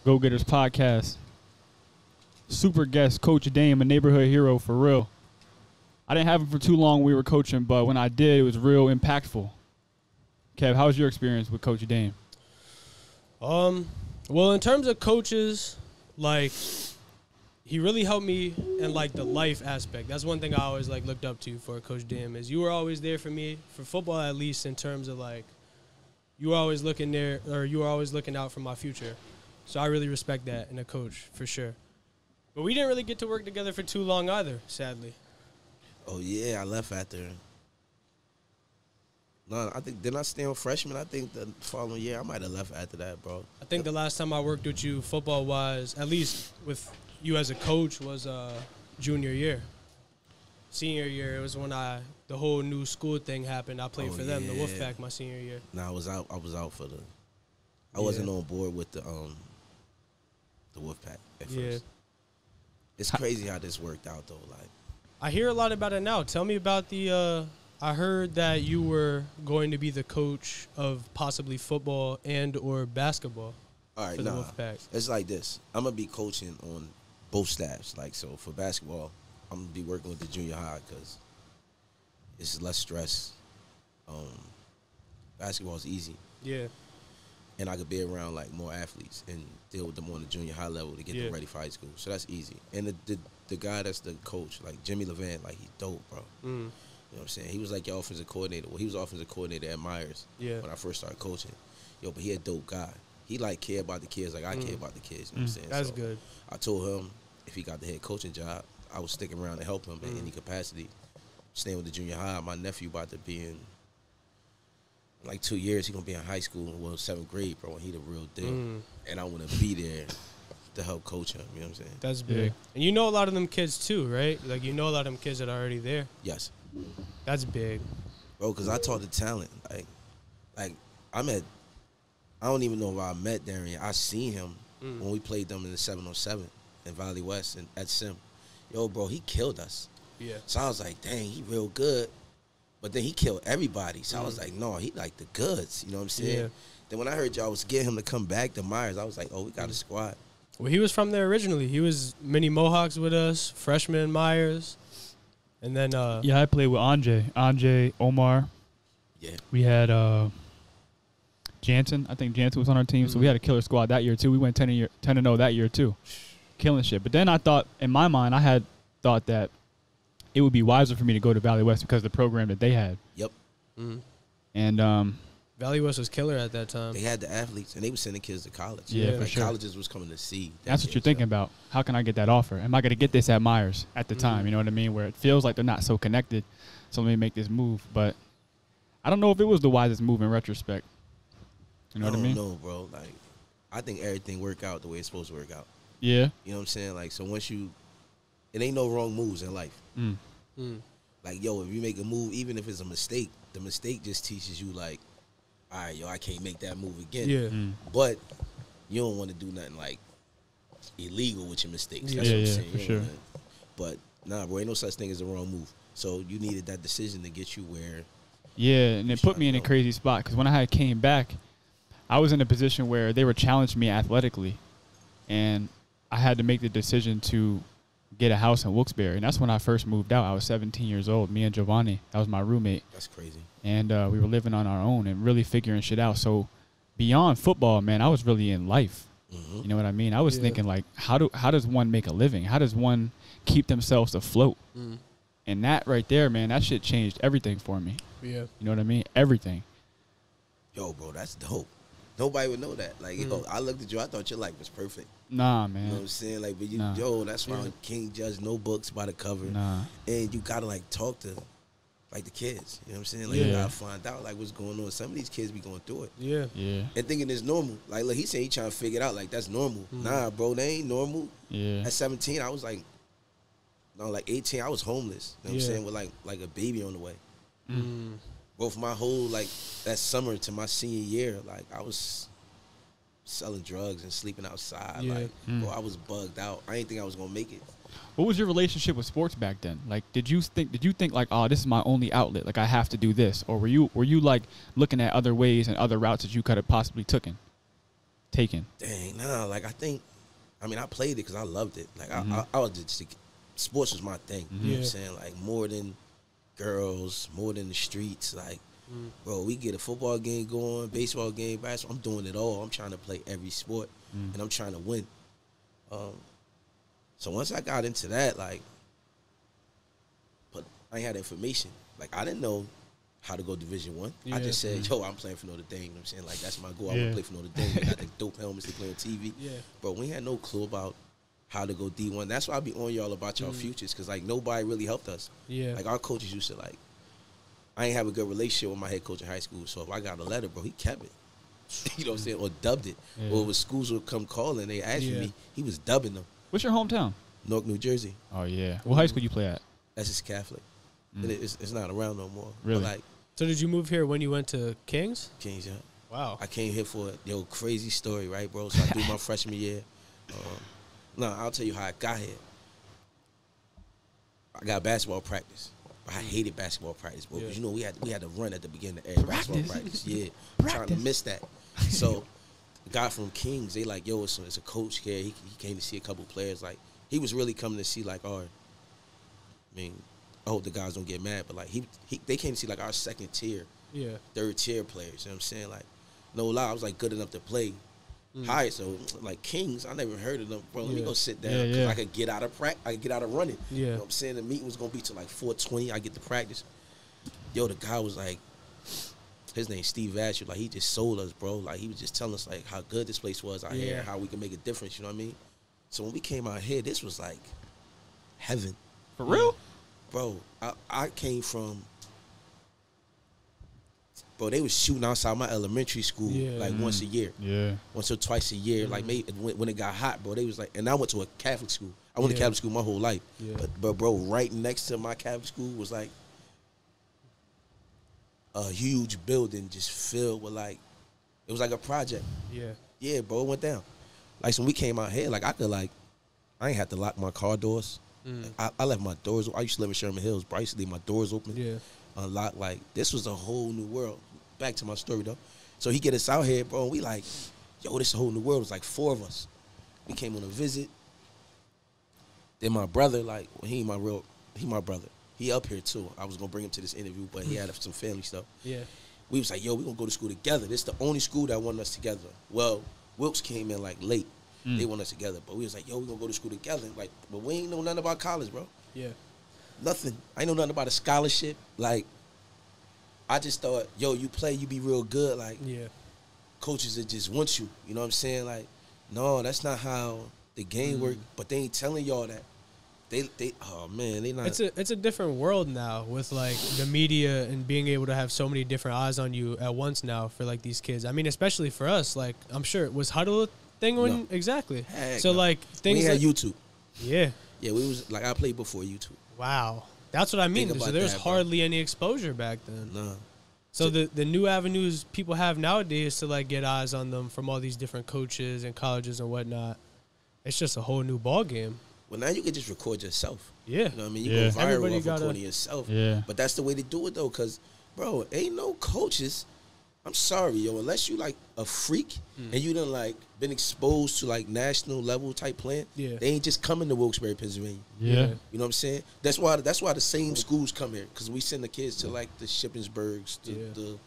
Go Getters podcast. Super guest, Coach Dame, a neighborhood hero for real. I didn't have him for too long when we were coaching, but when I did, it was real impactful. Kev, how was your experience with Coach Dame? Well, in terms of coaches, like, he really helped me in, like, the life aspect. That's one thing I always, like, looked up to for Coach Dame is you were always there for me, for football at least, in terms of, like, you were always looking there, or you were always looking out for my future. So I really respect that in a coach, for sure. But we didn't really get to work together for too long either, sadly. Oh, yeah, I left after. No, I think, didn't I stay on freshman? I think the following year I might have left after that, bro. I think the last time I worked with you football-wise, at least with you as a coach, was junior year. Senior year, it was when the whole new school thing happened. I played for them, the Wolfpack, my senior year. No, I was out for the. I wasn't on board with the Wolfpack at first. It's crazy how this worked out though. Like, I hear a lot about it now. Tell me about the. I heard that you were going to be the coach of possibly football and or basketball. All right, for the Wolfpack. It's like this. I'm gonna be coaching on both staffs. Like, so for basketball, I'm gonna be working with the junior high because it's less stress. Basketball is easy. Yeah. And I could be around like more athletes and deal with them on the junior high level to get them ready for high school. So that's easy. And the guy that's the coach, like Jimmy Levant, like he's dope, bro. You know what I'm saying? He was like your offensive coordinator. Well, he was offensive coordinator at Myers when I first started coaching. Yo, but he a dope guy. He like care about the kids like I care about the kids. You know what I'm saying? That's good. I told him if he got the head coaching job, I would stick around and help him in any capacity. Staying with the junior high, my nephew about to be in like 2 years. He gonna be in high school, well, 7th grade, bro. And he the real deal, and I want to be there to help coach him. You know what I'm saying? That's big. And you know a lot of them kids too, right? Like you know a lot of them kids that are already there. Yes. That's big, bro. Cause I taught the talent. Like I don't even know if I met Darian. I seen him when we played them in the 707 in Valley West and at Sim. Yo, bro, he killed us. Yeah. So I was like, dang, he real good. But then he killed everybody. So I was like, no, he like the goods. You know what I'm saying? Yeah. Then when I heard y'all was getting him to come back to Myers, I was like, oh, we got a squad. Well, he was from there originally. He was mini Mohawks with us, freshman in Myers. And then I played with Anjay, Omar. Yeah. We had Jansen. I think Jansen was on our team. So we had a killer squad that year too. We went 10-0 that year too. Killing shit. But then I thought, in my mind, I had thought that it would be wiser for me to go to Valley West because of the program that they had. Yep. And Valley West was killer at that time. They had the athletes, and they were sending kids to college. Yeah, like for sure. Colleges was coming to see. That's what you're thinking about. How can I get that offer? Am I going to get this at Myers at the time? You know what I mean? Where it feels like they're not so connected. So let me make this move. But I don't know if it was the wisest move in retrospect. You know what I mean? No, bro. Like, I think everything worked out the way it's supposed to work out. Yeah. You know what I'm saying? Like, so once it ain't no wrong moves in life. Like, yo, if you make a move, even if it's a mistake, the mistake just teaches you, like, all right, yo, I can't make that move again. Yeah. But you don't want to do nothing, like, illegal with your mistakes. That's what I'm saying. For sure. But, nah, bro, ain't no such thing as a wrong move. So you needed that decision to get you where. Yeah, and it put me in a crazy spot because when I came back, I was in a position where they were challenging me athletically. And I had to make the decision to get a house in Wilkes-Barre. And that's when I first moved out. I was 17 years old. Me and Giovanni, that was my roommate. That's crazy. And we were living on our own and really figuring shit out. So beyond football, man, I was really in life. You know what I mean? I was thinking, like, how does one make a living? How does one keep themselves afloat? And that right there, man, that shit changed everything for me. Yeah. You know what I mean? Everything. Yo, bro, that's dope. Nobody would know that. Like, yo, I looked at you, I thought your life was perfect. Nah, man. You know what I'm saying? Like, but yo, that's why King judge no books by the cover. Nah. And you gotta like talk to like the kids. You know what I'm saying? Like you gotta find out like what's going on. Some of these kids be going through it. Yeah. Yeah. And thinking it's normal. Like, look, he saying he trying to figure it out like that's normal. Nah, bro, they ain't normal. Yeah. At 17, I was like, no, like 18, I was homeless. You know what I'm saying? With like a baby on the way. Bro, for my whole like that summer to my senior year, like I was selling drugs and sleeping outside. Like, bro, I was bugged out. I didn't think I was gonna make it. What was your relationship with sports back then? Like, did you think like, oh, this is my only outlet, like I have to do this, or were you like looking at other ways and other routes that you could have possibly taken? taken? Dang, nah. Like I played it because I loved it. Like I was just sports was my thing. You know what I'm saying? Like more than girls, more than the streets. Like, bro, we get a football game going, baseball game, basketball. I'm doing it all. I'm trying to play every sport, and I'm trying to win. So once I got into that, like, but I had information. Like I didn't know how to go Division I. I just said, yo, I'm playing for Notre Dame. You know what I'm saying? Like that's my goal. I want to play for Notre Dame. They got the dope helmets they play on TV. Yeah. But we had no clue about how to go D1. That's why I be on y'all about y'all futures, because like nobody really helped us. Yeah. Like our coaches used to like, I ain't have a good relationship with my head coach in high school. So if I got a letter, bro, he kept it. You know what I'm saying? Or dubbed it. Yeah. Or when schools would come calling, they asked for me, he was dubbing them. What's your hometown? Newark, New Jersey. Oh yeah. What high school you play at? That's just Catholic. It's not around no more. Really? But like, so did you move here when you went to Kings? Kings, yeah. Wow. I came here for a crazy story, right, bro? So I do my freshman year. No, I'll tell you how I got here. I got basketball practice. I hated basketball practice, bro. Because, you know, we had to run at the beginning of every basketball practice. Yeah. I'm trying to miss that. So the guy from Kings, they like, yo, it's a coach here. He came to see a couple players. Like, he was really coming to see, like, I hope the guys don't get mad, but like they came to see like our second tier, third tier players. You know what I'm saying? Like, no lie, I was like good enough to play high. So like Kings, I never heard of them. Bro, let me go sit down because I could get out of practice. I could get out of running. Yeah. You know what I'm saying? The meeting was gonna be till like 4:20. I get to practice. Yo, the guy was like, his name's Steve Asher. Like he just sold us, bro. Like he was just telling us like how good this place was out here, how we can make a difference. You know what I mean? So when we came out here, this was like heaven. For real? Bro, I came from, bro, they was shooting outside my elementary school like once a year. Yeah. Once or twice a year. Like maybe when it got hot, bro, they was like, and I went to a Catholic school. I went to Catholic school my whole life. Yeah. But bro, right next to my Catholic school was like a huge building just filled with like, it was like a project. Yeah. Yeah, bro, it went down. Like, so when we came out here, like I ain't had to lock my car doors. I left my doors. I used to live in Sherman Hills, but I used to leave my doors open, unlocked. Like this was a whole new world. Back to my story though. So he get us out here, bro. And we like, yo, this is a whole new world. It was like 4 of us. We came on a visit. Then my brother, like, well, he my brother. He up here too. I was gonna bring him to this interview, but he had some family stuff. Yeah. We was like, yo, we gonna go to school together. This is the only school that wanted us together. Well, Wilkes came in like late. They want us together. But we was like, yo, we gonna go to school together. Like, but we ain't know nothing about college, bro. Yeah. Nothing. I ain't know nothing about a scholarship. Like, I just thought, yo, you play, you be real good. Like, coaches that just want you. You know what I'm saying? Like, no, that's not how the game work. But they ain't telling y'all that. They oh man, they not. It's a different world now with like the media and being able to have so many different eyes on you at once now for like these kids. I mean, especially for us. Like, I'm sure it was Huddle thing when exactly. Heck so like things we had like, YouTube. Yeah. Yeah, we was like I played before YouTube. Wow, that's what I mean. So there's hardly any exposure back then. No. So the new avenues people have nowadays to like get eyes on them from all these different coaches and colleges and whatnot. It's just a whole new ball game. Well, now you can just record yourself. Yeah. You know what I mean? You go viral off recording yourself. Yeah. But that's the way to do it, though, because, bro, ain't no coaches. I'm sorry, yo. Unless you, like, a freak and you done, like, been exposed to, like, national level type playing, they ain't just coming to Wilkes-Barre, Pennsylvania. Yeah. You know what I'm saying? That's why the same schools come here, because we send the kids to, like, the Shippensburgs, the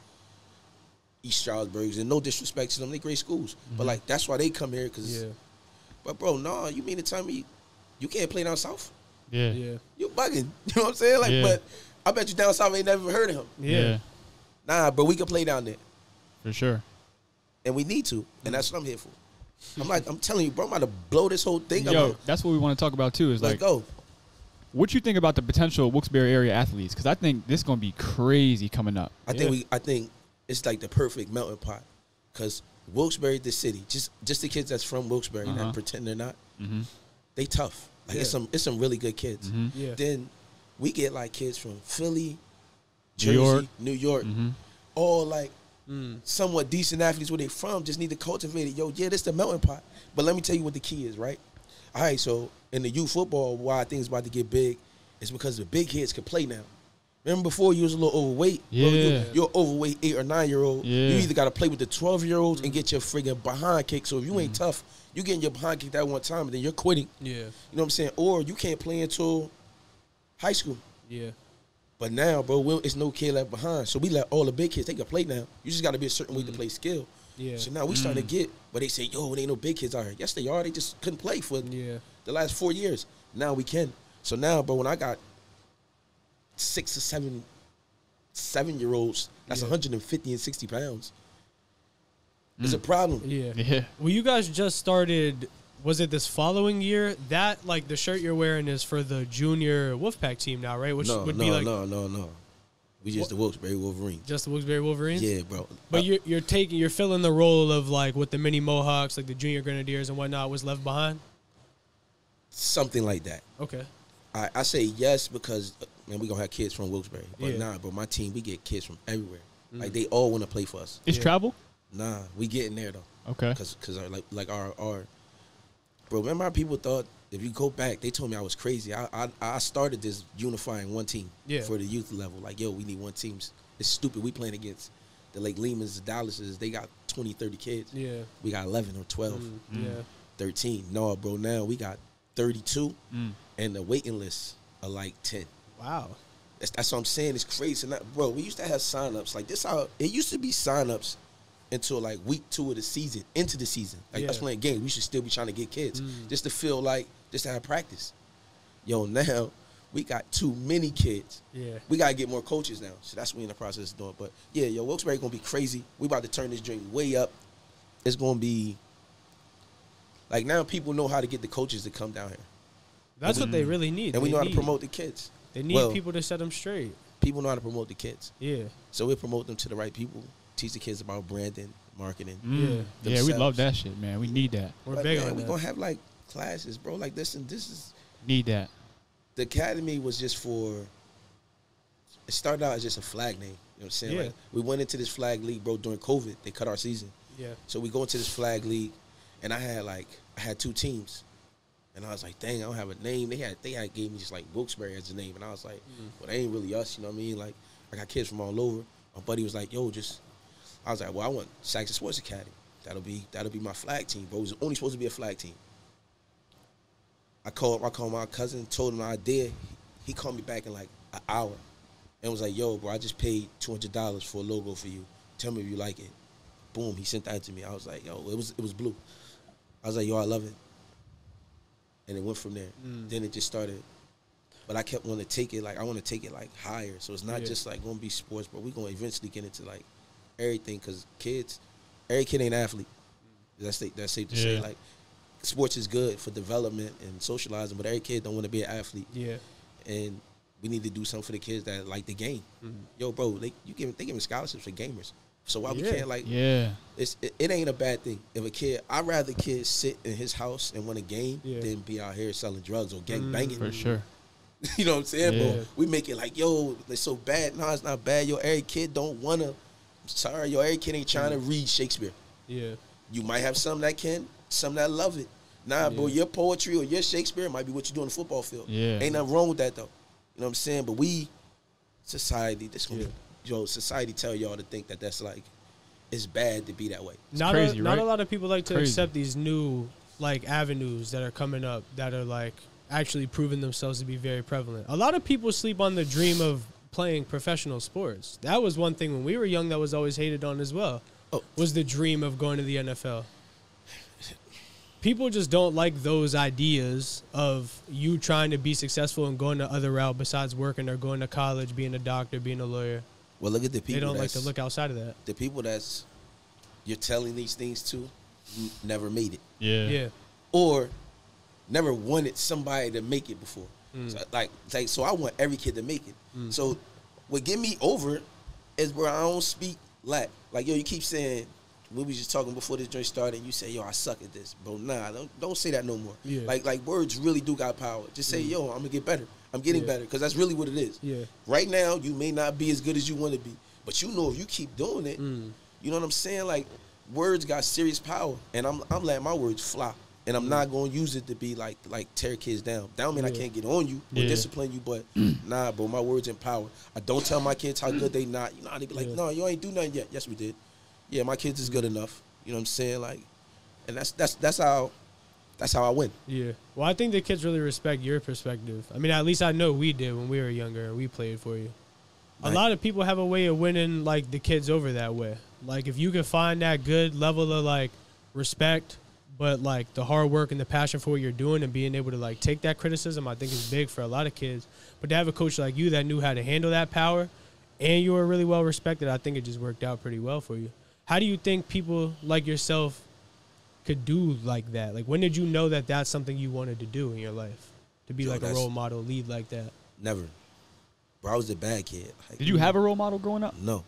East Stroudsburgs, and no disrespect to them. They great schools. But, like, that's why they come here, because but, bro, no, you mean to tell me you can't play down south? Yeah. You bugging. You know what I'm saying? Like, but I bet you down south ain't never heard of him. Yeah. Nah, but we can play down there. For sure. And we need to. And that's what I'm here for. I'm telling you, bro, I'm about to blow this whole thing up. Yo, that's what we want to talk about, too, is Let's go. What you think about the potential Wilkes-Barre area athletes? Because I think this is going to be crazy coming up. I think it's like the perfect melting pot. Because Wilkes-Barre, the city, just the kids that's from Wilkes-Barre that pretend they're not, they tough. Like it's some really good kids. Yeah. Then we get like kids from Philly, Jersey, New York, all like somewhat decent athletes where they from, just need to cultivate it. Yo, this the melting pot. But let me tell you what the key is, right? All right, so in the youth football, why I think it's about to get big is because the big kids can play now. Remember before you was a little overweight? Yeah. You're overweight 8 or 9 year old. Yeah. You either got to play with the 12-year-olds and get your friggin' behind kicked. So if you ain't tough, you getting your behind kicked that one time and then you're quitting. Yeah. You know what I'm saying? Or you can't play until high school. Yeah. But now, bro, it's no kid left behind. So we let all the big kids, they can play now. You just got to be a certain way to play skill. Yeah. So now we starting to get, but they say, yo, there ain't no big kids out here. Yes, they are. They just couldn't play for the last 4 years. Now we can. So now, bro, when I got 6 or 7-year-olds, that's 150 and 60 pounds. It's a problem. Yeah. Well, you guys just started, was it this following year? That, like, the shirt you're wearing is for the junior Wolfpack team now, right? Which would be like... No. We just the Wilkes-Barre Wolverines. Just the Wilkes-Barre Wolverines? Yeah, bro. But you're filling the role of, like, what the mini Mohawks, like the junior Grenadiers and whatnot was left behind? Something like that. Okay. I say yes because, man, we going to have kids from Wilkes-Barre. But Yeah. bro, my team, we get kids from everywhere. Like, they all want to play for us. It's travel? Nah, we getting there, though. Okay. Because our bro, remember how people thought, if you go back, they told me I was crazy. I started this unifying one team for the youth level. Like, yo, we need one team. It's stupid. We playing against the Lake Lemans, the Dallases. They got 20, 30 kids. Yeah. We got 11 or 12. Yeah. 13. No, bro, now we got 32, and the waiting list are like 10. Wow. That's what I'm saying. It's crazy. Bro, we used to have signups. Like, this how it used to be signups until like week 2 of the season, into the season. Like, us playing games, we should still be trying to get kids just to feel like, just to have practice. Yo, now we got too many kids. Yeah. We got to get more coaches now. So that's what we in the process of doing. But, yeah, yo, Wilkes-Barre going to be crazy. We about to turn this drink way up. It's going to be, like, now people know how to get the coaches to come down here. That's what they really need. And we know how to promote the kids. They need people to set them straight. People know how to promote the kids. Yeah. So we promote them to the right people, teach the kids about branding, marketing. Yeah, we love that shit, man. We need that. We're big on that. We're going to have, like, classes, bro. Like, this is... Need that. The Academy was just for... It started out as just a flag name. You know what I'm saying? Yeah. Like, we went into this flag league, bro, during COVID. They cut our season. Yeah. So we go into this flag league, and I had 2 teams. And I was like, dang, I don't have a name. They had gave me just like Wilkes-Barre as a name. And I was like, well, they ain't really us, you know what I mean? Like, I got kids from all over. My buddy was like, yo, I was like, well, I want Saxon Sports Academy. That'll be my flag team, bro. It was only supposed to be a flag team. I called my cousin, told him the idea. He called me back in like an hour and was like, yo, bro, I just paid $200 for a logo for you. Tell me if you like it. Boom, he sent that to me. I was like, yo, it was blue. I was like, yo, I love it. And it went from there. Then it just started. But I kept wanting to take it, like, I want to take it, like, higher. So it's not just, like, going to be sports, but we're going to eventually get into, like, everything. Because every kid ain't an athlete. That's safe to say. Like, sports is good for development and socializing, but every kid don't want to be an athlete. Yeah. And we need to do something for the kids that like the game. Yo, bro, they giving scholarships for gamers. So why we can't, like, it ain't a bad thing. If a kid, I'd rather kids sit in his house and win a game than be out here selling drugs or gang banging. For sure. You know what I'm saying? Bro, we make it like, yo, it's so bad. No, it's not bad. Yo, every kid don't want to. I'm sorry, yo, every kid ain't trying to read Shakespeare. Yeah. You might have some that can, some that love it. Nah, bro, your poetry or your Shakespeare might be what you do on the football field. Yeah. Ain't nothing wrong with that, though. You know what I'm saying? But society, society tell y'all to think that that's like, it's bad to be that way. Not a lot of people like to accept these new, like, avenues that are coming up that are, like, actually proving themselves to be very prevalent. A lot of people sleep on the dream of playing professional sports. That was one thing when we were young that was always hated on as well, was the dream of going to the NFL. People just don't like those ideas of you trying to be successful and going the other route besides working or going to college, being a doctor, being a lawyer. Well, look at the people. They don't like to look outside of that. The people that's you're telling these things to never made it. Yeah. Yeah. Or never wanted somebody to make it before. So I want every kid to make it. So what get me over is where I don't speak lack. Like, yo, you keep saying, we was just talking before this joint started, you say, yo, I suck at this. Bro, nah, don't say that no more. Yeah. Like words really do got power. Just say, yo, I'm going to get better. I'm getting better, because that's really what it is. Yeah. Right now, you may not be as good as you want to be, but you know if you keep doing it, you know what I'm saying? Like, words got serious power, and I'm letting my words fly. And I'm not gonna use it to be like tear kids down. That don't mean I can't get on you or discipline you, but nah, bro, my words in power. I don't tell my kids how good they not. You know how they be like, no, you ain't do nothing yet. Yes, we did. Yeah, my kids is good enough. You know what I'm saying? Like, and that's how I win. Yeah. Well, I think the kids really respect your perspective. I mean, at least I know we did when we were younger and we played for you. A lot of people have a way of winning, like, the kids over that way. Like, if you can find that good level of, like, respect, but, like, the hard work and the passion for what you're doing and being able to, like, take that criticism, I think is big for a lot of kids. But to have a coach like you that knew how to handle that power and you were really well respected, I think it just worked out pretty well for you. How do you think people like yourself could do like that? Like, when did you know that that's something you wanted to do in your life? To be like a role model, lead like that? Never. Bro, I was the bad kid. Like, did you have a role model growing up? No.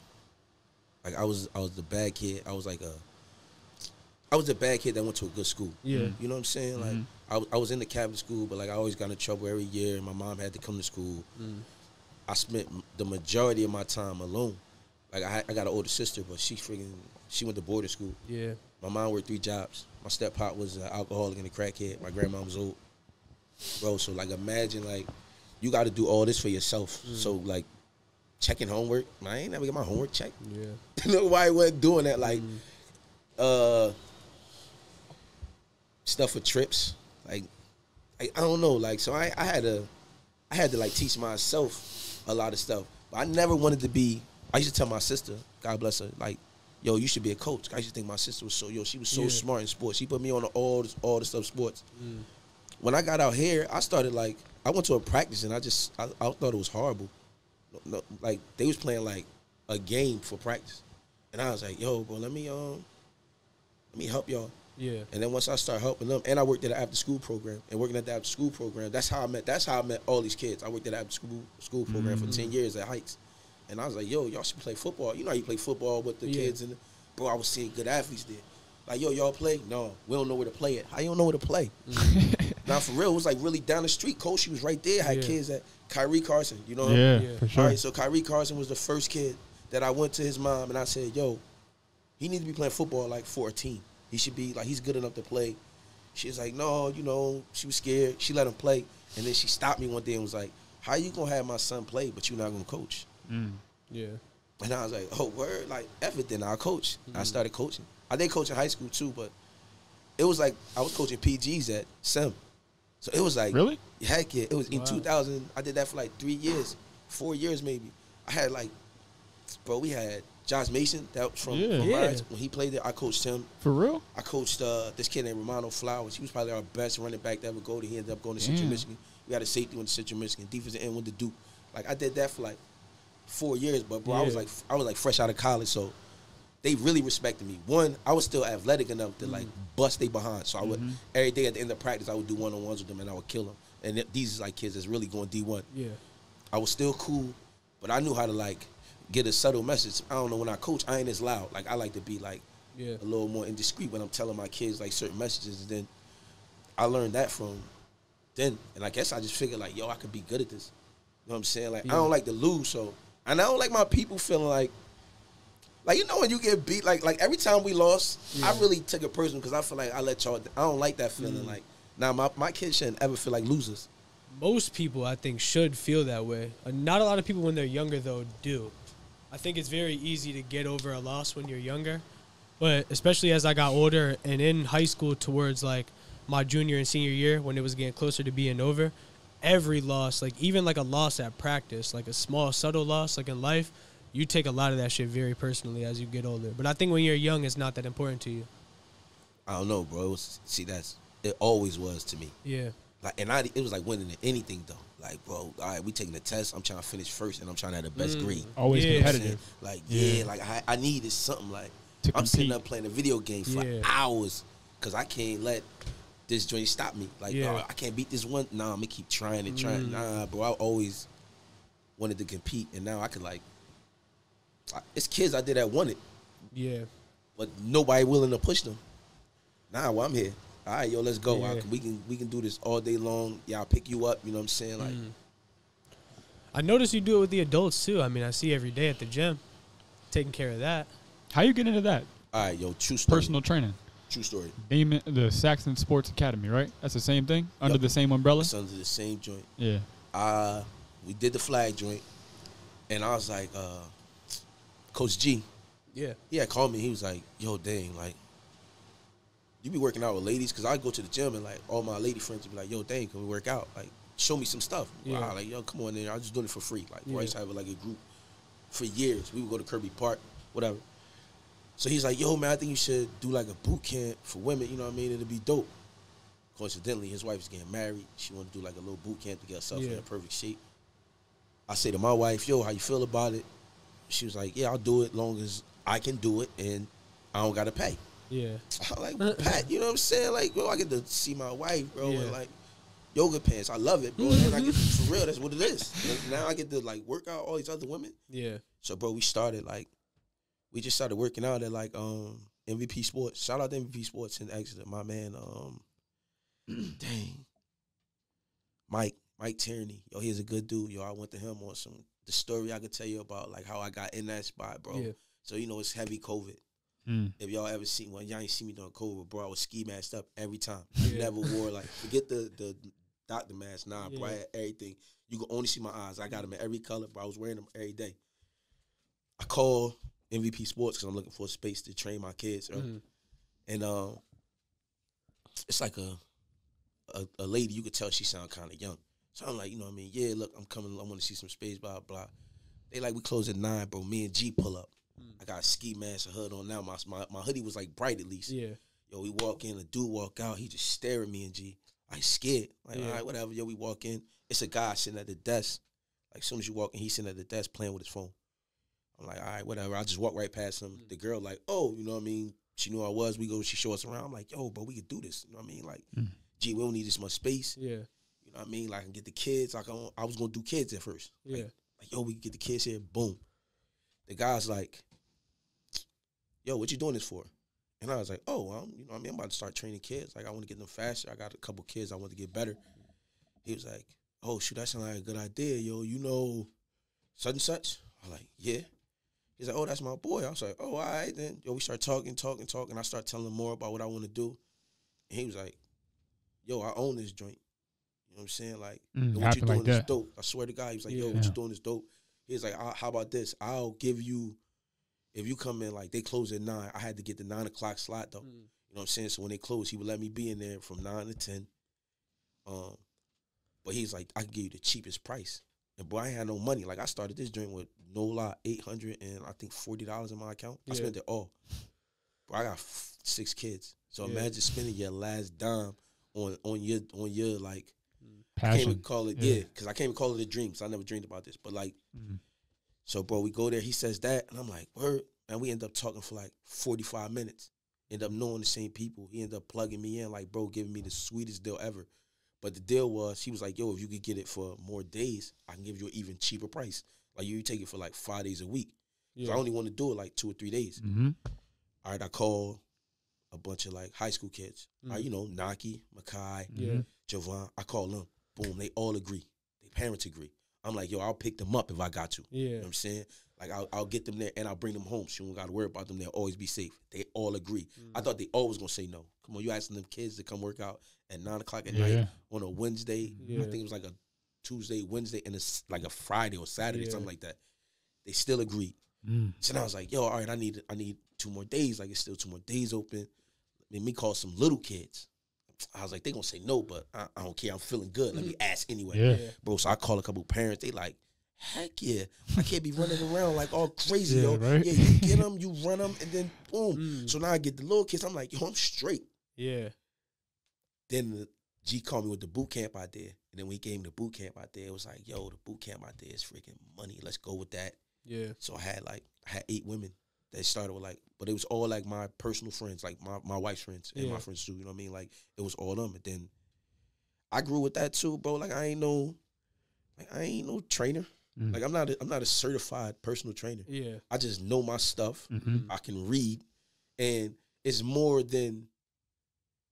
Like, I was the bad kid. I was the bad kid that went to a good school. Yeah. You know what I'm saying? Like, I was in the Catholic school, but, like, I always got in trouble every year, and my mom had to come to school. I spent the majority of my time alone. Like, I got an older sister, but she went to boarding school. Yeah. My mom worked 3 jobs. My step-pop was an alcoholic and a crackhead. My grandma was old. Bro, so, like, imagine, like, you got to do all this for yourself. So, like, checking homework. I ain't never get my homework checked. Yeah. Nobody wasn't doing that. Like, stuff for trips. Like, I don't know. Like, so I had to like teach myself a lot of stuff. But I never wanted to be. I used to tell my sister, God bless her, like, yo, you should be a coach. I used to think my sister was she was so smart in sports. She put me on all the stuff sports. When I got out here, I started like, I went to a practice and I thought it was horrible. No, like, they was playing like a game for practice. And I was like, yo, bro, let me help y'all. Yeah. And then once I started helping them, and I worked at an after school program, and working at the after school program, that's how I met all these kids. I worked at an after school program for 10 years at Heights. And I was like, yo, y'all should play football. You know how you play football with the kids. And bro, I was seeing good athletes there. Like, yo, y'all play? No, we don't know where to play it. How you don't know where to play? Now, for real, it was like really down the street. Coach, she was right there. Had kids at Kyrie Carson, you know? Yeah, for sure. All right, so Kyrie Carson was the first kid that I went to his mom, and I said, yo, he needs to be playing football, like, for a team. He should be, like, he's good enough to play. She was like, no, you know, she was scared. She let him play. And then she stopped me one day and was like, how you going to have my son play, but you're not going to coach? Yeah. And I was like, oh, word? Like, F it then, I'll coach. I started coaching. I did coach in high school, too, but it was like I was coaching PGs at SEM. So it was like. Really? Heck yeah. It was in 2000. I did that for like 3 years, 4 years maybe. I had like, bro, we had Josh Mason, that was from Ryan's. When he played there, I coached him. For real? I coached this kid named Romano Flowers. He was probably our best running back that ever go to. He ended up going to Central Michigan. We had a safety went to Central Michigan. Defensive end went to Duke. Like, I did that for like 4 years, but bro, I was like fresh out of college, so they really respected me. One, I was still athletic enough to like bust they behind. So I would every day at the end of practice, I would do one-on-ones with them and I would kill them. And these is like kids that's really going D1. Yeah, I was still cool, but I knew how to like get a subtle message. I don't know, when I coach, I ain't as loud. Like, I like to be like a little more indiscreet when I'm telling my kids like certain messages. And then I learned that from then, and I guess I just figured like, yo, I could be good at this. You know what I'm saying? Like, I don't like to lose, so, and I don't like my people feeling like, you know, when you get beat, like every time we lost, I really took it personal because I feel like I let y'all. I don't like that feeling. Like, now my kids shouldn't ever feel like losers. Most people, I think, should feel that way. Not a lot of people when they're younger, though, do. I think it's very easy to get over a loss when you're younger, but especially as I got older and in high school towards like my junior and senior year when it was getting closer to being over, every loss, like even like a loss at practice, like a small subtle loss, like in life, you take a lot of that shit very personally as you get older. But I think when you're young, it's not that important to you. I don't know, bro. It always was to me. Yeah. Like, and it was like winning anything though. Like, bro, all right, we taking the test. I'm trying to finish first, and I'm trying to have the best grade. Always competitive. Like, like I needed something. Like, I'm sitting up playing a video game for hours because I can't let this joint stop me. Like, oh, I can't beat this one. Nah, I'm gonna keep trying and trying. Nah, bro, I always wanted to compete, and now I could like. It's kids out there that want it. Yeah. But nobody willing to push them. Nah, well, I'm here. All right, yo, let's go. Yeah. We can do this all day long. Yeah, I'll pick you up. You know what I'm saying? Like, I notice you do it with the adults too. I mean, I see every day at the gym, taking care of that. How you get into that? All right, yo, true story. Personal training. True story. The Saxon Sports Academy, right? That's the same thing? Under the same umbrella? It's under the same joint. Yeah. We did the flag joint, and I was like, Coach G. Yeah. He had called me. He was like, yo, dang, like, you be working out with ladies? Because I go to the gym, and, like, all my lady friends would be like, yo, dang, can we work out? Like, show me some stuff. Yeah. Wow, like, yo, come on in. I was just doing it for free. Like, I used to have, like, a group for years. We would go to Kirby Park, whatever. So he's like, yo, man, I think you should do, like, a boot camp for women. You know what I mean? It'll be dope. Coincidentally, his wife is getting married. She wanted to do, like, a little boot camp to get herself in a perfect shape. I say to my wife, yo, how you feel about it? She was like, yeah, I'll do it long as I can do it and I don't got to pay. Yeah. I'm like, Pat, you know what I'm saying? Like, bro, I get to see my wife, bro, in, like, yoga pants. I love it, bro. And I get for real, that's what it is. And now I get to, like, work out all these other women. Yeah. So, bro, we just started working out at, like, MVP Sports. Shout out to MVP Sports in Exeter. My man, Mike Tierney. Yo, he's a good dude. Yo, I went to him on the story I could tell you about, like, how I got in that spot, bro. Yeah. So, you know, it's heavy COVID. If y'all ever seen one, y'all ain't seen me during COVID, bro. I was ski masked up every time. I never wore, like, forget the doctor mask. Nah, bro, I had everything. You can only see my eyes. I got them in every color, bro. I was wearing them every day. I call MVP Sports because I'm looking for a space to train my kids, right? And it's like a lady, you could tell she sound kind of young. So I'm like, you know what I mean? Yeah, look, I'm coming. I want to see some space, blah, blah. They like, we close at 9, bro. Me and G pull up. I got a ski mask, a hood on now. My hoodie was, like, bright at least. Yeah. Yo, we walk in, a dude walk out. He just staring at me and G. I scared. Like, all right, whatever. Yo, we walk in. It's a guy sitting at the desk. Like, as soon as you walk in, he's sitting at the desk playing with his phone. I'm like, all right, whatever. I just walk right past him. The girl, like, oh, you know what I mean? She knew I was. We go, she show us around. I'm like, yo, bro, we could do this. You know what I mean? Like, G, we don't need this much space. Yeah. You know what I mean? Like, I can get the kids. I was going to do kids at first. Yeah. Like, yo, we can get the kids here. Boom. The guy's like, yo, what you doing this for? And I was like, oh, you know what I mean? I'm about to start training kids. Like, I want to get them faster. I got a couple kids I want to get better. He was like, oh, shoot, that sounds like a good idea, yo. You know such and such? I'm like, yeah. He's like, oh, that's my boy. I was like, oh, all right, then. Yo, we start talking. I start telling him more about what I want to do. And he was like, yo, I own this joint. You know what I'm saying? Like, what you doing is dope. I swear to God, he was like, yo, what you doing is dope. He was like, how about this? I'll give you, if you come in, like, they close at 9. I had to get the 9 o'clock slot, though. You know what I'm saying? So when they close, he would let me be in there from 9 to 10. But he's like, I can give you the cheapest price. And, boy, I ain't had no money. Like, I started this joint with no lie, $800 and I think $40 in my account. I spent it all. Bro, I got 6 kids. So imagine spending your last dime on your like, passion. I can't even call it, because I can't even call it a dream because I never dreamed about this. But, like, so, bro, we go there. He says that, and I'm like, word. And we end up talking for, like, 45 minutes. End up knowing the same people. He ended up plugging me in, like, bro, giving me the sweetest deal ever. But the deal was, he was like, yo, if you could get it for more days, I can give you an even cheaper price. Like, you take it for, like, 5 days a week. So I only want to do it, like, 2 or 3 days. All right, I call a bunch of, like, high school kids. All right, you know, Naki, Makai, Javon. I call them. Boom, they all agree. Their parents agree. I'm like, yo, I'll pick them up if I got to. You know what I'm saying? Like, I'll get them there, and I'll bring them home. So you don't got to worry about them. They'll always be safe. They all agree. I thought they always going to say no. Come on, you asking them kids to come work out at 9 o'clock at night on a Wednesday. I think it was like a Tuesday, Wednesday, and it's like a Friday or Saturday, something like that. They still agreed. So now I was like, yo, all right, I need 2 more days. Like, it's still 2 more days open. Let me call some little kids. I was like, they going to say no, but I don't care. I'm feeling good. Let me ask anyway. Bro, so I call a couple parents. They like, heck yeah. I can't be running around like all crazy, yo. Right? Yeah, you get them, you run them, and then boom. So now I get the little kids. I'm like, yo, I'm straight. Yeah. Then the G called me with the boot camp idea. And then when he gave me the boot camp idea, it was like, yo, the boot camp idea is freaking money. Let's go with that. Yeah. So I had 8 women that started with, like, but it was all like my personal friends, like my wife's friends and my friends too. You know what I mean? Like, it was all them. And then I grew with that too, bro. Like, I ain't no trainer. Like, I'm not a certified personal trainer. Yeah. I just know my stuff. I can read. And it's more than,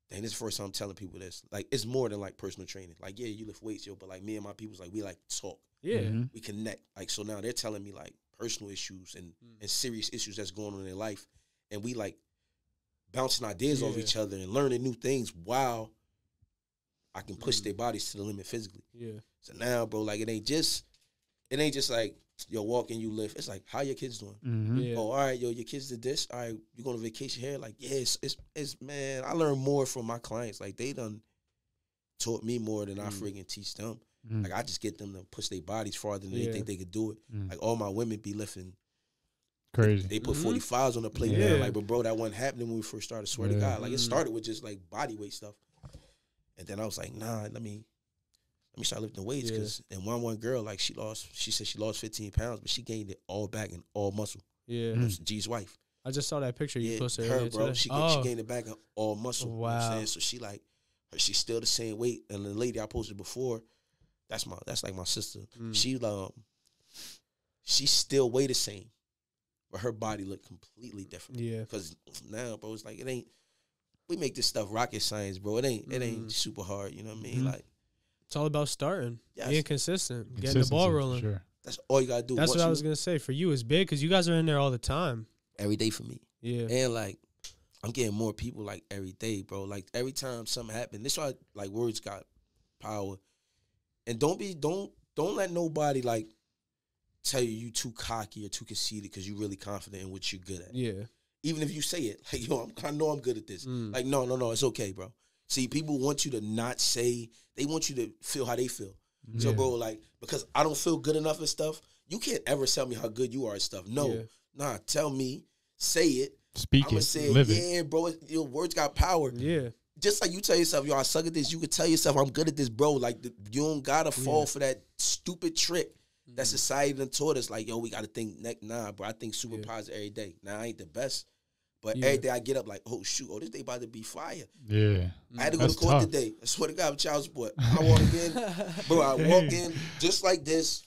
dang, this is the first time I'm telling people this. Like, it's more than, like, personal training. Like, yeah, you lift weights, yo, but, like, me and my people's, like, we like to talk. Yeah. We connect. Like, so now they're telling me, like, personal issues and serious issues that's going on in their life. And we, like, bouncing ideas off each other and learning new things while I can push their bodies to the limit physically. Yeah. So now, bro, like it ain't just like, yo, walk and you lift. It's like, how your kids doing? Yeah. Oh, all right, yo, your kids did this. All right, you going on vacation here? Like, yeah, it's man, I learn more from my clients. Like, they done taught me more than I friggin' teach them. Like, I just get them to push their bodies farther than they think they could do it. Like, all my women be lifting. Crazy. They put 45s on the plate now. Like, but bro, that wasn't happening when we first started. Swear to God. Like, it started with just, like, body weight stuff. And then I was like, nah, let me start lifting weights. Cause, and one girl, like, she said she lost 15 pounds, but she gained it all back and all muscle. Yeah. It was G's wife. I just saw that picture you posted her, earlier bro. today. She gained it back and all muscle. Wow. You know what I'm saying? So she like, she's still the same weight. And the lady I posted before, that's like my sister. She still weigh the same, but her body look completely different. Yeah. Because now, bro, it's like we make this stuff rocket science, bro. It ain't super hard. You know what I mean? Like, it's all about starting, being consistent, getting the ball rolling. Sure. That's all you gotta do. That's what I was gonna say. For you, it's big because you guys are in there all the time. Every day for me. Yeah. And like, I'm getting more people like every day, bro. Like every time something happens, this why like words got power. And don't let nobody like tell you too cocky or too conceited because you're really confident in what you're good at. Yeah. Even if you say it, like, yo, I know I'm good at this. Like, no, it's okay, bro. See, people want you to not say, they want you to feel how they feel. Yeah. So, bro, like, because I don't feel good enough and stuff, you can't ever tell me how good you are at stuff. No, nah, tell me, say it. Speak I'ma it, say live it. it. Yeah, bro, your words got power. Yeah. Just like you tell yourself, yo, I suck at this, you could tell yourself, I'm good at this, bro. Like, you don't gotta fall for that stupid trick that society done taught us. Like, yo, we gotta think, nah, bro, I think super positive every day. Now, I ain't the best. But every day I get up like, oh, shoot, this day about to be fire. Yeah. I had to go to court today. I swear to God, with child support. I walk in, bro, I walk in just like this.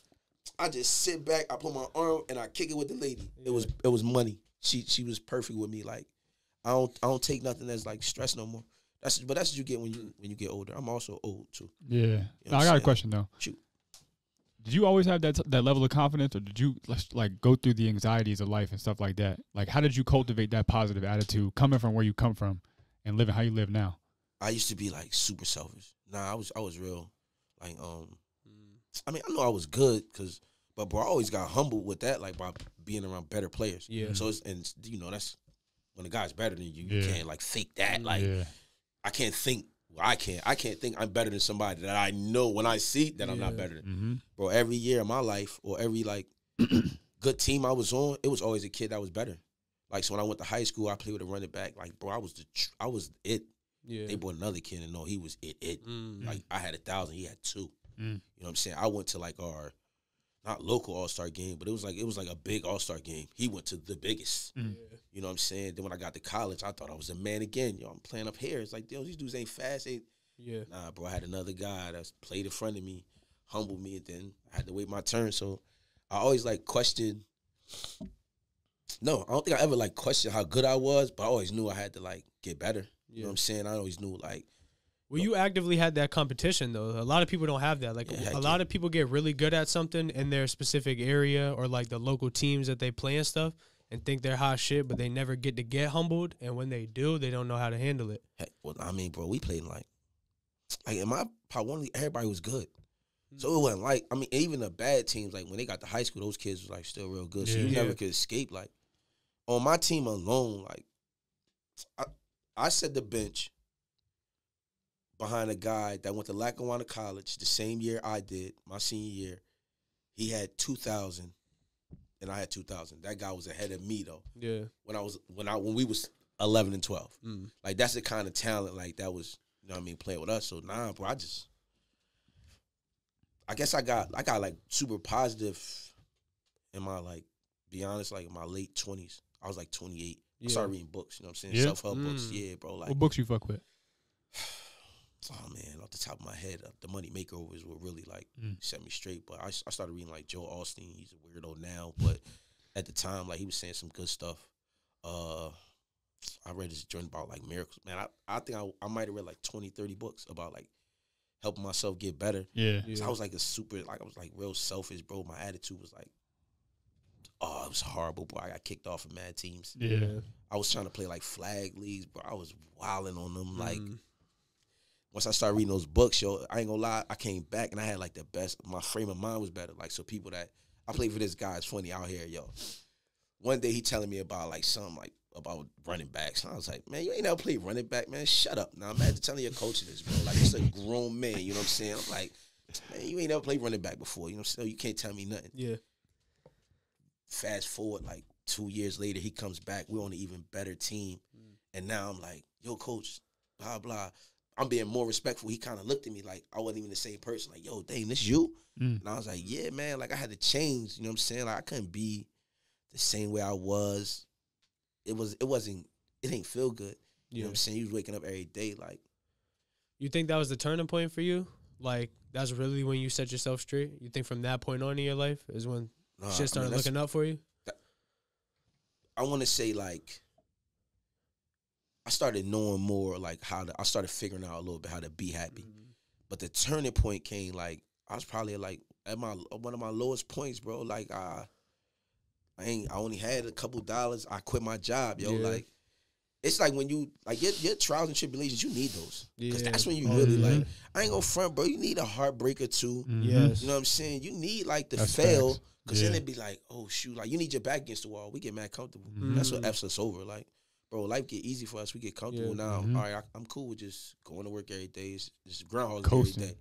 I just sit back, I put my arm, and I kick it with the lady. It was money. She was perfect with me. Like, I don't take nothing that's like stress no more. But that's what you get when you get older. I'm also old too. Yeah. You know I got a question though. Shoot. Did you always have that level of confidence, or did you like go through the anxieties of life and stuff like that? Like, how did you cultivate that positive attitude coming from where you come from and living how you live now? I used to be like super selfish. Nah, I was real. Like, I mean, I know I was good but bro, I always got humbled with that, like by being around better players. Yeah. So that's when the guy's better than you. You can't like fake that. Like, I can't think. I can't think I'm better than somebody that I know when I see that I'm not better than. Bro, every year of my life or every like good team I was on, it was always a kid that was better. Like, so when I went to high school, I played with a running back. Like, bro, I was it. Yeah. They brought another kid and no, he was it. Like, I had 1,000, he had 2. You know what I'm saying? I went to like our not local all-star game, but it was like a big all-star game. He went to the biggest. You know what I'm saying? Then when I got to college, I thought I was a man again. Yo, I'm playing up here. It's like, yo, these dudes ain't fast. Nah, bro, I had another guy that played in front of me, humbled me, and then I had to wait my turn. So I always like questioned. No, I don't think I ever like questioned how good I was, but I always knew I had to like get better. You know what I'm saying? I always knew like. Well, you actively had that competition, though. A lot of people don't have that. Like, a lot of people get really good at something in their specific area or, like, the local teams that they play and stuff and think they're hot shit, but they never get to get humbled. And when they do, they don't know how to handle it. Hey, well, I mean, bro, we played like in my part one, everybody was good. So it wasn't like, I mean, even the bad teams, like, when they got to high school, those kids was, like, still real good. So you never could escape. Like, on my team alone, like, I set the bench behind a guy that went to Lackawanna College the same year I did, my senior year. He had 2,000, and I had 2,000. That guy was ahead of me though. Yeah. When we was 11 and 12. Like, that's the kind of talent like that was, you know what I mean, playing with us. So nah, bro, I guess I got like super positive in my, like, be honest, like in my late 20s. I was like 28. I started reading books, you know what I'm saying? Self-help books. Yeah, bro. Like, what books you fuck with? Oh, man, off the top of my head, the Money Makeovers will really, like, set me straight. But I started reading, like, Joel Osteen. He's a weirdo now. But at the time, like, he was saying some good stuff. I read this joint about, like, miracles. Man, I think I might have read, like, 20, 30 books about, like, helping myself get better. Yeah. So I was, like, I was, like, real selfish, bro. My attitude was, like, Oh, it was horrible, bro. I got kicked off of mad teams. Yeah. I was trying to play like flag leagues, bro. I was wilding on them. Like, once I started reading those books, yo, I ain't gonna lie, I came back and I had like the best. My frame of mind was better. Like, so people that I played for, this guy is funny out here, yo. One day he telling me about like something like about running backs. And I was like, man, you ain't never played running back, man. Shut up. Now imagine telling your coach this, bro. Like, it's a grown man, you know what I'm saying? I'm like, man, you ain't never played running back before, you know what I'm saying? You can't tell me nothing. Yeah. Fast forward like 2 years later, he comes back. We're on an even better team. And now I'm like, yo, coach, blah, blah. I'm being more respectful. He kind of looked at me like I wasn't even the same person. Like, yo, dang, this you? And I was like, yeah, man. Like, I had to change. You know what I'm saying? Like, I couldn't be the same way I was. It didn't feel good. You know what I'm saying? You was waking up every day. Like, you think that was the turning point for you? Like, that's really when you set yourself straight? You think from that point on in your life is when shit started looking up for you? I want to say, like, I started knowing more, like, I started figuring out a little bit how to be happy. But the turning point came, like, I was probably, like, at one of my lowest points, bro. Like, I only had a couple dollars. I quit my job, yo. Yeah. Like, it's like when you, like, your trials and tribulations, you need those. Because that's when you really, like, I ain't gonna front, bro. You need a heartbreak or two. Yes. You know what I'm saying? You need, like, to fail. Because then it'd be like, oh, shoot. Like, you need your back against the wall. We get mad comfortable. That's what F's us over. Like, bro, life get easy for us. We get comfortable now. All right, I'm cool with just going to work every day. It's just groundhog every day.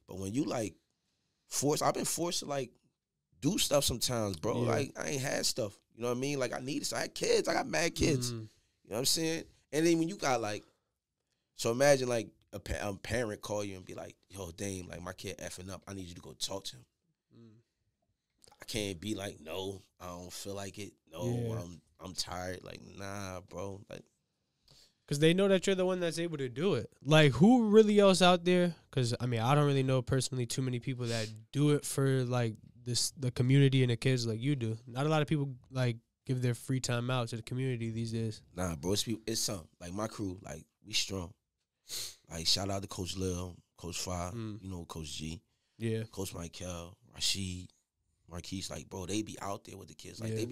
But when you, like, I've been forced to, like, do stuff sometimes, bro. Like, I ain't had stuff. You know what I mean? Like, I needed stuff. I had kids. I got mad kids. You know what I'm saying? And then when you got, like, so imagine, like, a parent call you and be like, yo, Dame, like, my kid effing up. I need you to go talk to him. I can't be like, no, I don't feel like it. No, I'm tired. Like, nah, bro. Like, because they know that you're the one that's able to do it. Like, who really else out there? Because, I mean, I don't really know personally too many people that do it for, like, the community and the kids like you do. Not a lot of people, like, give their free time out to the community these days. Nah, bro, it's something. Like, my crew, like, we strong. Like, shout out to Coach Lil, Coach Fi, you know, Coach G. Yeah. Coach Michael, Rashid, Marquise, like, bro, they be out there with the kids. Like, they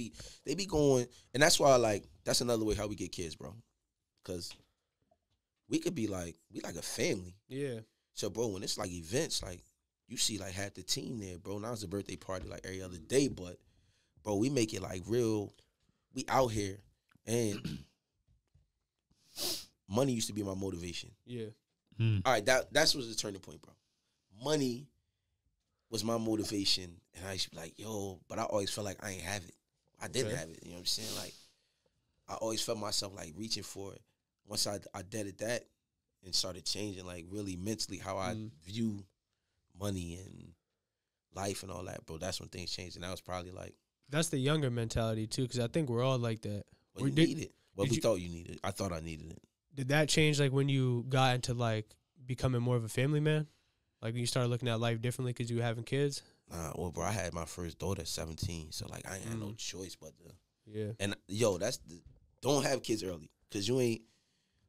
be going, and that's why, like, that's another way how we get kids, bro. Because we could be like, we like a family. Yeah. So, bro, when it's like events, like, you see, like, half the team there, bro. Now it's a birthday party, like, every other day, but, bro, we make it, like, real. We out here, and money used to be my motivation. Yeah. All right, that's was the turning point, bro. Money was my motivation, and I used to be like, yo, but I always felt like I ain't have it. I didn't have it, you know what I'm saying? Like, I always felt myself, like, reaching for it. Once I did that and started changing, like, really mentally how I view money and life and all that, bro, that's when things changed. And that was probably, like... That's the younger mentality, too, because I think we're all like that. Well, you need it. Well, we thought you needed it. I thought I needed it. Did that change, like, when you got into, like, becoming more of a family man? Like, when you started looking at life differently because you were having kids? Nah, well, bro, I had my first daughter at 17, so, like, I ain't had no choice but to... Yeah. And, yo, don't have kids early, because you ain't...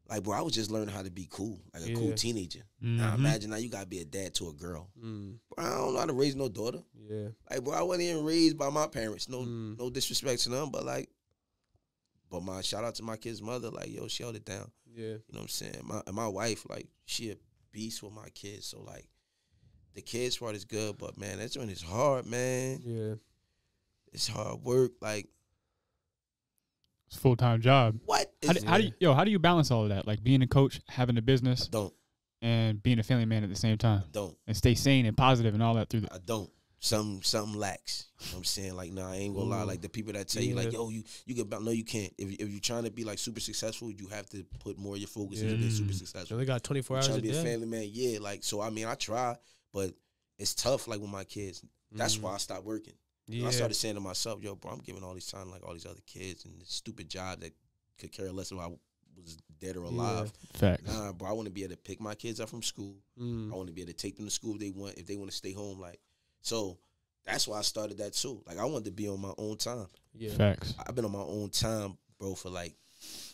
Like, bro, I was just learning how to be cool, like a cool teenager. Now, imagine now you got to be a dad to a girl. Bro, I don't know how to raise no daughter. Yeah. Like, bro, I wasn't even raised by my parents. No disrespect to them, but, like, my shout out to my kid's mother. Like, yo, she held it down. Yeah. You know what I'm saying? My wife, like, she a beast with my kids. So, like, the kids part is good, but, man, that's when it's hard, man. Yeah. It's hard work. Like, it's a full-time job. What? How do you balance all of that? Like, being a coach, having a business, and being a family man at the same time. And stay sane and positive and all that through the... I don't. Something lacks. You know what I'm saying? Like, nah, I ain't gonna lie. Like, the people that tell you, like, yo, you can balance. No, you can't. If you're trying to be, like, super successful, you have to put more of your focus into being super successful. You only got 24 hours a day. Trying to be a family man, yeah. Like, so, I mean, I try, but it's tough, like, with my kids. That's why I stopped working. Yeah. I started saying to myself, yo, bro, I'm giving all this time, like, all these other kids and this stupid job that could care less if I was dead or alive. Facts. Nah, bro, I want to be able to pick my kids up from school. I want to be able to take them to school if they want to stay home. Like, so that's why I started that too. Like, I wanted to be on my own time. Yeah. Facts. I've been on my own time, bro, for like,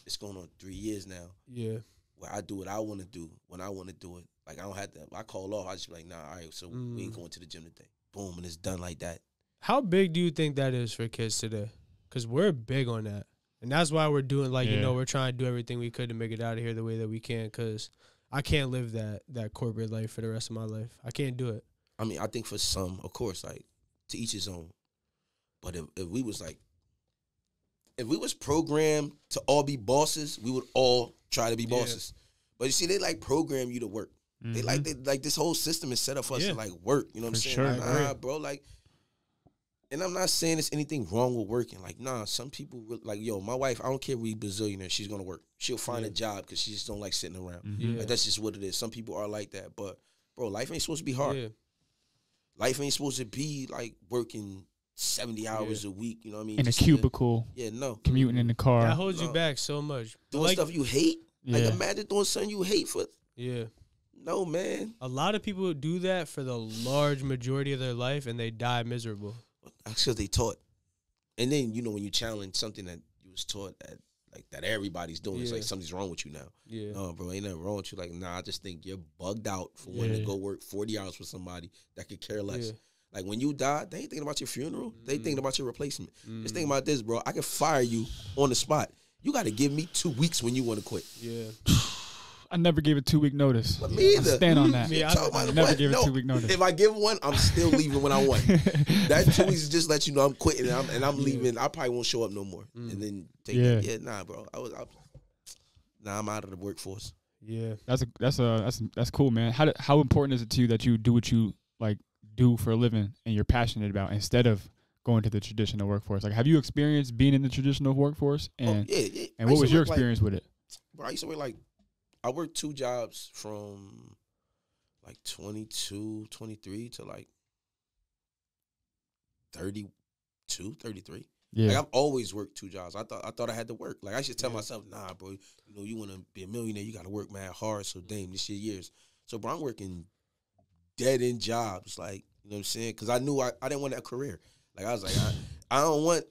it's going on 3 years now. Yeah. Where I do what I want to do when I want to do it. Like, I don't have to, I call off, I just be like, nah, all right, so we ain't going to the gym today. Boom, and it's done like that. How big do you think that is for kids today? Because we're big on that. And that's why we're doing, like, you know, we're trying to do everything we could to make it out of here the way that we can, because I can't live that corporate life for the rest of my life. I can't do it. I mean, I think for some, of course, like, to each his own. But if we was, like, if we was programmed to all be bosses, we would all try to be bosses. But you see, they, like, program you to work. They like this whole system is set up for us to, like, work. You know what I'm saying? Sure. Like, nah, bro, like, and I'm not saying there's anything wrong with working. Like, nah, some people, like, yo, my wife, I don't care if we Brazilian, she's going to work. She'll find a job because she just don't like sitting around. Like, that's just what it is. Some people are like that. But, bro, life ain't supposed to be hard. Life ain't supposed to be, like, working 70 hours a week. You know what I mean? In a cubicle. No. Commuting in the car. That holds you back so much. Doing like, stuff you hate? Like, imagine doing something you hate for. No, man. A lot of people do that for the large majority of their life, and they die miserable. That's because they taught. And then, you know, when you challenge something that you was taught that, like, that everybody's doing, it's like something's wrong with you now. No, bro, ain't nothing wrong with you. Like, nah, I just think you're bugged out for wanting to go work 40 hours for somebody that could care less. Like, when you die, they ain't thinking about your funeral. They thinking about your replacement. Just think about this, bro. I can fire you on the spot. You got to give me 2 weeks when you want to quit. I never gave a 2-week notice. But me either. I stand on that. I never gave a 2-week notice. If I give one, I'm still leaving when I want. That 2 weeks is just let you know I'm quitting and I'm leaving. I probably won't show up no more. And then take it. Nah, bro. I'm out of the workforce. That's cool, man. How important is it to you that you do what you like do for a living and you're passionate about instead of going to the traditional workforce? Like, have you experienced being in the traditional workforce? And and what was your experience with it? Bro, I used to work I worked 2 jobs from like 22, 23 to like 32, 33. Like, I've always worked 2 jobs. I thought I had to work. Like, I should tell myself, nah, bro, you know, you want to be a millionaire, you got to work mad hard. So, damn, this shit years. So, bro, I'm working dead-end jobs, like, you know what I'm saying? Because I knew I didn't want that career. Like, I was like, I don't want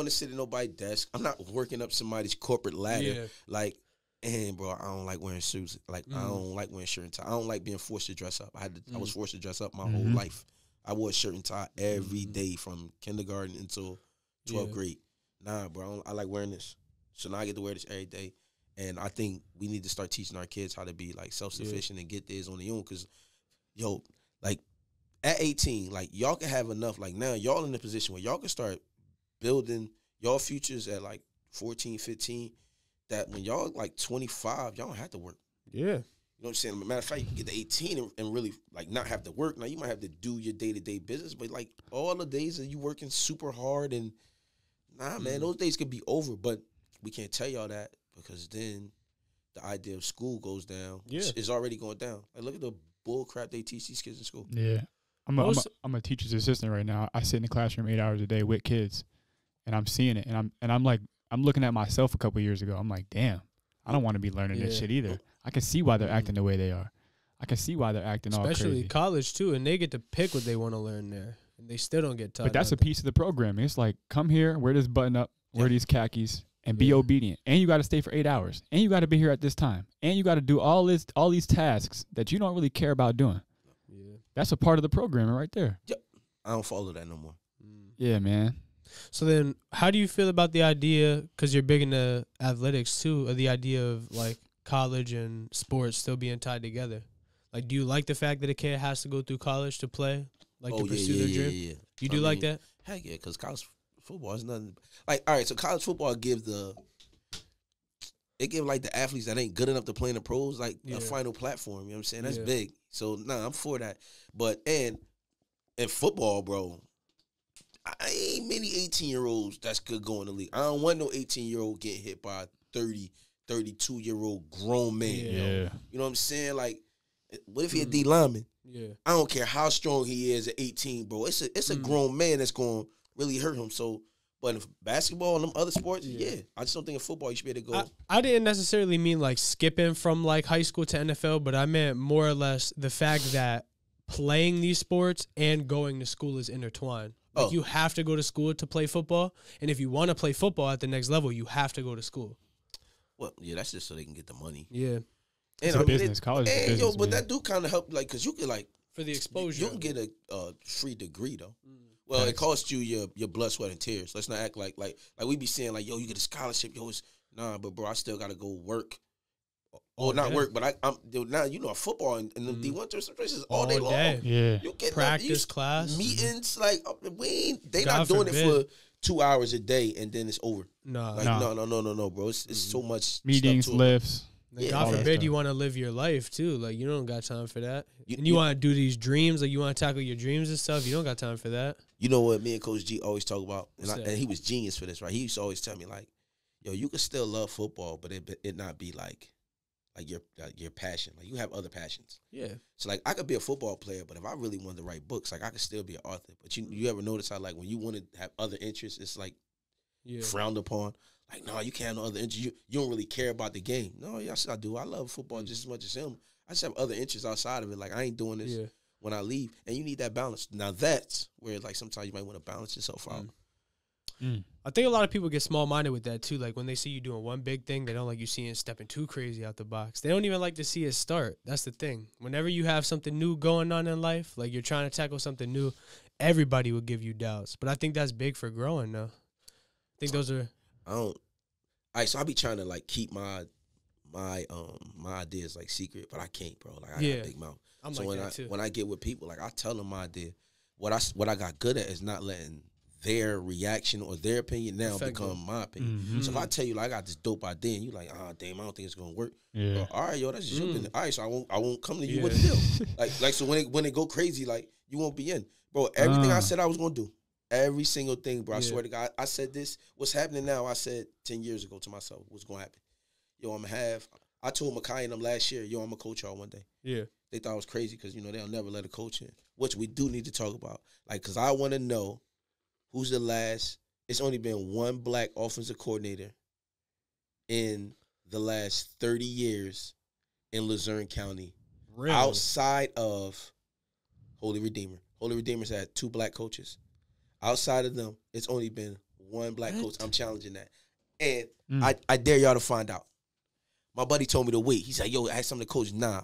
to sit at nobody's desk. I'm not working up somebody's corporate ladder. Like, and, bro, I don't like wearing suits. Like, I don't like wearing shirt and tie. I don't like being forced to dress up. I was forced to dress up my whole life. I wore a shirt and tie every day from kindergarten until 12th grade. Nah, bro, I like wearing this. So now I get to wear this every day. And I think we need to start teaching our kids how to be, like, self-sufficient and get theirs on their own. Because, yo, like, at 18, like, y'all can have enough. Like, now y'all in a position where y'all can start building y'all futures at, like, 14, 15. That when y'all like 25, y'all don't have to work. You know what I'm saying? Matter of fact, you can get to 18 and really like not have to work. Now you might have to do your day-to-day business, but like all the days that you working super hard and man, those days could be over. But we can't tell y'all that because then the idea of school goes down. It's already going down. Like, look at the bull crap they teach these kids in school. I'm a teacher's assistant right now. I sit in the classroom 8 hours a day with kids, and I'm seeing it, and I'm like. I'm looking at myself a couple of years ago. I'm like, damn, I don't want to be learning this shit either. I can see why they're acting the way they are. I can see why they're acting all crazy. Especially college, too, and they get to pick what they want to learn there. And they still don't get taught. But that's a piece of the programming. It's like, come here, wear this button up, wear these khakis, and be obedient. And you got to stay for 8 hours. And you got to be here at this time. And you got to do all these tasks that you don't really care about doing. That's a part of the programming right there. I don't follow that no more. Yeah, man. So then how do you feel about the idea, because you're big into athletics too, of the idea of like college and sports still being tied together? Like, do you like the fact that a kid has to go through college to play, like to pursue their dream? You do like that? Heck yeah, because college football is nothing. Like, all right, so college football gives like the athletes that ain't good enough to play in the pros like a final platform. You know what I'm saying? That's big. So, I'm for that. But, and in football, bro, I ain't many 18-year-olds that's good going to the league. I don't want no 18-year-old getting hit by a 30, 32-year-old grown man. You know what I'm saying? Like, what if he a D lineman? I don't care how strong he is at 18, bro. It's a grown man that's going to really hurt him. So, but in basketball and them other sports, I just don't think in football you should be able to go. I didn't necessarily mean like skipping from like high school to NFL, but I meant more or less the fact that playing these sports and going to school is intertwined. Like, you have to go to school to play football, and if you want to play football at the next level, you have to go to school. Well, that's just so they can get the money. And it's a business. College is business, but that do kind of help, like, because you can, like, for the exposure. You can get a free degree, though. Well, it costs you your blood, sweat, and tears. Let's not act like we be saying like, yo, you get a scholarship, yo, it's nah, but bro, I still gotta go work. Or not work, but I'm now football and the D1 some places all day long. Yeah, you get practice, class, meetings. Like they not doing it for 2 hours a day and then it's over. No, bro. It's so much meetings, lifts. God forbid you want to live your life too. Like you don't got time for that. And you want to do these dreams, like you want to tackle your dreams and stuff. You don't got time for that. You know what me and Coach G always talk about, and he was genius for this, right? He used to always tell me like, yo, you can still love football, but it not be like your passion. Like you have other passions. Yeah. So like I could be a football player, but if I really wanted to write books, like I could still be an author. But you ever notice how like when you want to have other interests, it's like frowned upon. Like, no, you can't have no other interests. You don't really care about the game. No, yes, I do. I love football just as much as him. I just have other interests outside of it. Like, I ain't doing this when I leave. And you need that balance. Now, that's where, like, sometimes you might want to balance yourself out. I think a lot of people get small-minded with that, too. Like, when they see you doing one big thing, they don't like you seeing stepping too crazy out the box. They don't even like to see it start. That's the thing. Whenever you have something new going on in life, like you're trying to tackle something new, everybody will give you doubts. But I think that's big for growing, though. I think those are... All right, so I be trying to like keep my ideas like secret, but I can't, bro. Like I got a big mouth. I'm so like that too. When I get with people, like I tell them my idea. What I got good at is not letting their reaction or their opinion now become my opinion. Mm-hmm. So if I tell you like I got this dope idea and you like, damn, I don't think it's gonna work. Yeah. Bro, all right, yo, that's just your opinion. All right, so I won't come to you with the deal. like so when it go crazy, like you won't be in. Bro, everything I said I was gonna do. Every single thing, bro. I swear to God. I said this. What's happening now, I said 10 years ago to myself, what's going to happen? Yo, I'm going to have, I told Makai and them last year, yo, I'm going to coach y'all one day. Yeah. They thought I was crazy because, they'll never let a coach in, which we do need to talk about. Like, because I want to know who's the last, it's only been one black offensive coordinator in the last 30 years in Luzerne County. Really? Outside of Holy Redeemer. Holy Redeemer's had 2 black coaches. Outside of them, it's only been one black coach. I'm challenging that. And I dare y'all to find out. My buddy told me to wait. He said, yo, ask some of the coaches. Nah,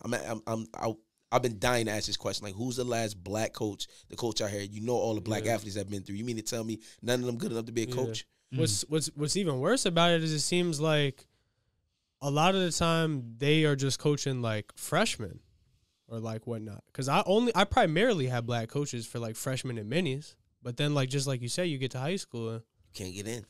I've been dying to ask this question. Like, who's the last black coach, the coach out here? You know all the black athletes I've been through. You mean to tell me none of them good enough to be a coach? What's even worse about it is it seems like a lot of the time they are just coaching, like, freshmen or, like, whatnot. Because I primarily have black coaches for, like, freshmen and minis. But then, like, just like you say, you get to high school. You can't get in.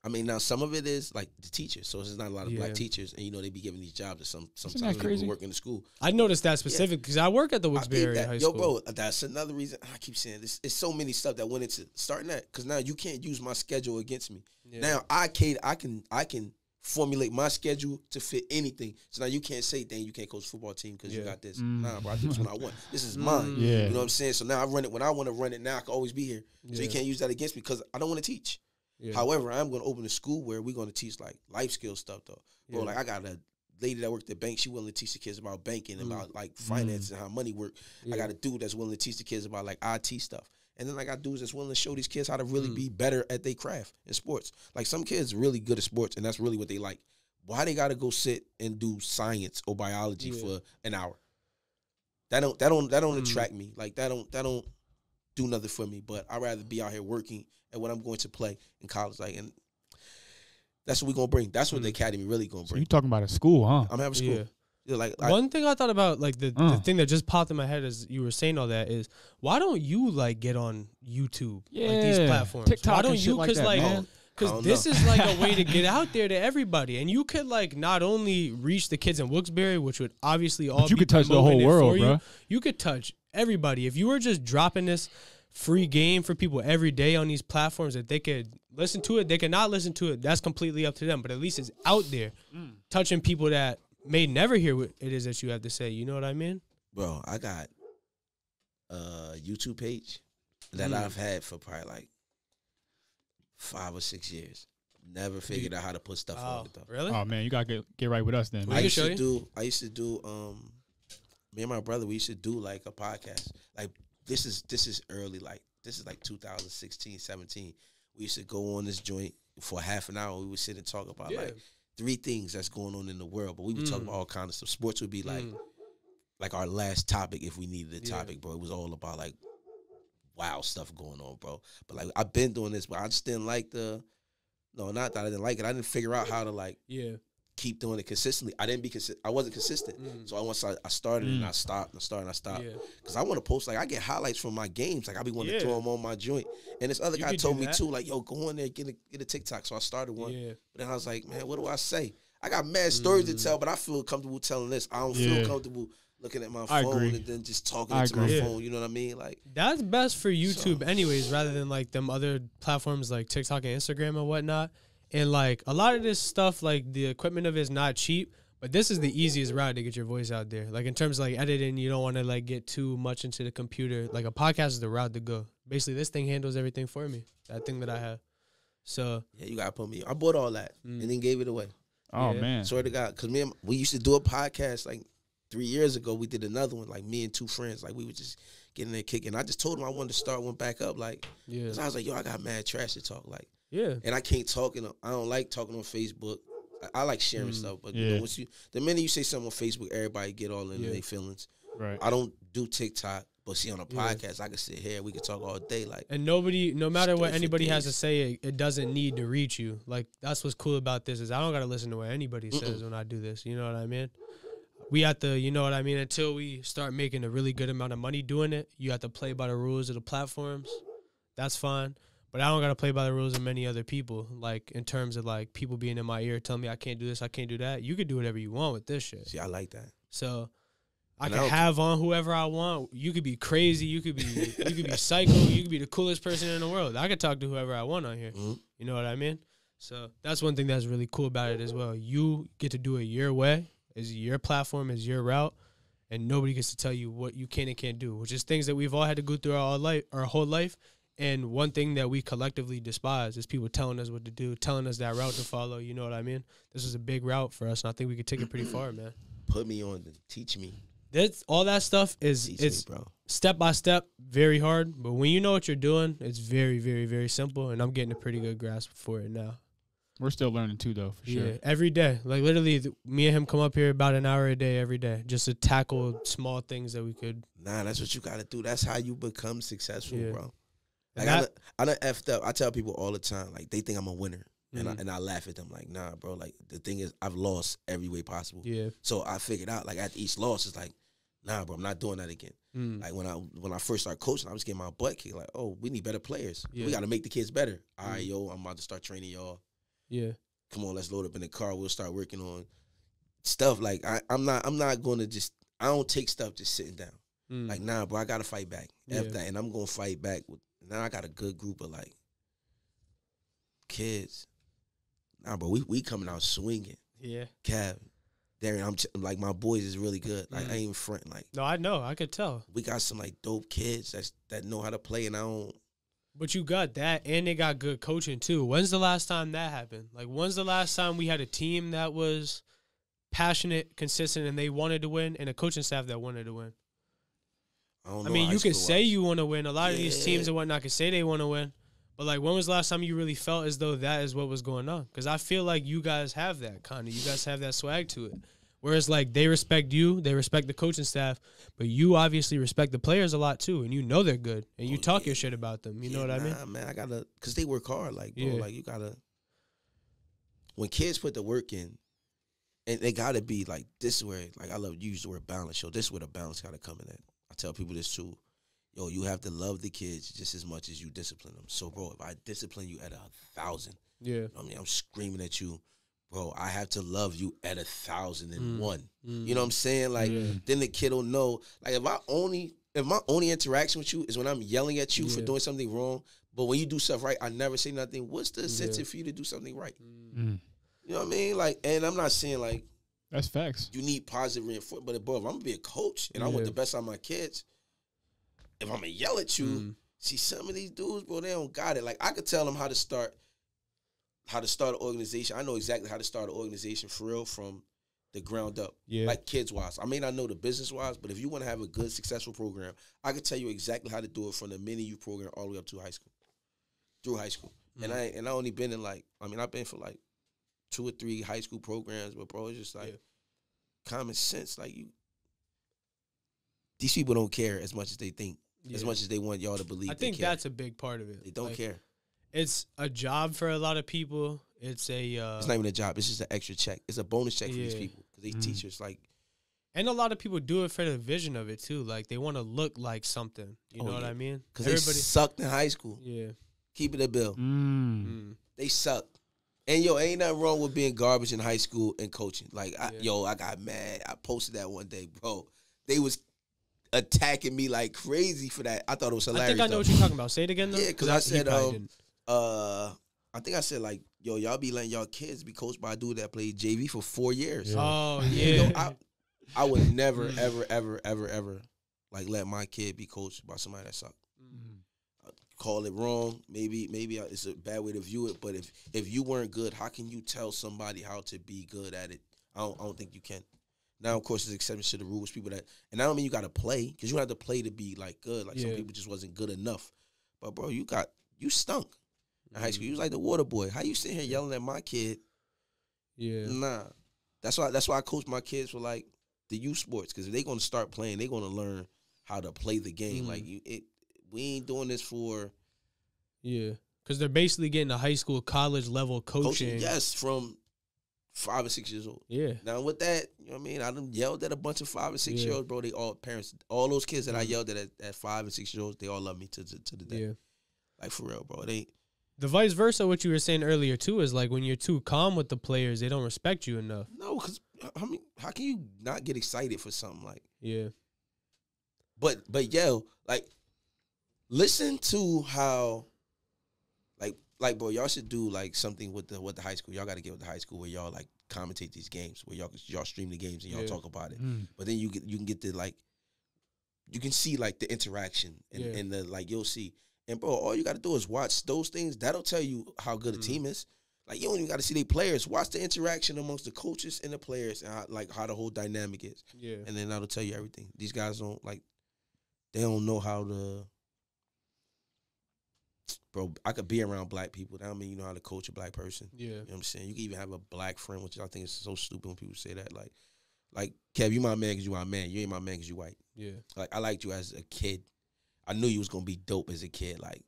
I mean, now some of it is, like, the teachers. So there's not a lot of black teachers. And, they be giving these jobs to sometimes people who work in the school. I noticed that specific because I work at the Wilkes-Barre High School. Yo, bro, that's another reason. I keep saying this. It's so many stuff that went into starting that. Because now you can't use my schedule against me. Yeah. Now I can formulate my schedule to fit anything. So now you can't say, dang, you can't coach a football team because you got this. Nah, bro, I do this when I want. This is mine. Yeah. You know what I'm saying? So now I run it when I want to run it. Now I can always be here. So you can't use that against me because I don't want to teach. Yeah. However, I'm going to open a school where we're going to teach like life skill stuff though. Bro, like I got a lady that worked at the bank. She willing to teach the kids about banking, about like finance and how money work. I got a dude that's willing to teach the kids about like IT stuff. And then I got dudes that's willing to show these kids how to really be better at their craft in sports. Like some kids are really good at sports and that's really what they like. Why they gotta go sit and do science or biology for an hour? That don't attract me. Like that don't do nothing for me. But I'd rather be out here working and when I'm going to play in college. Like, and that's what we're gonna bring. That's what the Academy really gonna bring. So you talking about a school, huh? I'm having school. Yeah. Like one thing I thought about, like the thing that just popped in my head as you were saying all that is, why don't you like get on YouTube, like these platforms? TikTok why don't you? Because because this is like a way to get out there to everybody, and you could like not only reach the kids in Wilkes-Barre, which would obviously all you could touch the whole world, bro. You could touch everybody if you were just dropping this free game for people every day on these platforms that they could listen to it. They could not listen to it. That's completely up to them. But at least it's out there, touching people that may never hear what it is that you have to say. You know what I mean? Bro, I got a YouTube page that I've had for probably like 5 or 6 years. Never figured out how to put stuff on it though. Really? Oh man, you gotta get right with us then. I used to do me and my brother, we used to do like a podcast. Like this is early, like this is like 2016, 17. We used to go on this joint for half an hour. We would sit and talk about like 3 things that's going on in the world. But we would talk about all kinds of stuff. Sports would be like our last topic if we needed a topic, bro. It was all about like wild stuff going on, bro. But like I've been doing this, but I just didn't like not that I didn't like it. I didn't figure out how to like keep doing it consistently. I wasn't consistent. So I started and I stopped and I stopped. Because I want to post, like, I get highlights from my games. Like, I be wanting to throw them on my joint. And this other guy told me, too, like, yo, go on there, get a TikTok. So I started one. But then I was like, man, what do I say? I got mad stories to tell, but I feel comfortable telling this. I don't feel comfortable looking at my phone and then just talking into my phone. You know what I mean? Like, that's best for YouTube anyways, rather than, like, them other platforms like TikTok and Instagram and whatnot. And, like, a lot of this stuff, like, the equipment of it is not cheap, but this is the easiest route to get your voice out there. Like, in terms of, like, editing, you don't want to, like, get too much into the computer. Like, a podcast is the route to go. Basically, this thing handles everything for me, that thing that I have. So. Yeah, you got to put me. I bought all that and then gave it away. Oh, man. Swear to God. Because we used to do a podcast, like, 3 years ago. We did another one, like, me and two friends. Like, we were just getting there kicking. I just told them I wanted to start one back up, like, because I was like, yo, I got mad trash to talk, like. Yeah, and I can't talk. I don't like talking on Facebook. I like sharing stuff, but you know, the minute you say something on Facebook, everybody get all into their feelings. Right. I don't do TikTok, but see on a podcast, I can sit here. We can talk all day. Like, and nobody, no matter what anybody has to say, it doesn't need to reach you. Like, that's what's cool about this is I don't gotta listen to what anybody says when I do this. You know what I mean? We have to, you know what I mean. Until we start making a really good amount of money doing it, you have to play by the rules of the platforms. That's fine. But I don't got to play by the rules of many other people, like, in terms of, like, people being in my ear telling me I can't do this, I can't do that. You could do whatever you want with this shit. See, I like that. So I can have on whoever I want. You could be crazy. You could be psycho. You could be the coolest person in the world. I could talk to whoever I want on here. You know what I mean? So that's one thing that's really cool about it as well. You get to do it your way. It's your platform. It's your route. And nobody gets to tell you what you can and can't do, which is things that we've all had to go through our whole life. And one thing that we collectively despise is people telling us what to do, telling us that route to follow. You know what I mean? This is a big route for us, and I think we could take it pretty far, man. Put me on, teach me. All that stuff it's step by step, very hard. But when you know what you're doing, it's very, very, very simple. And I'm getting a pretty good grasp for it now. We're still learning too, though, for sure. Yeah, every day. Like, literally, me and him come up here about an hour a day every day just to tackle small things that we could. Nah, that's what you got to do. That's how you become successful, bro. Like, I done effed up. I tell people all the time, like, they think I'm a winner. And I laugh at them like, nah, bro. Like, the thing is, I've lost every way possible. Yeah. So I figured out, like, after each loss, it's like, nah, bro, I'm not doing that again. Like, when I first started coaching, I was getting my butt kicked. Like, oh, we need better players. Yeah. We got to make the kids better. All right, yo, I'm about to start training y'all. Yeah. Come on, let's load up in the car. We'll start working on stuff. Like, I'm not going to just, I don't take stuff just sitting down. Like, nah, bro, I got to fight back. After that, and I'm going to fight back with. Now I got a good group of, like, kids. Nah, bro, we coming out swinging. Yeah. Kev, Darian, like, my boys is really good. Like, I ain't even fronting. Like, no, I know. I could tell. We got some, like, dope kids that know how to play, and I don't. But you got that, and they got good coaching, too. When's the last time that happened? Like, when's the last time we had a team that was passionate, consistent, and they wanted to win, and a coaching staff that wanted to win? I mean, you can say you want to win. A lot of these teams and whatnot can say they want to win. But, like, when was the last time you really felt as though that is what was going on? Because I feel like you guys have that kind of. You guys have that swag to it. Whereas, like, they respect you. They respect the coaching staff. But you obviously respect the players a lot, too. And you know they're good. And you talk your shit about them. You know what I mean? Man, I got to. Because they work hard. Like, bro, like, you got to. When kids put the work in, and they got to be, like, this is where, like, I love to use the word balance. So this is where the balance got to come in at. I tell people this too. Yo, you have to love the kids just as much as you discipline them. So, bro, if I discipline you at 1,000, I mean, I'm screaming at you, bro, I have to love you at 1,001. You know what I'm saying? Like, then the kid will know. Like, if my only interaction with you is when I'm yelling at you for doing something wrong, but when you do stuff right, I never say nothing. What's the incentive for you to do something right? You know what I mean? Like, and I'm not saying, like, that's facts. You need positive reinforcement. But, bro, if I'm going to be a coach and I want the best out of my kids, if I'm going to yell at you, see, some of these dudes, bro, they don't got it. Like, I could tell them how to start an organization. I know exactly how to start an organization for real from the ground up. Yeah. Like, kids-wise. I may not know the business-wise, but if you want to have a good, successful program, I could tell you exactly how to do it from the mini youth program all the way up to high school. Through high school. And I only been in, like, I mean, I've been for, like, 2 or 3 high school programs, but, bro, it's just like common sense. Like, these people don't care as much as they think as much as they want y'all to believe. I think that's a big part of it. They don't care. It's a job for a lot of people. It's not even a job. It's just an extra check. It's a bonus check for these people because they teachers like. And a lot of people do it for the vision of it too. Like they want to look like something. You know what I mean? Because they sucked in high school. Yeah. Keep it a bill. They suck. And ain't nothing wrong with being garbage in high school and coaching. Like I got mad. I posted that one day, bro. They was attacking me like crazy for that. I thought it was hilarious. I think I know what you're talking about. Say it again though. Yeah, because I said I think I said like, y'all be letting y'all kids be coached by a dude that played JV for 4 years. Yeah. Oh yeah. I would never, ever like let my kid be coached by somebody that sucked. Call it wrong. Maybe it's a bad way to view it. But if you weren't good, how can you tell somebody how to be good at it? I don't think you can. Now, of course, there's exceptions to the rules. People that, and I don't mean you got to play because you don't have to play to be like good. Like some people just wasn't good enough. But bro, you stunk in high school. You was like the water boy. How you sitting here yelling at my kid? Yeah, nah. That's why I coach my kids for like the youth sports because if they're gonna start playing, they're gonna learn how to play the game. Like we ain't doing this for. Yeah, because they're basically getting a high school, college level coaching. Yes, from 5 or 6 years old. Yeah. Now with that, you know what I mean? I done yelled at a bunch of 5 or 6 year olds, bro. They all parents, all those kids that I yelled at 5 and 6 years old, they all love me to the day. Yeah. Like for real, bro. The vice versa, what you were saying earlier too, is like when you're too calm with the players, they don't respect you enough. No, because I mean, how can you not get excited for something like? Yeah. But like, listen to how. Like, bro, y'all should do like something with the high school. Y'all got to get with the high school where y'all like commentate these games, where y'all stream the games and y'all talk about it. But then you can get the like, you can see like the interaction and the like you'll see. And bro, all you got to do is watch those things. That'll tell you how good a team is. Like you don't even got to see their players. Watch the interaction amongst the coaches and the players and how the whole dynamic is. Yeah, and then that'll tell you everything. These guys they don't know how to. Bro, I could be around black people. That don't mean you know how to coach a black person. Yeah. You know what I'm saying? You can even have a black friend, which I think is so stupid when people say that. Like Kev, you my man because you my man. You ain't my man because you white. Yeah. Like, I liked you as a kid. I knew you was going to be dope as a kid. Like,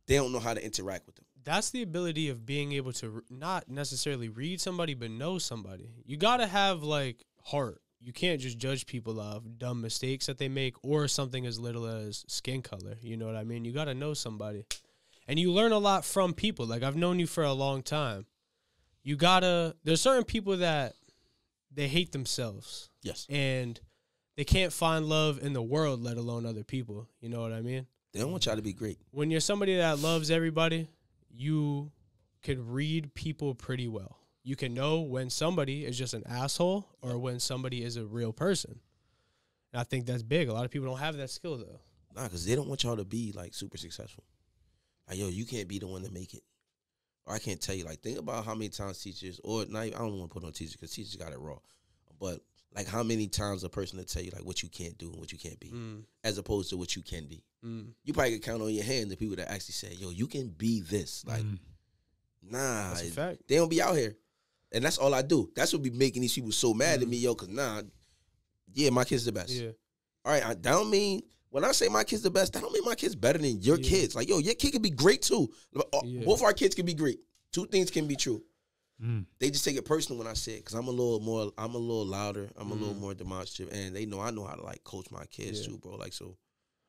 they don't know how to interact with them. That's the ability of being able to not necessarily read somebody, but know somebody. You got to have, like, heart. You can't just judge people off dumb mistakes that they make or something as little as skin color. You know what I mean? You got to know somebody. And you learn a lot from people. Like, I've known you for a long time. There's certain people that they hate themselves. Yes. And they can't find love in the world, let alone other people. You know what I mean? They don't want y'all to be great. When you're somebody that loves everybody, you can read people pretty well. You can know when somebody is just an asshole or when somebody is a real person. And I think that's big. A lot of people don't have that skill, though. Nah, because they don't want y'all to be, like, super successful. Like, yo, you can't be the one to make it. Or I can't tell you. Like, think about how many times teachers, or not, I don't want to put on teachers because teachers got it raw. But, like, how many times a person to tell you, like, what you can't do and what you can't be, as opposed to what you can be. You probably could count on your hand the people that actually say, yo, you can be this. Like, nah. That's a fact. They don't be out here. And that's all I do. That's what be making these people so mad at me, yo, because, my kid's the best. Yeah. All right, I don't mean, when I say my kid's the best, that don't mean my kid's better than your kids. Like, yo, your kid can be great, too. Both our kids can be great. Two things can be true. They just take it personal when I say it, because I'm a little louder. I'm a little more demonstrative, and they know I know how to, like, coach my kids, too, bro. Like, so.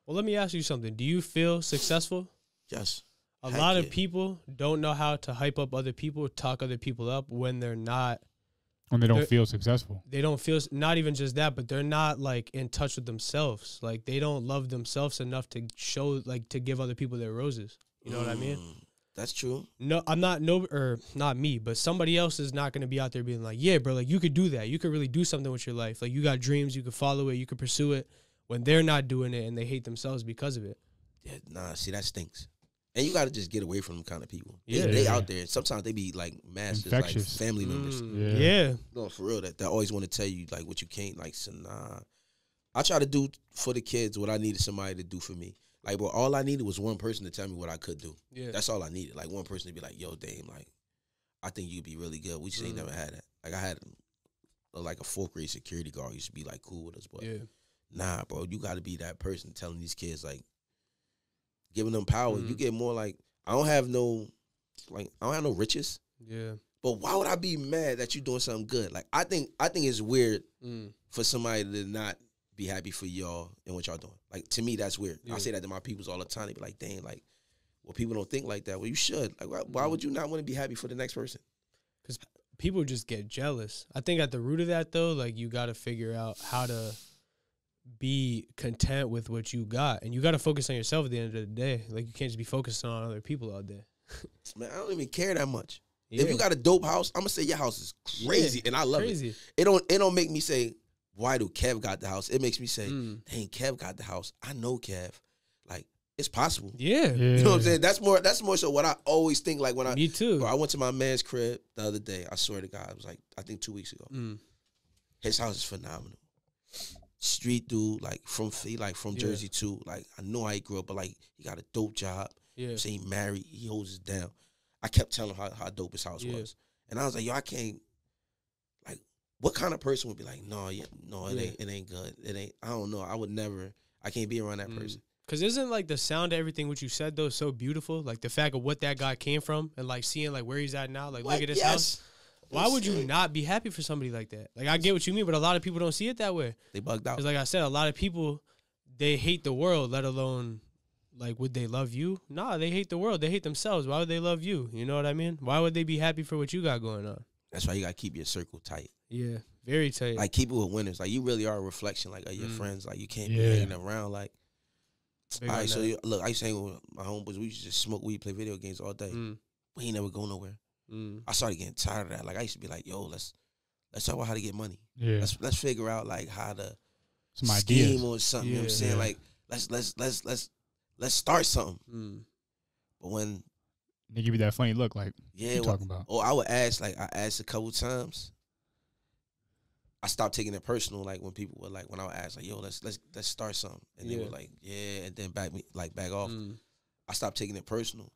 Well, let me ask you something. Do you feel successful? Yes. A lot of people don't know how to hype up other people, talk other people up when they're not. When they don't feel successful. They don't feel, not even just that, but they're not, like, in touch with themselves. Like, they don't love themselves enough to show, like, to give other people their roses. You know what I mean? That's true. No, I'm not, not me, but somebody else is not going to be out there being like, yeah, bro, like, you could do that. You could really do something with your life. Like, you got dreams, you could follow it, you could pursue it, when they're not doing it and they hate themselves because of it. Yeah, nah, see, that stinks. And you got to just get away from them kind of people. Yeah. They out there. Sometimes they be like masters, like family members. Yeah. No, for real. That always want to tell you like what you can't. Like, so nah. I try to do for the kids what I needed somebody to do for me. Like, bro, all I needed was one person to tell me what I could do. Yeah. That's all I needed. Like, one person to be like, yo, Dame, like, I think you'd be really good. We just ain't never had that. Like, I had like a 4th grade security guard who used to be like cool with us, but Nah, bro, you got to be that person telling these kids, like, giving them power. You get more like, I don't have no riches. Yeah. But why would I be mad that you doing something good? Like, I think it's weird for somebody to not be happy for y'all and what y'all doing. Like, to me, that's weird. I say that to my peoples all the time. They be like, dang, like, well, people don't think like that. Well, you should. Like, why would you not want to be happy for the next person? Because people just get jealous. I think at the root of that, though, like, you got to figure out how to be content with what you got. And you got to focus on yourself at the end of the day. Like, you can't just be focusing on other people all day. Man, I don't even care that much. Yeah. If you got a dope house, I'm going to say your house is crazy, and I love it. It don't make me say, why do Kev got the house? It makes me say, dang, Kev got the house. I know Kev. Like, it's possible. Yeah. You know what I'm saying? That's more so what I always think. Like, when Me too. Bro, I went to my man's crib the other day. I swear to God, it was like, I think 2 weeks ago. His house is phenomenal. Street dude, like from Jersey too. Like, I know how he grew up, but like, he got a dope job. Yeah. Say he married, he holds it down. I kept telling him how dope his house was. And I was like, yo, I can't, like, what kind of person would be like, it ain't good. It ain't, I don't know. I would never, I can't be around that person. Because isn't, like, the sound of everything what you said, though, so beautiful? Like, the fact of what that guy came from and, like, seeing, like, where he's at now. Like, look at his house. Why would you not be happy for somebody like that? Like, I get what you mean, but a lot of people don't see it that way. They bugged out. Because, like I said, a lot of people, they hate the world, let alone, like, would they love you? Nah, they hate the world. They hate themselves. Why would they love you? You know what I mean? Why would they be happy for what you got going on? That's why you got to keep your circle tight. Yeah, very tight. Like, keep it with winners. Like, you really are a reflection, like, of your friends. Like, you can't be hanging around, like, all right, so look, I used to hang with my homeboys. We used to just smoke weed, play video games all day. We ain't never go nowhere. I started getting tired of that. Like, I used to be like, yo, let's talk about how to get money. Yeah. Let's figure out, like, how to scheme or something. You know what I'm saying? Like, let's start something. But when they give you that funny look, like, what you talking about? Oh, I would ask, like, I asked a couple times. I stopped taking it personal, like, when people were like, when I would ask, like, yo, let's start something. And they were like, yeah, and then back off. I stopped taking it personal.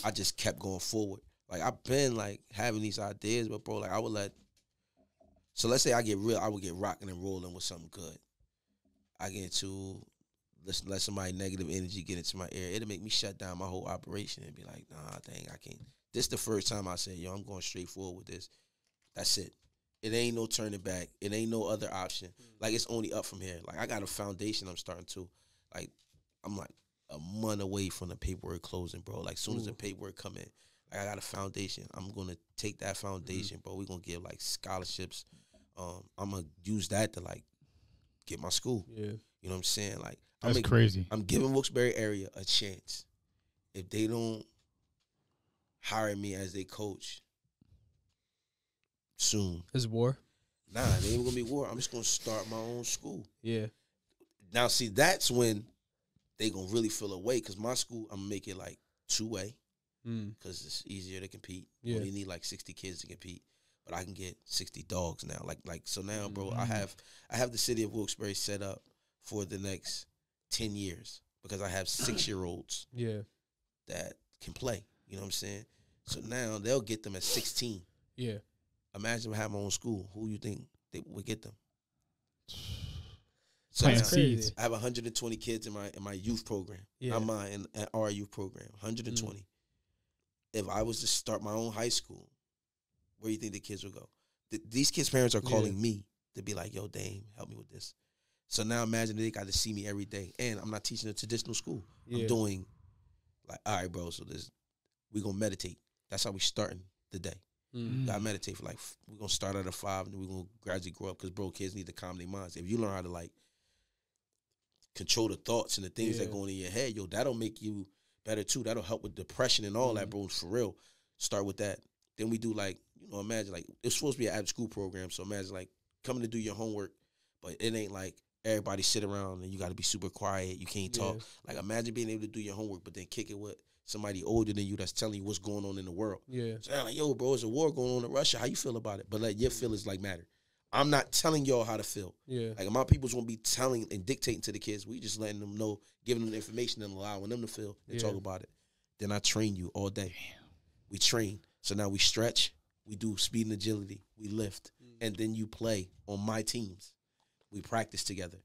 I just kept going forward. Like, I've been, like, having these ideas, but, bro, like, I would so let's say I would get rocking and rolling with something good. I get to let somebody negative energy get into my ear. It'll make me shut down my whole operation and be like, nah, dang, I can't. This the first time I said, yo, I'm going straight forward with this. That's it. It ain't no turning back. It ain't no other option. Like, it's only up from here. Like, I got a foundation I'm starting to. Like, I'm like a month away from the paperwork closing, bro. Like, soon as the paperwork come in, like, I got a foundation. I'm going to take that foundation, bro. We're going to give, like, scholarships. I'm going to use that to, like, get my school. Yeah. You know what I'm saying? Like, that's crazy. I'm giving Wilkes-Barre area a chance. If they don't hire me as their coach soon. Is war? Nah, there ain't gonna be war. I'm just gonna start my own school. Yeah. Now, see, that's when they gonna really feel a way, because my school, I'm gonna make it like 2-way, because it's easier to compete. You only need like 60 kids to compete, but I can get 60 dogs now. Like so now, bro, I have the city of Wilkes-Barre set up for the next 10 years because I have 6-year-olds that can play. You know what I'm saying? So now they'll get them at 16. Yeah. Imagine if I had my own school. Who you think they would get them? So seeds. I have 120 kids in my youth program. Yeah. I'm in our youth program. 120. If I was to start my own high school, where do you think the kids would go? These kids' parents are calling me to be like, yo, Dame, help me with this. So now imagine they got to see me every day. And I'm not teaching a traditional school. I'm doing like, all right, bro, so we're going to meditate. That's how we starting the day. Gotta meditate for like, we're going to start at 5 and then we're going to gradually grow up, because, bro, kids need to calm their minds. If you learn how to, like, control the thoughts and the things that go in your head, yo, that'll make you better too. That'll help with depression and all that, bro, for real. Start with that. Then we do, like, imagine, like, it's supposed to be an after-school program, so imagine, like, coming to do your homework, but it ain't like everybody sit around and you got to be super quiet. You can't talk. Like, imagine being able to do your homework, but then kick it with somebody older than you that's telling you what's going on in the world. Yeah. So I'm like, yo, bro, there's a war going on in Russia. How you feel about it? But, like, your feelings, like, matter. I'm not telling y'all how to feel. Yeah. Like, my people's won't be telling and dictating to the kids. We just letting them know, giving them the information and allowing them to feel and talk about it. Then I train you all day. Damn. We train. So now we stretch. We do speed and agility. We lift. And then you play on my teams. We practice together.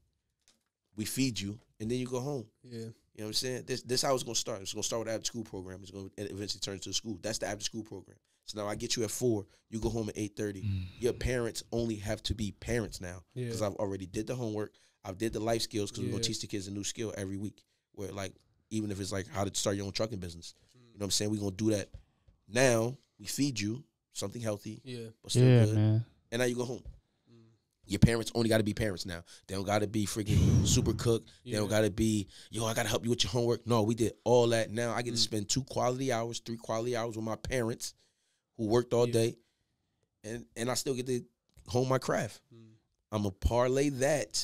we feed you, and then you go home. Yeah. You know what I'm saying? This how it's gonna start. It's gonna start with the after school program. It's gonna eventually turn into a school. That's the after school program. So now I get you at 4. You go home at 8:30. Your parents only have to be parents now because I've already did the homework. I've did the life skills because we're gonna teach the kids a new skill every week. Where like even if it's like how to start your own trucking business. You know what I'm saying? We're gonna do that. Now we feed you something healthy. Yeah. But still good. Man. And now you go home. Your parents only got to be parents now. They don't got to be freaking super cook. They don't got to be, I got to help you with your homework. No, we did all that. Now I get to spend 2 quality hours, 3 quality hours with my parents who worked all day. And I still get to hone my craft. I'm going to parlay that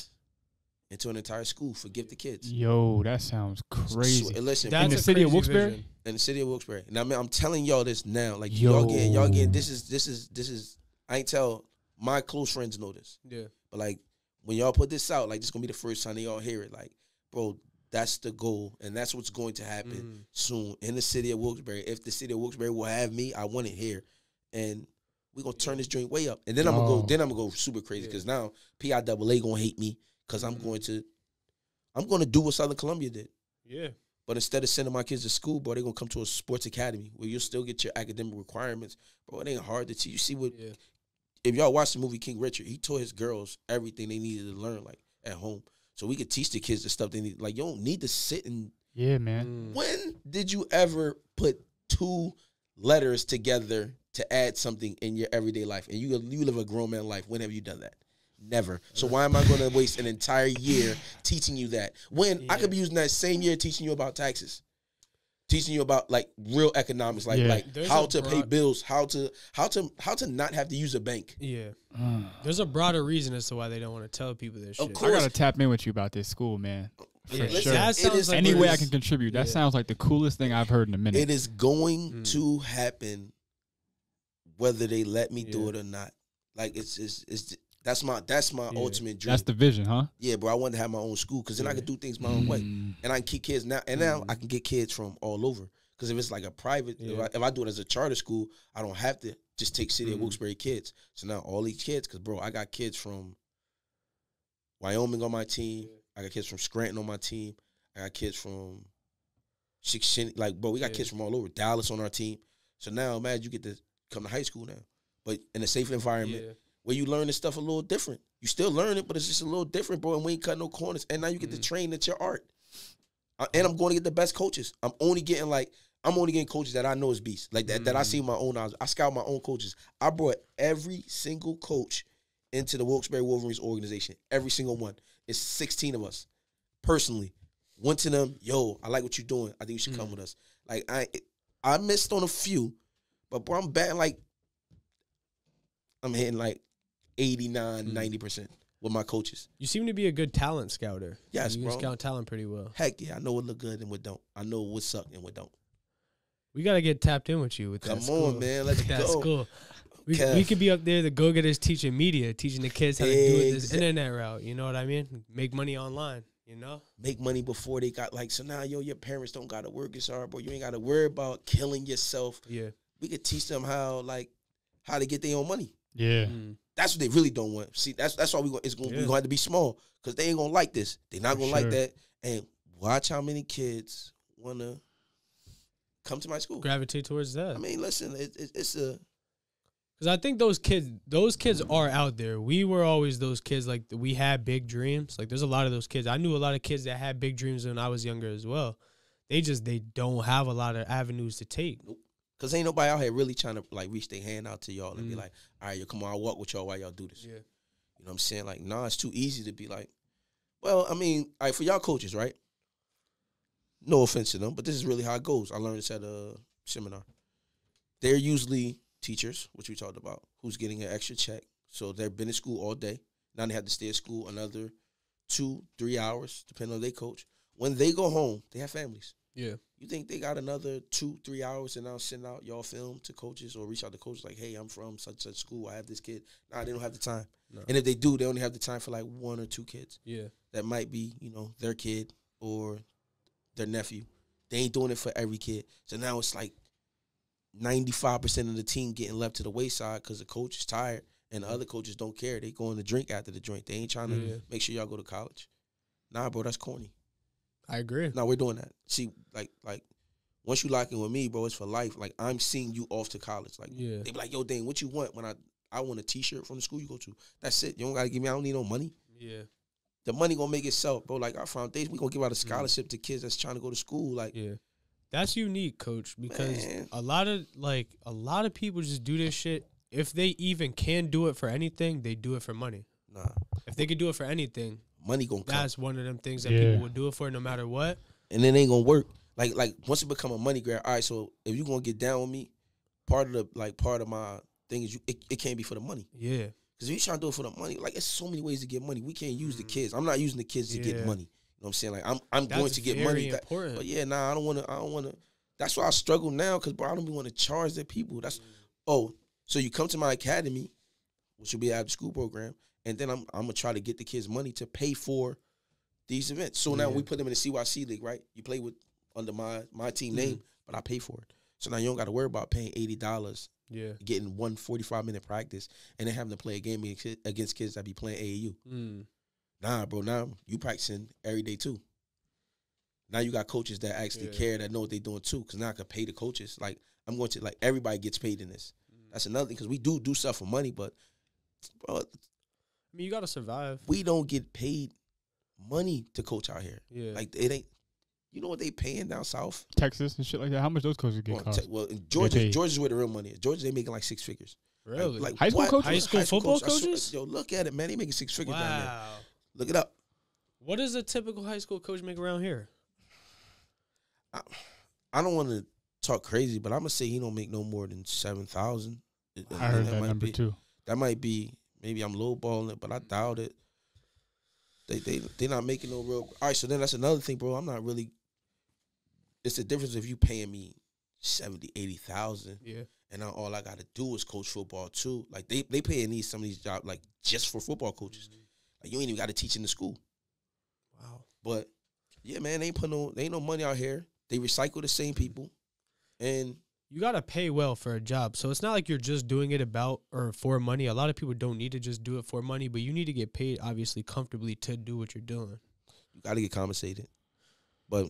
into an entire school for gifted kids. Yo, that sounds crazy. So, listen, in the city of Wilkes-Barre? In the city of Wilkes-Barre. Now, man, I'm telling y'all this now. Like, y'all getting, this is, I ain't tell. My close friends know this. Yeah. But, like, when y'all put this out, like, this is going to be the first time they all hear it. Like, bro, that's the goal, and that's what's going to happen soon in the city of Wilkes-Barre. If the city of Wilkes-Barre will have me, I want it here. And we're going to turn this joint way up. And then I'm going to go super crazy because now PIAA going to hate me because I'm going to do what Southern Columbia did. Yeah. But instead of sending my kids to school, bro, they're going to come to a sports academy where you'll still get your academic requirements. Bro, it ain't hard to teach. You see what if y'all watch the movie King Richard, he taught his girls everything they needed to learn, like, at home. So we could teach the kids the stuff they need. Like, you don't need to sit and... Yeah, man. When did you ever put 2 letters together to add something in your everyday life? And you live a grown man life. When have you done that? Never. So why am I going to waste an entire year teaching you that? When I could be using that same year teaching you about taxes. Teaching you about like real economics, like how to pay bills, how to not have to use a bank. Yeah, there's a broader reason as to why they don't want to tell people this shit. Of course. I gotta tap in with you about this school, man. For sure. That sounds like any way I can contribute. That sounds like the coolest thing I've heard in a minute. It is going to happen, whether they let me do it or not. Like it's that's my ultimate dream. That's the vision, huh? Yeah, bro. I want to have my own school because then I can do things my own way, and I can keep kids now. And now I can get kids from all over. Because if it's like a private, if I do it as a charter school, I don't have to just take City of Wilkes-Barre kids. So now all these kids, because bro, I got kids from Wyoming on my team. I got kids from Scranton on my team. I got kids from like bro, we got kids from all over. Dallas on our team. So now imagine you get to come to high school now, but in a safe environment. Yeah. Where you learn this stuff a little different. You still learn it, but it's just a little different, bro, and we ain't cutting no corners. And now you get to train at your art. And I'm going to get the best coaches. I'm only getting coaches that I know is beasts. Like that I see with my own eyes. I scout my own coaches. I brought every single coach into the Wilkes-Barre Wolverines organization. Every single one. It's 16 of us. Personally. Went to them, yo, I like what you're doing. I think you should come with us. Like I missed on a few, but bro, I'm batting like I'm hitting like 89, 90% with my coaches. You seem to be a good talent scouter. Yes, you bro. You scout talent pretty well. Heck yeah, I know what look good and what don't. I know what suck and what don't. We got to get tapped in with you with that school. Come on, man. Let's go. School. We could be up there, the go-getters teaching media, teaching the kids how to do it this internet route. You know what I mean? Make money online, you know? Make money before they got like, so now, your parents don't got to work as hard, bro. You ain't got to worry about killing yourself. Yeah. We could teach them how to get their own money. Yeah. That's what they really don't want. See, that's why we're going to have to be small because they ain't going to like this. They're not going to like that. And watch how many kids want to come to my school. Gravitate towards that. I mean, listen, it's a... Because I think those kids are out there. We were always those kids, like, we had big dreams. Like, there's a lot of those kids. I knew a lot of kids that had big dreams when I was younger as well. They don't have a lot of avenues to take. Nope. Because ain't nobody out here really trying to, like, reach their hand out to y'all and be like, all right, yo, come on, I'll walk with y'all while y'all do this. Yeah. You know what I'm saying? Like, nah, it's too easy to be like, well, I mean, all right, for y'all coaches, right? No offense to them, but this is really how it goes. I learned this at a seminar. They're usually teachers, which we talked about, who's getting an extra check. So they've been in school all day. Now they have to stay at school another 2-3 hours, depending on their coach. When they go home, they have families. Yeah. You think they got another 2-3 hours and now send out y'all film to coaches or reach out to coaches like, hey, I'm from such school. I have this kid. Nah, they don't have the time. No. And if they do, they only have the time for like 1 or 2 kids. Yeah. That might be, their kid or their nephew. They ain't doing it for every kid. So now it's like 95% of the team getting left to the wayside because the coach is tired and the other coaches don't care. They going to drink after the drink. They ain't trying to make sure y'all go to college. Nah, bro, that's corny. I agree. No, we're doing that. See, like once you lock in with me, bro, it's for life. Like, I'm seeing you off to college. Like, they be like, yo, Dane, what you want? When I want a T-shirt from the school you go to. That's it. You don't got to give me, I don't need no money. Yeah. The money going to make itself, bro. Like, our foundation, we going to give out a scholarship to kids that's trying to go to school. Like, that's unique, Coach, because a lot of people just do this shit. If they even can do it for anything, they do it for money. Nah. If they could do it for anything, money going to come. That's one of them things that people would do it for no matter what. And it ain't going to work. Like once it become a money grab, all right, so if you going to get down with me, part of my thing is it can't be for the money. Yeah. Because if you trying to do it for the money, like, it's so many ways to get money. We can't use the kids. I'm not using the kids to get money. You know what I'm saying? Like, I'm going to get money. Important. But yeah, nah, I don't want to. That's why I struggle now, because, bro, I don't even want to charge the people. So you come to my academy, which will be an after school program, and then I'm going to try to get the kids money to pay for these events. So now we put them in the CYC league, right? You play with under my team name, but I pay for it. So now you don't got to worry about paying $80, getting 1 45-minute practice, and then having to play a game against kids that be playing AAU. Nah, bro, now you practicing every day too. Now you got coaches that actually care, that know what they're doing too, because now I can pay the coaches. Like, I'm going to, like, everybody gets paid in this. That's another thing, because we do stuff for money, but, bro, I mean, you got to survive. We don't get paid money to coach out here. Yeah. Like, it ain't. You know what they paying down south? Texas and shit like that. How much those coaches get cost? Well, in Georgia's where the real money is. Georgia, they making like 6 figures. Really? Like high school coaches? High school football coaches? Yo, look at it, man. They making 6 figures down there. Look it up. What does a typical high school coach make around here? I don't want to talk crazy, but I'm going to say he don't make no more than 7,000. I heard that number too. That might be, maybe I'm lowballing it, but I doubt it. They not making no real. All right, so then that's another thing, bro. I'm not really. It's the difference if you paying me 70, 80,000. Yeah. And now all I got to do is coach football too. Like, they paying some of these jobs like just for football coaches. Like, you ain't even got to teach in the school. Wow. But yeah, man, they ain't no money out here. They recycle the same people, and you got to pay well for a job. So it's not like you're just doing it for money. A lot of people don't need to just do it for money, but you need to get paid, obviously, comfortably to do what you're doing. You got to get compensated. But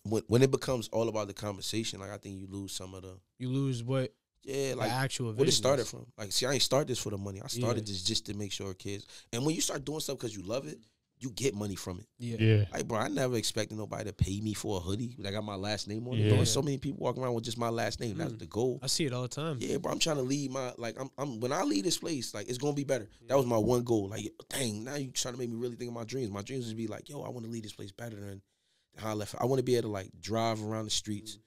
when it becomes all about the conversation, like, I think you lose some of the. You lose what? Yeah, like, the actual where it started from. Like, see, I ain't start this for the money. I started this just to make sure kids. And when you start doing stuff because you love it, you get money from it. Yeah. Like, bro, I never expected nobody to pay me for a hoodie that got my last name on it. Yeah. Bro, there's so many people walking around with just my last name. That's the goal. I see it all the time. Yeah, bro, I'm trying to lead my, like, I'm when I leave this place, like, it's going to be better. That was my one goal. Like, dang, now you trying to make me really think of my dreams. My dreams would be like, yo, I want to lead this place better than how I left. I want to be able to, like, drive around the streets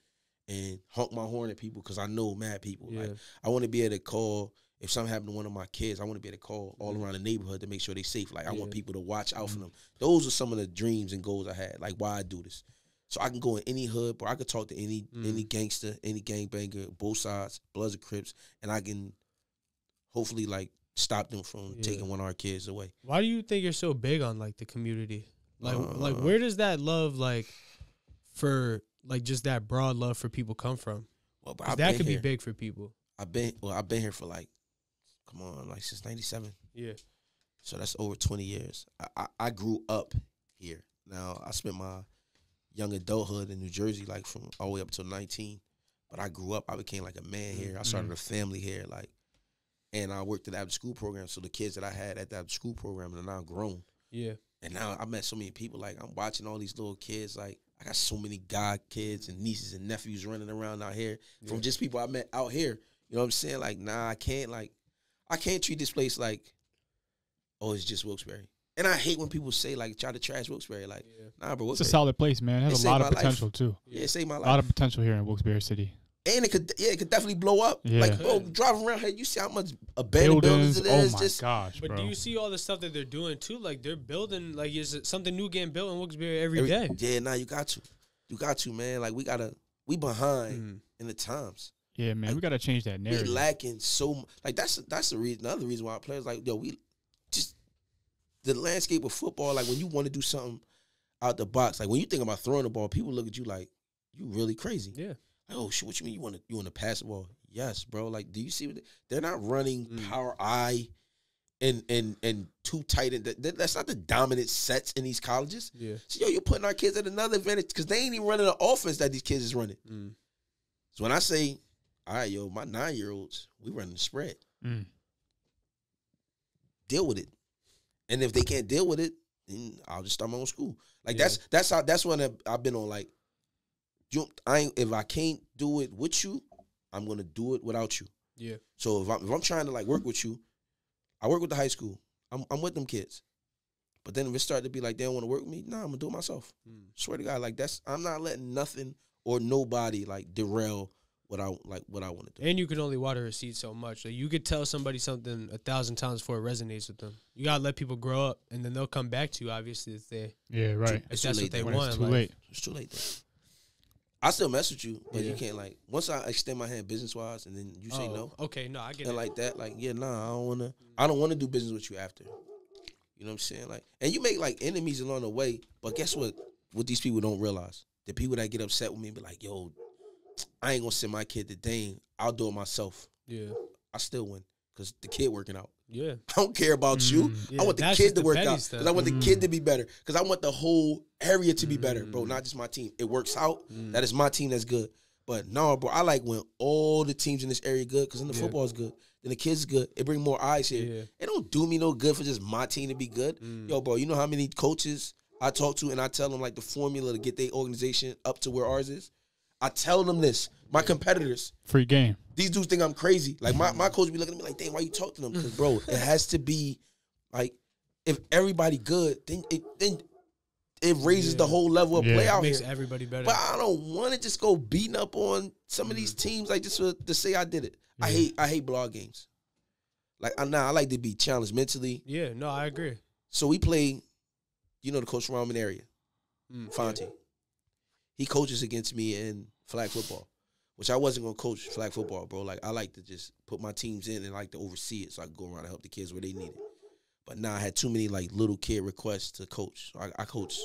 and honk my horn at people because I know mad people. Yeah. Like, I want to be able to call, if something happened to one of my kids, I want to be able to call all around the neighborhood to make sure they're safe. Like, I want people to watch out for them. Those are some of the dreams and goals I had, like, why I do this. So I can go in any hood, or I could talk to any gangster, any gangbanger, both sides, Bloods or Crips, and I can hopefully, like, stop them from taking one of our kids away. Why do you think you're so big on, like, the community? Like where does that love, like, for, like, just that broad love for people come from? Well, that could be big for people. I've been here for, like, come on, like, since 97. Yeah. So that's over 20 years. I grew up here. Now, I spent my young adulthood in New Jersey, like, from all the way up until 19. But I grew up. I became, like, a man here. I started a family here, like, and I worked at the after-school program. So the kids that I had at the after-school program are now grown. Yeah. And now I met so many people. Like, I'm watching all these little kids. Like, I got so many god kids and nieces and nephews running around out here from just people I met out here. You know what I'm saying? Like, nah, I can't treat this place like, oh, it's just Wilkes-Barre. And I hate when people say, like, try to trash Wilkes-Barre. Like, nah, bro, it's a solid place, man. It has a lot of potential, too. Yeah, it saved my life. A lot of potential here in Wilkes-Barre City. And it could definitely blow up. Yeah. Like, bro, driving around here, you see how much abandoned buildings it is. Oh, my gosh, bro. But do you see all the stuff that they're doing, too? Like, they're building, like, is it something new getting built in Wilkes-Barre every day? Yeah, nah, you got to. You got to, man. Like, we behind in the times. Yeah, man, like, we got to change that narrative. We lacking so much. Like, that's the reason, another reason why players, like, yo, we just, the landscape of football, like, when you want to do something out the box, like, when you think about throwing the ball, people look at you like, you really crazy. Yeah. Like, oh, shit, what you mean you want to pass the ball? Yes, bro. Like, do you see what they're not running power I and too tight. And that's not the dominant sets in these colleges. Yeah. So, you're putting our kids at another advantage because they ain't even running the offense that these kids is running. So when I say, all right, my 9-year-olds, we running the spread. Deal with it. And if they can't deal with it, then I'll just start my own school. Like that's when I've been on. Like, if I can't do it with you, I'm gonna do it without you. Yeah. So if I'm trying to like work with you, I work with the high school. I'm with them kids. But then if it started to be like they don't want to work with me, nah, I'm gonna do it myself. Swear to God, like I'm not letting nothing or nobody like derail what I want to do. And you can only water a seed so much. Like, you could tell somebody something 1,000 times before it resonates with them. You gotta let people grow up, and then they'll come back to you. Obviously, if they It's that's too what they late, want. It's too late. It's too late. Then. I still mess with you, but you can't like once I extend my hand business wise, and then you say no. Okay, no, I get and it. like that, like I don't wanna do business with you after. You know what I'm saying? Like, and you make like enemies along the way, but guess what? What these people don't realize, the people that get upset with me be like, yo, I ain't gonna send my kid to Dane. I'll do it myself. Yeah, I still win because the kid working out. Yeah, I don't care about you. Yeah, I want the that's kid just to the work petty out stuff. because I want the kid to be better because I want the whole area to be better, bro. Not just my team. It works out. That is my team that's good. But no, bro, I like when all the teams in this area good because then the football is good. Then the kids is good. It bring more eyes here. Yeah. It don't do me no good for just my team to be good. Yo, bro, you know how many coaches I talk to and I tell them like the formula to get their organization up to where ours is? I tell them this. My competitors. Free game. These dudes think I'm crazy. Like, my coach be looking at me like, damn, why you talk to them? Because, bro, it has to be, like, if everybody good, then it raises the whole level of play out makes here. everybody better. But I don't want to just go beating up on some of these teams, like, just to say I did it. I hate blog games. Like, I like to be challenged mentally. Yeah, no, I agree. So we play, you know, the Coach Ramen area, Fonte. He coaches against me in flag football, which I wasn't going to coach flag football, bro. Like, I like to just put my teams in and like to oversee it so I can go around and help the kids where they need it. But now I had too many, like, little kid requests to coach. So I coach.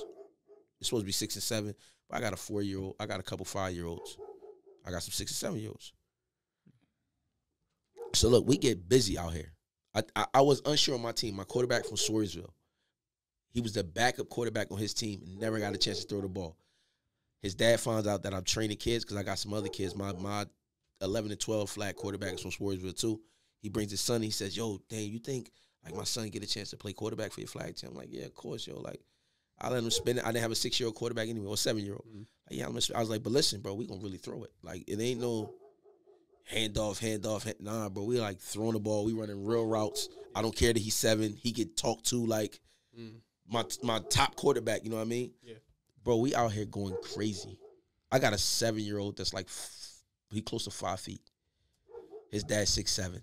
It's supposed to be 6 and 7, but I got a 4-year-old. I got a couple 5-year-olds. I got some 6 and 7-year-olds. So, look, we get busy out here. I was unsure on my team. My quarterback from Swarsville, he was the backup quarterback on his team and never got a chance to throw the ball. His dad finds out that I'm training kids because I got some other kids. My 11 and 12 flag quarterback is from Swarsville too. He brings his son. He says, yo, dang, you think like my son get a chance to play quarterback for your flag team? I'm like, yeah, of course, yo. Like, I let him spin it. I didn't have a 6-year-old quarterback anyway, or 7-year-old. Like, yeah, I was like, but listen, bro, we gonna really throw it. Like, it ain't no handoff. Nah, bro, we like throwing the ball. We running real routes. I don't care that he's 7. He get talked to like my top quarterback. You know what I mean? Yeah. Bro, we out here going crazy. I got a 7-year-old that's like he close to 5 feet. His dad's 6'7".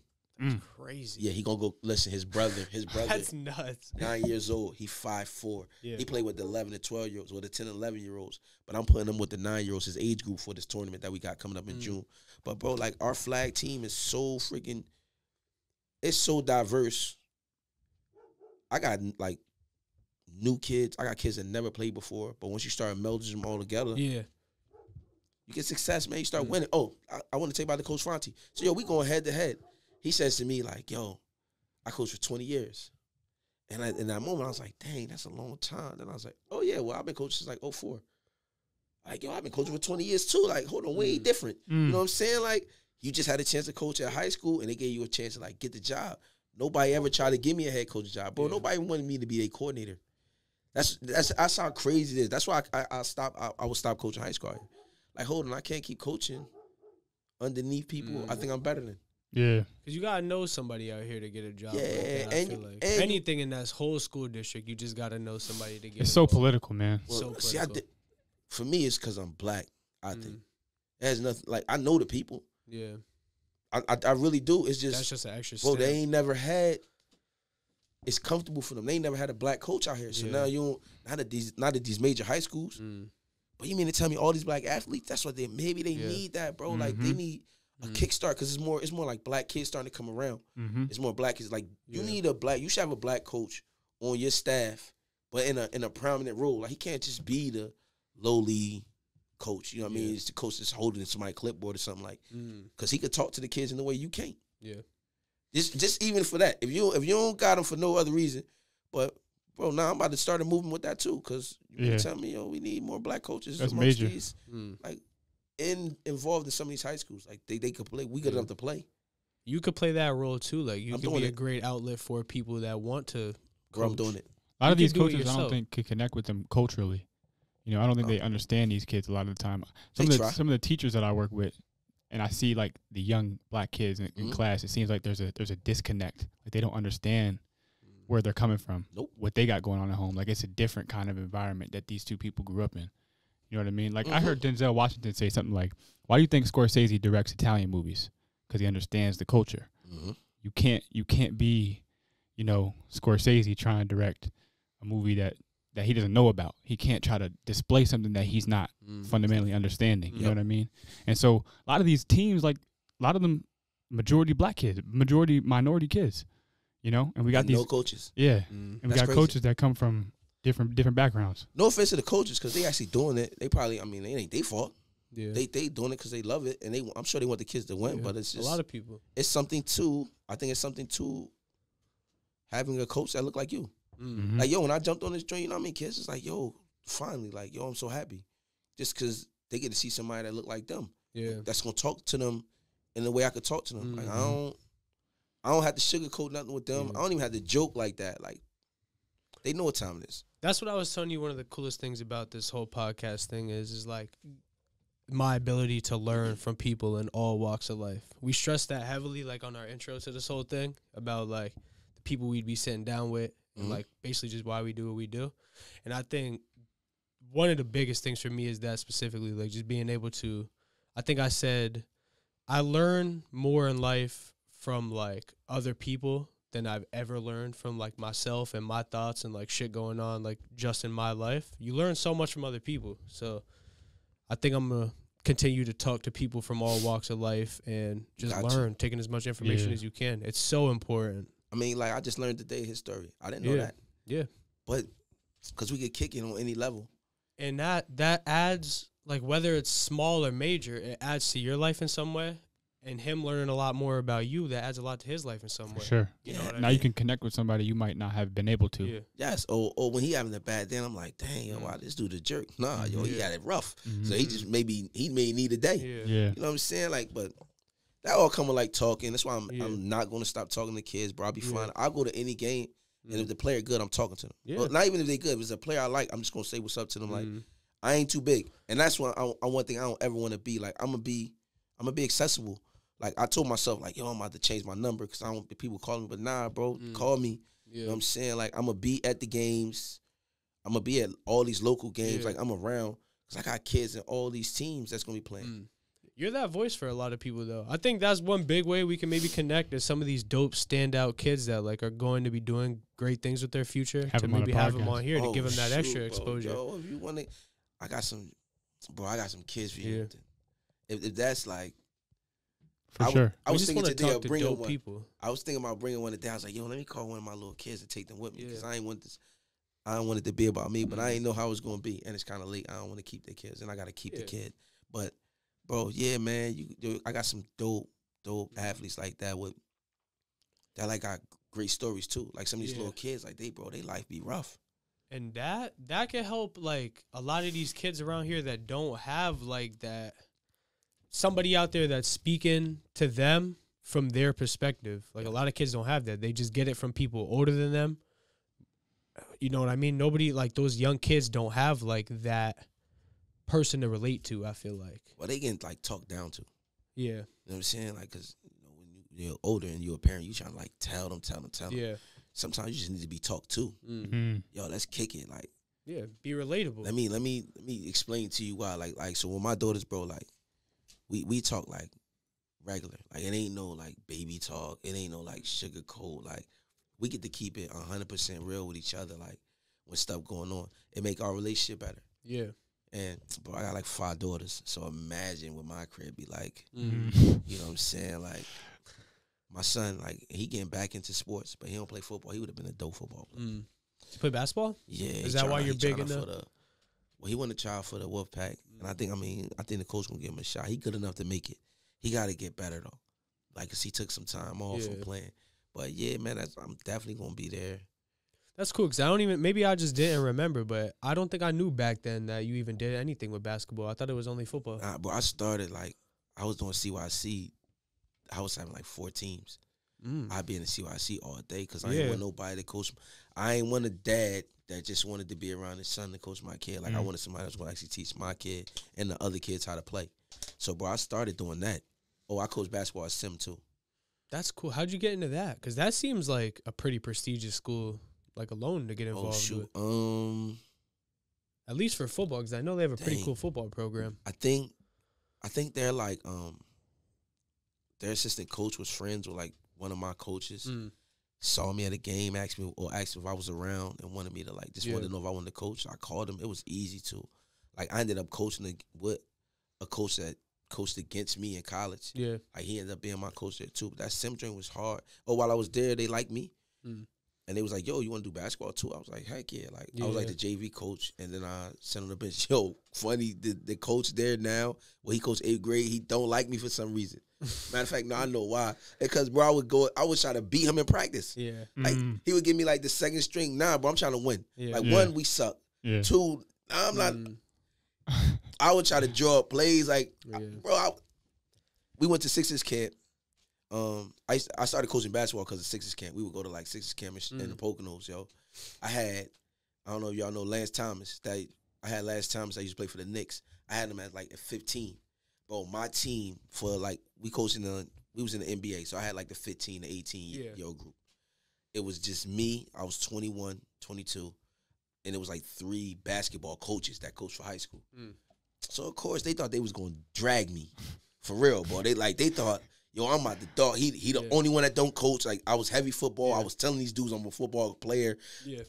Crazy. Yeah, he gonna go. Listen, his brother. That's nuts. 9 years old. He 5'4". Yeah. He played with the 11 and 12-year-olds, or the 10 and 11-year-olds. But I'm putting him with the 9-year-olds, his age group for this tournament that we got coming up in June. But bro, like our flag team is so freaking. It's so diverse. I got like new kids. I got kids that never played before. But once you start melding them all together, yeah, you get success, man. You start winning. Oh, I want to tell you about the Coach Fonte. So, yo, we going head to head. He says to me, like, yo, I coached for 20 years. And in that moment, I was like, dang, that's a long time. Then I was like, oh, yeah, well, I've been coaching since, like, 2004. Like, yo, I've been coaching for 20 years, too. Like, hold on, way different. You know what I'm saying? Like, you just had a chance to coach at high school, and they gave you a chance to, like, get the job. Nobody ever tried to give me a head coach job. Bro, nobody wanted me to be a coordinator. That's how crazy it is. That's why I would stop coaching high school. Like, hold on, I can't keep coaching underneath people I think I'm better than. Yeah. Because you got to know somebody out here to get a job. Yeah, like that, I feel like. Anything in that whole school district, you just got to know somebody to get It's so political, man. Well, so see, political. For me, it's because I'm black, I think. It has nothing, like, I know the people. Yeah. I really do. It's just. That's just an extra bro, step. they ain't never had. It's comfortable for them. They ain't never had a black coach out here. So now you don't, not at these major high schools. But you mean to tell me all these black athletes, that's what maybe they need that, bro. Like, they need a kickstart because it's more like black kids starting to come around. It's more black kids. Like, you need you should have a black coach on your staff, but in a prominent role. Like, he can't just be the lowly coach. You know what I mean? It's the coach that's holding somebody's clipboard or something like. Because he could talk to the kids in the way you can't. Yeah. Just even for that. If you don't got them for no other reason, but bro, now I'm about to start a movement with that too, because you tell me, we need more black coaches. That's major. These, like involved in some of these high schools. Like they could play. We good enough to play. You could play that role too. Like you could be a great outlet for people that want to. Bro, I'm doing it. A lot of these coaches, I don't think, could connect with them culturally. You know, I don't think they understand these kids a lot of the time. Some of the teachers that I work with, and I see like the young black kids in class, it seems like there's a disconnect. Like they don't understand where they're coming from, what they got going on at home. Like it's a different kind of environment that these two people grew up in. You know what I mean? Like I heard Denzel Washington say something like, "Why do you think Scorsese directs Italian movies? Because he understands the culture. You can't be, Scorsese trying to direct a movie that he doesn't know about. He can't try to display something that he's not fundamentally understanding. You know what I mean? And so a lot of these teams, like a lot of them, majority black kids, majority minority kids, and we got these no coaches. Yeah, and we got coaches that come from different backgrounds. No offense to the coaches, because they actually doing it. They probably, it ain't their fault. Yeah. They doing it because they love it, and I'm sure they want the kids to win. But it's just a lot of people. It's something to. I think it's something to having a coach that look like you. Like, when I jumped on this joint, kids, it's like, finally, like, I'm so happy. Just because they get to see somebody that look like them. Yeah. That's going to talk to them in the way I could talk to them. Like, I don't have to sugarcoat nothing with them. I don't even have to joke like that. Like, they know what time it is. That's what I was telling you. One of the coolest things about this whole podcast thing is like my ability to learn from people in all walks of life. We stress that heavily, like on our intro to this whole thing, about like the people we'd be sitting down with. And like basically just why we do what we do. And I think one of the biggest things for me is that specifically, like just being able to, I think I said, I learn more in life from like other people than I've ever learned from like myself and my thoughts and like shit going on like just in my life. You learn so much from other people. So I think I'm going to continue to talk to people from all walks of life and just learn, taking as much information as you can. It's so important. I just learned today his story. I didn't know that. Yeah. But because we could kick it on any level. And that adds, like, whether it's small or major, it adds to your life in some way. And him learning a lot more about you, that adds a lot to his life in some way. Sure. You know what I now mean? You can connect with somebody you might not have been able to. Yeah. Yes. Or when he having a bad day, I'm like, dang, wow, this dude a jerk. Nah, he got it rough. So he may need a day. Yeah. You know what I'm saying? Like, but that all come with like talking. That's why I'm not going to stop talking to kids, bro. I'll be fine. I'll go to any game, and if the player good, I'm talking to them. Yeah. Well, not even if they good. If it's a player I like, I'm just going to say what's up to them. Like, I ain't too big. And that's one thing I don't ever want to be. Like, I'm going to be accessible. Like, I told myself, like, I'm about to change my number because I don't want people calling me. But nah, bro, call me. Yeah. You know what I'm saying? Like, I'm going to be at the games. I'm going to be at all these local games. Yeah. Like, I'm around because I got kids in all these teams that's going to be playing. You're that voice for a lot of people, though. I think that's one big way we can maybe connect is some of these dope standout kids that like are going to be doing great things with their future to maybe have them on here to give them that extra exposure. Yo, if you want to, I got some kids for you. Yeah. If that's like, for sure. I was thinking today of bringing one. People. I was thinking about bringing one today. I was like, let me call one of my little kids and take them with me because I don't want it to be about me, but I ain't know how it was going to be, and it's kind of late. I don't want to keep the kids, and I got to keep the kid, but. Bro, yeah, man. I got some dope athletes like that that like got great stories too. Like some of these little kids, like they life be rough. And that can help like a lot of these kids around here that don't have like that somebody out there that's speaking to them from their perspective. Like a lot of kids don't have that. They just get it from people older than them. You know what I mean? Nobody like those young kids don't have like that person to relate to, I feel like. Well, they getting like talked down to. Yeah. You know what I'm saying? Like, because when you're older and you're a parent, you trying to like tell them. Yeah. Sometimes you just need to be talked to. Yo, let's kick it. Like, yeah, be relatable. Let me explain to you why. Like so when my daughters, bro, like we talk like regular. Like it ain't no like baby talk. It ain't no like sugar coat. Like we get to keep it 100% real with each other. Like when stuff going on, it make our relationship better. Yeah. And, bro, I got, like, 5 daughters, so imagine what my crib be like. You know what I'm saying? Like, my son, like, he getting back into sports, but he don't play football. He would have been a dope football player. You play basketball? Yeah. Is that why you're big enough? Well, he won a trial for the Wolfpack, and I think the coach going to give him a shot. He good enough to make it. He got to get better, though. like, 'cause he took some time off from playing. But yeah, man, I'm definitely gonna be there. That's cool, because I don't even, maybe I just didn't remember, but I don't think I knew back then that you even did anything with basketball. I thought it was only football. But I started, like, I was doing CYC. I was having, like, 4 teams. I'd be in the CYC all day because I ain't want nobody to coach. I ain't want a dad that just wanted to be around his son to coach my kid. Like, I wanted somebody that's going to actually teach my kid and the other kids how to play. So, bro, I started doing that. Oh, I coach basketball at Sim, too. That's cool. How'd you get into that? Because that seems like a pretty prestigious school, like, alone to get involved with. At least for football, because I know they have a pretty cool football program. I think they're like, their assistant coach was friends with, like, one of my coaches. Saw me at a game, asked me if I was around and wanted me to, like, just wanted to know if I wanted to coach. I called him. It was easy to. Like, I ended up coaching with a coach that coached against me in college. Yeah. Like, he ended up being my coach there, too. But that sim dream was hard. Oh, while I was there, they liked me. And they was like, yo, you want to do basketball, too? I was like, heck yeah. Like, I was like the JV coach. And then I sat on the bench. Yo, funny, the coach there now, he coached 8th grade. He don't like me for some reason. Matter of fact, no, I know why. Because, bro, I would try to beat him in practice. Yeah. Like, he would give me, like, the second string. Nah, bro, I'm trying to win. Yeah. Like, 1, we suck. Yeah. 2, I'm not. I would try to draw up plays. Like, we went to Sixers camp. I started coaching basketball because of Sixers camp. We would go to, like, Sixers camp in the Poconos, yo. I don't know if y'all know Lance Thomas. I had Lance Thomas. I used to play for the Knicks. I had him at, like, at 15. Bro, my team for, like, we was in the NBA, so I had, like, the 15 to 18-year-old group. It was just me. I was 21, 22, and it was, like, 3 basketball coaches that coached for high school. So, of course, they thought they was going to drag me. For real, bro. They thought, yo, I'm about the dog. He the only one that don't coach. Like, I was heavy football. I was telling these dudes I'm a football player. Yeah.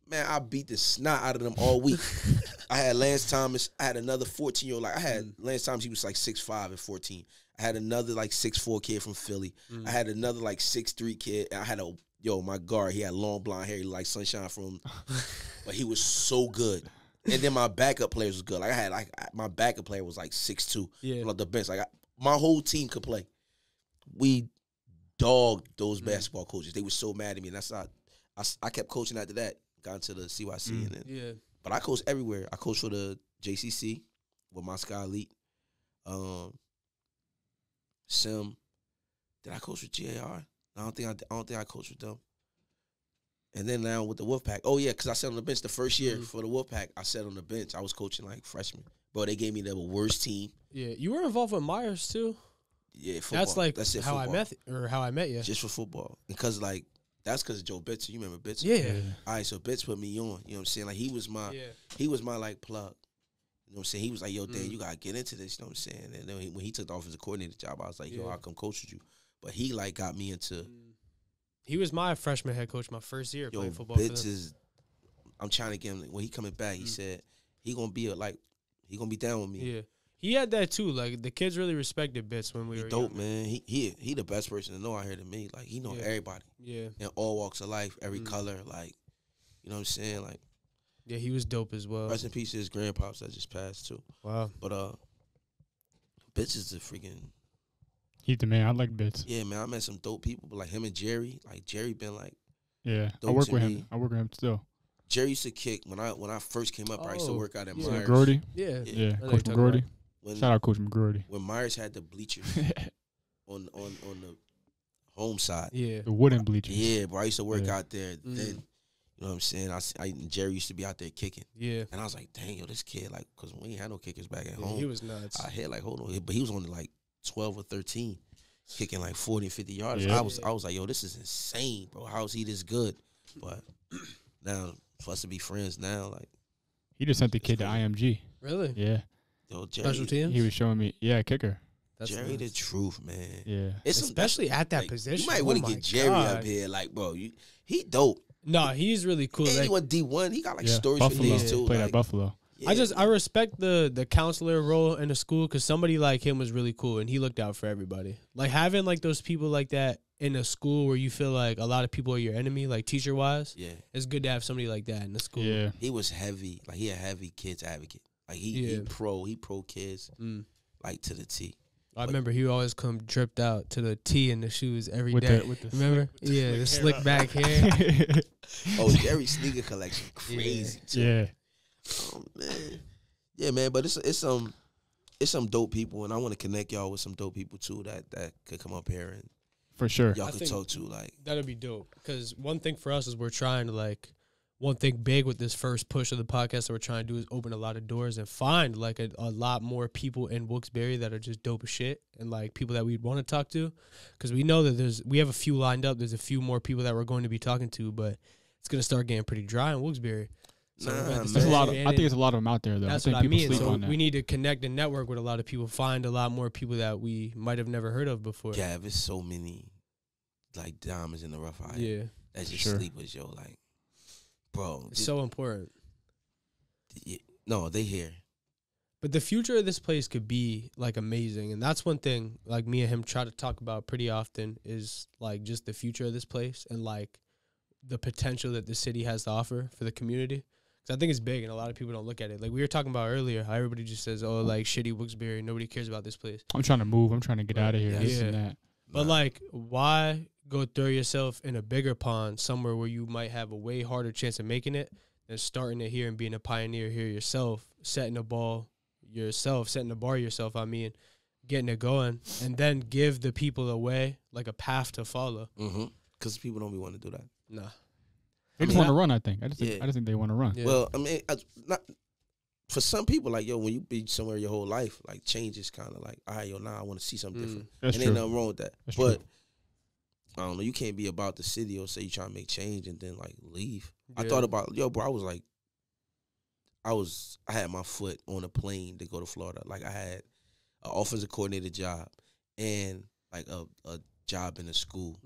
Man, I beat the snot out of them all week. I had Lance Thomas. I had another 14-year-old. Like, I had Lance Thomas. He was like 6'5" at 14. I had another like 6'4" kid from Philly. I had another like 6'3" kid. I had my guard. He had long blonde hair, like Sunshine from. But he was so good. And then my backup players was good. Like, I had my backup player was like 6'2". Yeah. Like the bench. Like, my whole team could play. We dogged those basketball coaches. They were so mad at me, and that's not. I kept coaching after that. Got into the CYC, and then but I coached everywhere. I coached for the JCC with my Sky Elite, Sim. Did I coach with GAR? I don't think I coached with them. And then now with the Wolfpack. Oh yeah, because I sat on the bench the first year for the Wolfpack. I sat on the bench. I was coaching like freshman. Bro, they gave me the worst team. Yeah, you were involved with Myers too. Yeah, football. That's like how I met you. Just for football, because like. That's because of Joe Bitzer. You remember Bitzer? Yeah. All right, so Bitz put me on. You know what I'm saying? Like, he was my like plug. You know what I'm saying? He was like, yo, Dan, you gotta get into this. You know what I'm saying? And then when he took the offensive coordinator job, I was like, yo, I'll come coach with you. But he like got me into. He was my freshman head coach my first year playing football. Bitz is. I'm trying to get him. When he coming back, he said he gonna be down with me. Yeah. He had that too. Like, the kids really respected Bitz when we were dope, young. Man. He the best person to know out here to me. Like, he know everybody. Yeah. In all walks of life, every color. Like, you know what I'm saying? Like, yeah, he was dope as well. Rest in peace to his grandpops that just passed too. Wow. But Bitz is the freaking. He's the man. I like Bitz. Yeah, man. I met some dope people, but like him and Jerry. Like, Jerry been like. Yeah, I work with him. I work with him still. Jerry used to kick when I first came up. I used to work out at Myers. McGroarty? Yeah. Coach McGroarty. Shout out Coach McGroarty. When Myers had the bleachers on the home side. Yeah. The wooden bleachers. Yeah, bro. I used to work out there then. You know what I'm saying? Jerry used to be out there kicking. Yeah. And I was like, dang, yo, this kid, like, because we ain't had no kickers back at home. He was nuts. I had, like, hold on. But he was only, like, 12 or 13, kicking, like, 40 and 50 yards. Yeah. I was like, yo, this is insane, bro. How is he this good? But now, for us to be friends now, like. He just sent the kid to IMG. Really? Yeah. Yo, Jerry, special teams? He was showing me, kicker. That's Jerry nice. The truth, man. Yeah. Especially at that like, position. You might want to get Jerry up here. Like, bro, he dope. No, he's really cool. And like, he went D1. He got, like, stories for these, too. Played like, at Buffalo. Yeah. I respect the counselor role in the school because somebody like him was really cool and he looked out for everybody. Like, having, like, those people like that in a school where you feel like a lot of people are your enemy, like, teacher-wise, it's good to have somebody like that in the school. Yeah. He was heavy. Like, he a heavy kids advocate. Like, he pro kids, like, to the T. I remember he would always come dripped out to the tee in the shoes every day. Remember? The slick back hair. Oh, Jerry's sneaker collection, crazy too. Yeah. Oh man, yeah, man. But it's some dope people, and I want to connect y'all with some dope people too that could come up here and for sure y'all could talk to. Like that'd be dope. Because one thing for us is we're trying to like. One thing big with this first push of the podcast that we're trying to do is open a lot of doors and find like a lot more people in Wilkes-Barre that are just dope as shit and like people that we'd want to talk to, because we know that we have a few lined up. There's a few more people that we're going to be talking to, but it's gonna start getting pretty dry in Wilkes-Barre. So there's a lot. I think there's a lot of them out there though. That's I think what I mean. sleep So on that. we need to connect and network with a lot of people, find a lot more people that we might have never heard of before. yeah, there's so many like diamonds in the rough out. Yeah, that's just sure. sleepers, yo. Like, bro, it's so important. No, they here. But the future of this place could be like amazing, and that's one thing like me and him try to talk about pretty often is like just the future of this place and like the potential that the city has to offer for the community. Because I think it's big, and a lot of people don't look at it. Like we were talking about earlier, how everybody just says, "Oh, like shitty Wilkes-Barre, nobody cares about this place." I'm trying to move. I'm trying to get out of here. Yeah. This and that. But like, why go throw yourself in a bigger pond somewhere where you might have a way harder chance of making it than starting it here and being a pioneer here yourself, setting the bar yourself, I mean, getting it going, and then give the people a way, like a path to follow. Because people don't be want to do that. Nah. They just want to run, I think. I just think they want to run. Yeah. Well, I mean, not for some people, like, yo, when you be somewhere your whole life, like, change is kind of like, all right, yo, now I want to see something different. That's and true. ain't nothing wrong with that. That's but, true. I don't know, you can't be about the city or say you trying to make change and then, like, leave. Yeah. I thought about, yo, bro, I was like, I had my foot on a plane to go to Florida. Like, I had an offensive coordinator job and, like, a job in a school.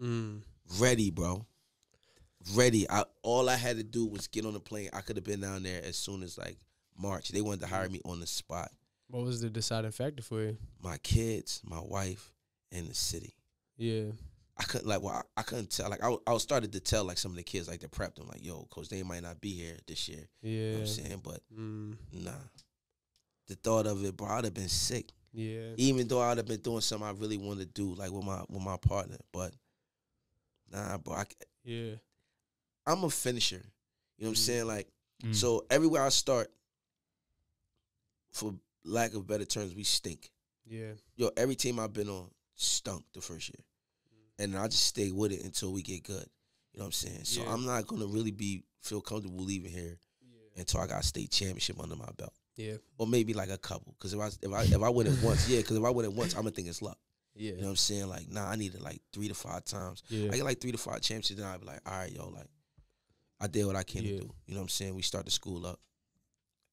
Ready, bro. Ready. All I had to do was get on the plane. I could have been down there as soon as, like, March. They wanted to hire me on the spot. What was the deciding factor for you? My kids, my wife, and the city. Yeah. I couldn't tell. Like, I started to tell, like, some of the kids, like, to prep them, like, yo, coach, they might not be here this year. Yeah. You know what I'm saying? But, nah. The thought of it, bro, I'd have been sick. Yeah. Even though I'd have been doing something I really wanted to do, like, with my partner. But, nah, bro, I'm a finisher. You know what I'm saying? Like, so everywhere I start, for lack of better terms, we stink. Yeah. Yo, every team I've been on stunk the first year. And I just stay with it until we get good. You know what I'm saying? So I'm not going to really feel comfortable leaving here until I got a state championship under my belt. Yeah. Or maybe like a couple. Because if I win it once, because if I win it once, I'm going to think it's luck. Yeah. You know what I'm saying? Like, nah, I need it like 3 to 5 times. Yeah. I get like 3 to 5 championships, then I'll be like, all right, yo, like, I did what I can to do. You know what I'm saying? We start the school up.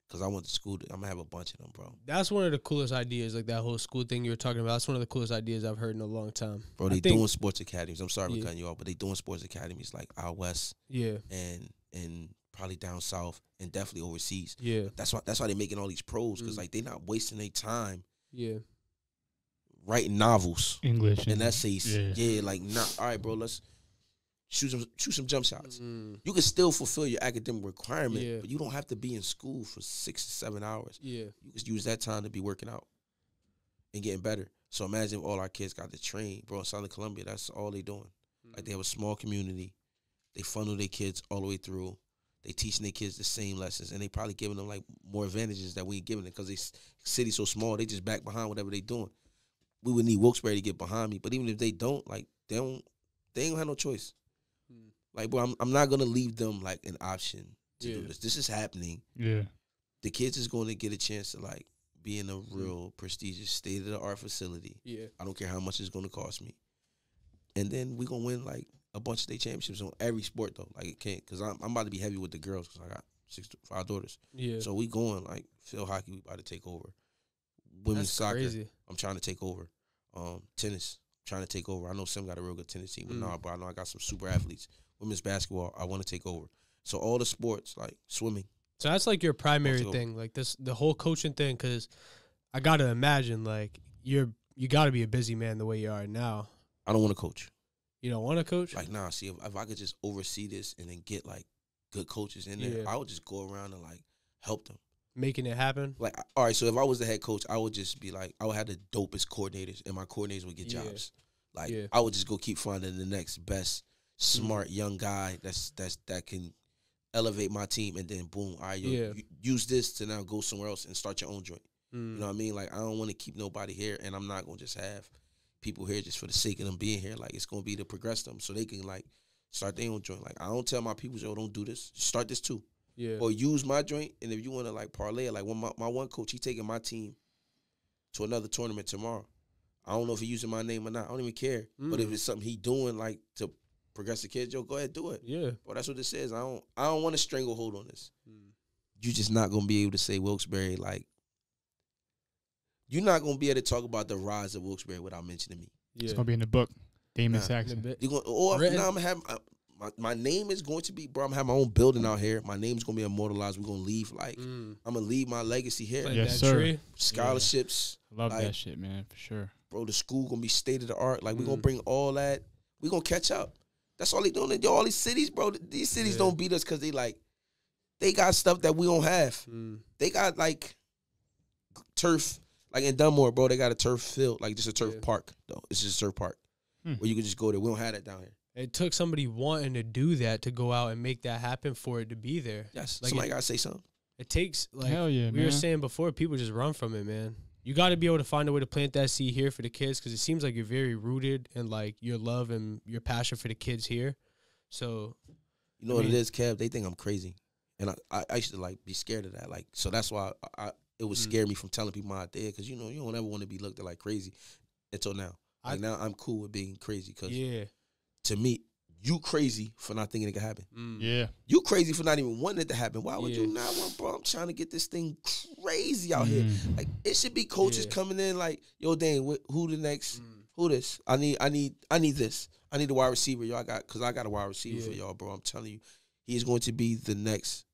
Because I went to school. I'm going to have a bunch of them, bro. That's one of the coolest ideas, like that whole school thing you were talking about. That's one of the coolest ideas I've heard in a long time. Bro, they doing sports academies. I'm sorry for cutting you off, but they doing sports academies like out west. Yeah. And probably down south and definitely overseas. Yeah. That's why they making all these pros, because like they not wasting their time. Yeah. Writing novels. English. And essays. Yeah, like, nah, all right, bro, let's shoot some jump shots. You can still fulfill your academic requirement, but you don't have to be in school for 6 to 7 hours. Yeah. You can use that time to be working out and getting better. So imagine if all our kids got to train, bro, in Southern Columbia. That's all they doing. Like, they have a small community. They funnel their kids all the way through. They teaching their kids the same lessons, and they probably giving them, like, more advantages that we ain't giving them, because they city's so small, they just back behind whatever they doing. We would need Wilkes-Barre to get behind me, but even if they don't, like, they ain't gonna have no choice. Like, bro, I'm not gonna leave them like an option to do this. This is happening. Yeah. The kids is going to get a chance to like be in a real prestigious state-of-the-art facility. Yeah. I don't care how much it's gonna cost me. And then we gonna win like a bunch of state championships on every sport though. Like, it can't, because I'm about to be heavy with the girls, because I got 5 daughters. Yeah. So we going like field hockey. We about to take over. Women's soccer. Crazy. I'm trying to take over. Tennis. Trying to take over. I know Sim got a real good tennis team, but nah, bro, I know I got some super athletes. Women's basketball, I want to take over. So all the sports, like swimming. So that's like your primary thing, like the whole coaching thing, because I got to imagine, like, you got to be a busy man the way you are now. I don't want to coach. You don't want to coach? Like, nah, see, if I could just oversee this and then get, like, good coaches in there, I would just go around and, like, help them. making it happen. Like, all right, so if I was the head coach, I would just be like, I would have the dopest coordinators, and my coordinators would get jobs. Like, I would just go keep finding the next best, smart young guy that can elevate my team, and then boom, all right, you use this to now go somewhere else and start your own joint. You know what I mean? Like, I don't want to keep nobody here, and I'm not gonna just have people here just for the sake of them being here. Like, it's gonna be to progress them so they can like start their own joint. Like, I don't tell my people, yo, don't do this. Start this too. Yeah. Or use my joint, and if you want to like parlay it, like my one coach, he taking my team to another tournament tomorrow. I don't know if he using my name or not. I don't even care. But if it's something he doing like to progress the kids, yo, go ahead, do it. Yeah. Well, that's what this is. I don't want to stranglehold on this. You're just not gonna be able to say Wilkes-Barre, like, you're not gonna be able to talk about the rise of Wilkes-Barre without mentioning me. Yeah. It's gonna be in the book. Damon Saxon. You're gonna, or now I'm gonna have my name is going to be, bro. I'm gonna have my own building out here. My name's gonna be immortalized. We're gonna leave like I'm gonna leave my legacy here. Like yes, sir. Tree. Scholarships. Yeah. Love that shit, man, for sure. Bro, the school gonna be state of the art. Like we're gonna bring all that. We're gonna catch up. That's all they doing. Yo, all these cities, bro. These cities don't beat us because they got stuff that we don't have. They got like turf. Like in Dunmore, bro, they got a turf field, like just a turf park, though. It's just a turf park where you can just go there. We don't have that down here. It took somebody wanting to do that to go out and make that happen for it to be there. Yes, like somebody got to say something. It takes, like hell yeah, we were saying before, people just run from it, man. You got to be able to find a way to plant that seed here for the kids because it seems like you're very rooted in, like, your love and your passion for the kids here. So, you know what it is, Kev? They think I'm crazy. And I used to, like, be scared of that. Like, so that's why it would scare me from telling people my idea because, you know, you don't ever want to be looked at like crazy until now. Like, now I'm cool with being crazy because to me, you crazy for not thinking it could happen. Yeah. You crazy for not even wanting it to happen. Why would you not want, bro? I'm trying to get this thing crazy out here. Like, it should be coaches coming in like, yo, Dane, who the next, who this? I need this. I need a wide receiver, y'all because I got a wide receiver for y'all, bro. I'm telling you, he's going to be the next.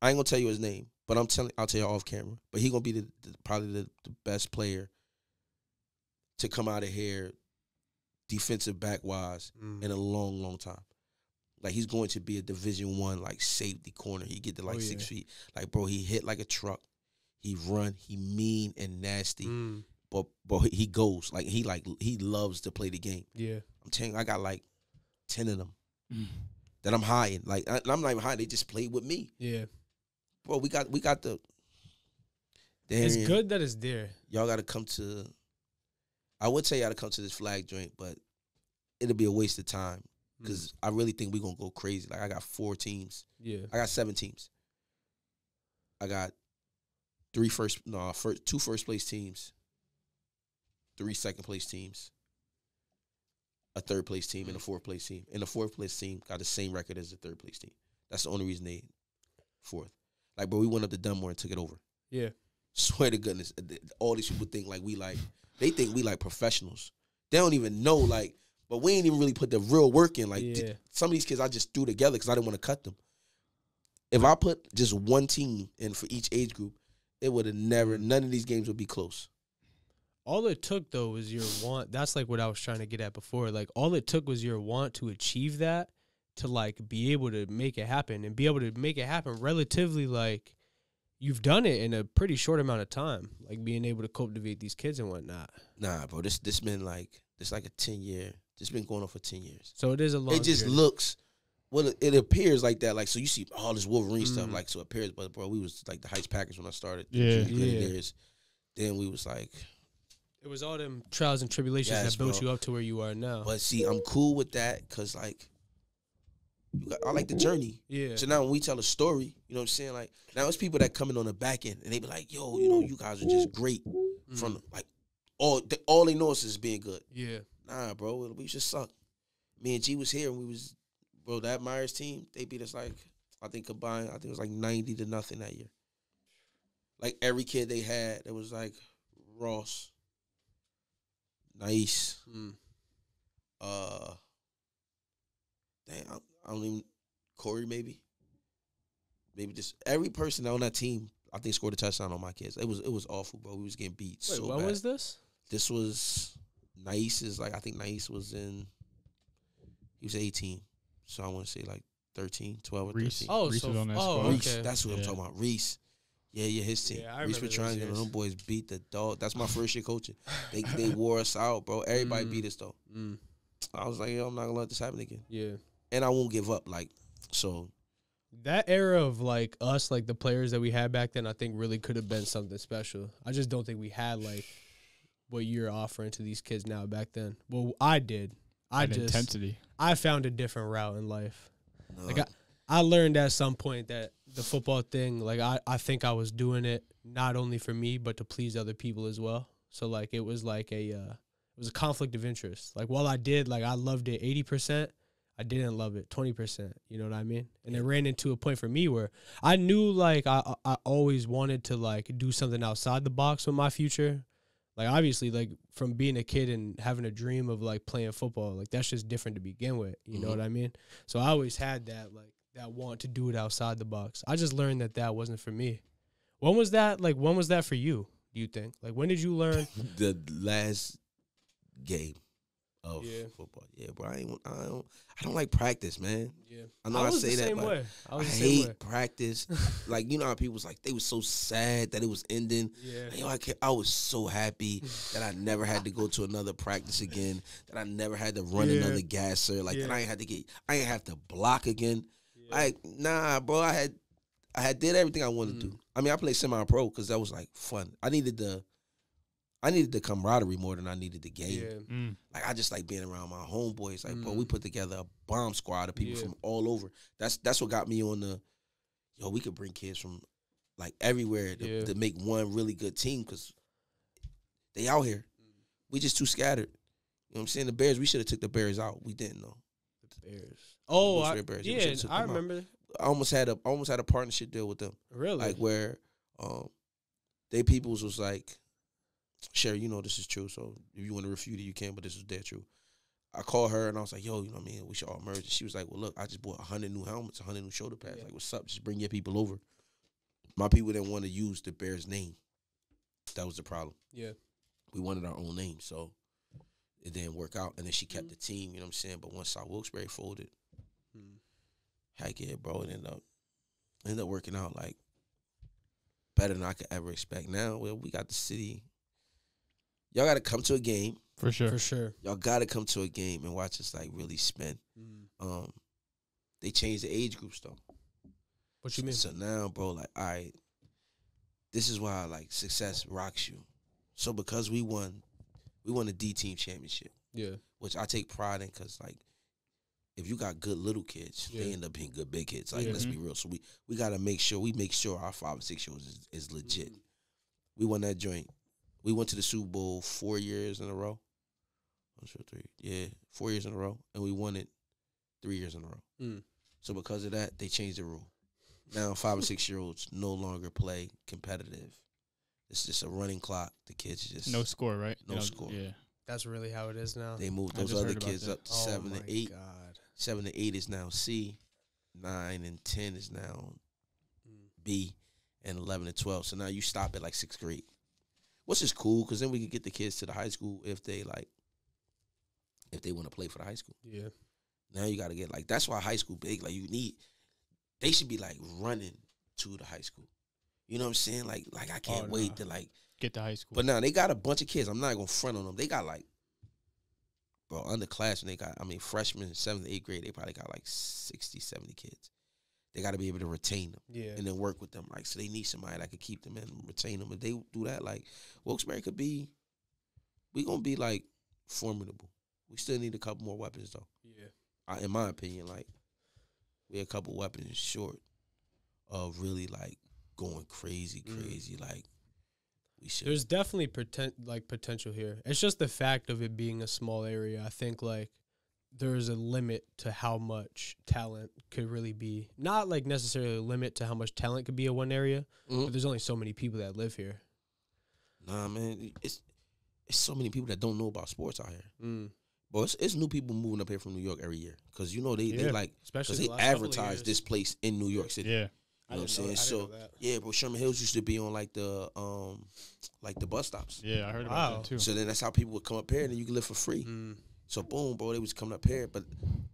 I ain't going to tell you his name. But I'll tell you off camera. But he gonna be probably the best player to come out of here, defensive back wise, in a long, long time. Like he's going to be a Division I like safety corner. He get to like 6 feet. Like bro, he hit like a truck. He run. He mean and nasty. But he goes like he loves to play the game. Yeah, I'm telling you, I got like 10 of them that I'm hiding. Like I'm not even hiding. They just play with me. Yeah. Bro, we got the. Damn, it's good that it's there. Y'all got to come to. I would say y'all to come to this flag joint, but it'll be a waste of time because I really think we're gonna go crazy. Like I got 4 teams. Yeah, I got 7 teams. I got 2 first place teams, 3 second place teams, a 3rd place team, and a 4th place team. And the 4th place team got the same record as the 3rd place team. That's the only reason they 4th. Like, bro, we went up to Dunmore and took it over. Yeah. Swear to goodness. All these people think they think we like professionals. They don't even know, like, but we ain't even really put the real work in. Like, some of these kids I just threw together because I didn't want to cut them. If I put just one team in for each age group, it would have none of these games would be close. All it took, though, was your want. That's like what I was trying to get at before. Like, all it took was your want to achieve that. To like be able to make it happen and be able to make it happen relatively like you've done it in a pretty short amount of time, like being able to cultivate these kids and whatnot. Nah, bro, this been like a 10-year. This been going on for 10 years. So it is a long. It just looks. Well, it appears like that. Like so, you see all this Wolverine stuff. Like so, it appears. But bro, we was like the Heights Packers when I started. Yeah. Then we was like. It was all them trials and tribulations that built you up to where you are now. But see, I'm cool with that because like. I like the journey. Yeah. So now when we tell a story, you know what I'm saying? Like now it's people that come in on the back end and they be like, yo, you know, you guys are just great. From like all they know is being good. Yeah. Nah, bro, we just suck. Me and G was here and we was, bro, that Myers team, they beat us like, I think combined, it was like 90-0 that year. Like every kid they had, it was like Ross, Nice, I don't even Corey maybe just every person on that team I think scored a touchdown on my kids. It was awful, bro. We was getting beat. Wait, so when bad. Was this? This was Nice's I think Nice was he was 18, so I want to say like 13, 12 or 13. Oh, Reese so was on that squad. Reese, Okay. that's what I'm talking about. Reese, Yeah, his team. Yeah, I Reese remember Petrangelo, those them boys beat the dog. That's my first year coaching. They wore us out, bro. Everybody beat us though. I was like, yo, I'm not gonna let this happen again. Yeah. And I won't give up. Like, so that era of like us, like the players that we had back then, I think really could have been something special. I just don't think we had like what you're offering to these kids now back then. Well, I did. Intensity. I found a different route in life. no. Like I learned at some point that the football thing, like I think I was doing it not only for me but to please other people as well. So like it was like it was a conflict of interest. Like while I did, like I loved it 80%, I didn't love it 20%. You know what I mean? And it ran into a point for me where I knew like I always wanted to like do something outside the box with my future. Like obviously, like from being a kid and having a dream of like playing football, like that's just different to begin with. You know what I mean? So I always had that like that want to do it outside the box. I just learned that wasn't for me. When was that? Like when was that for you? Do you think? Like when did you learn? The last game of Yeah. football. Yeah, bro. I don't like practice, man. Yeah, I know I was say the that, same but way. I I was the same way. hate practice. Like, you know how people was like, they was so sad that it was ending. Yeah. Like, yo, I was so happy that I never had to go to another practice again, that I never had to run another gasser, like that I ain't have to block again. Yeah. Like, nah, bro, I had did everything I wanted to do. I mean, I played semi-pro because that was like fun. I needed the camaraderie more than I needed the game. Yeah. Like, I just like being around my homeboys. Like, bro, we put together a bomb squad of people from all over. That's what got me on the, yo, we could bring kids from like everywhere to make one really good team because they out here. We just too scattered. You know what I'm saying? The Bears, we should have took the Bears out. We didn't know. The Bears. Oh, Bears. yeah, I remember. I almost had a partnership deal with them. Really? Like where they peoples was like, Sherry, you know this is true, so if you want to refute it, you can, but this is dead true. I called her and I was like, yo, you know what I mean? We should all merge. And she was like, well, look, I just bought 100 new helmets, 100 new shoulder pads. Like, what's up? Just bring your people over. My people didn't want to use the Bears name. That was the problem. Yeah. We wanted our own name, so it didn't work out. And then she kept the team, you know what I'm saying? But once South Wilkes-Barre folded, heck yeah, bro, it ended up working out like better than I could ever expect. Now, well, we got the city. Y'all got to come to a game. For sure. For sure. Y'all got to come to a game and watch us, like, really spin. They changed the age groups, though. What you mean? So now, bro, like, all right, this is why, like, success rocks you. So because we won a D-team championship. Yeah. Which I take pride in because, like, if you got good little kids, they end up being good big kids. Like, let's be real. So we got to make sure our 5 and 6 year olds is legit. We won that joint. We went to the Super Bowl 4 years in a row. 1, 2, 3. Yeah, 4 years in a row. And we won it 3 years in a row. So because of that, they changed the rule. Now 5 and 6 year olds no longer play competitive. It's just a running clock. The kids just no score, right? No score. Yeah. That's really how it is now. They moved those other kids that. up to 7 and 8. God. 7 and 8 is now C. 9 and 10 is now B. And 11 and 12. So now you stop at like 6th grade. Which is cool because then we can get the kids to the high school if they want to play for the high school. Yeah. Now you got to get like, that's why high school big. Like they should be like running to the high school. You know what I'm saying? Like I can't wait to like get to high school. But now they got a bunch of kids. I'm not gonna front on them. They got like, bro, underclassmen. They got, freshmen, 7th, 8th grade. They probably got like 60, 70 kids. They got to be able to retain them, and then work with them. Like, so they need somebody that could keep them and retain them. If they do that, like, Wilkes-Barre we gonna be like formidable. We still need a couple more weapons though. Yeah, in my opinion, like we a couple weapons short of really like going crazy. Like we should. There's definitely potential here. It's just the fact of it being a small area. I think like there's a limit to how much talent could really be. Not like necessarily a limit to how much talent could be in one area, but there's only so many people that live here. Nah, man, it's so many people that don't know about sports out here. But it's new people moving up here from New York every year because you know they like, especially because they advertise this place in New York City. Yeah. You know what I'm saying? So yeah, bro, Sherman Hills used to be on like the bus stops. Yeah, I heard about that too. So then that's how people would come up here and then you can live for free. So boom, bro, they was coming up here. But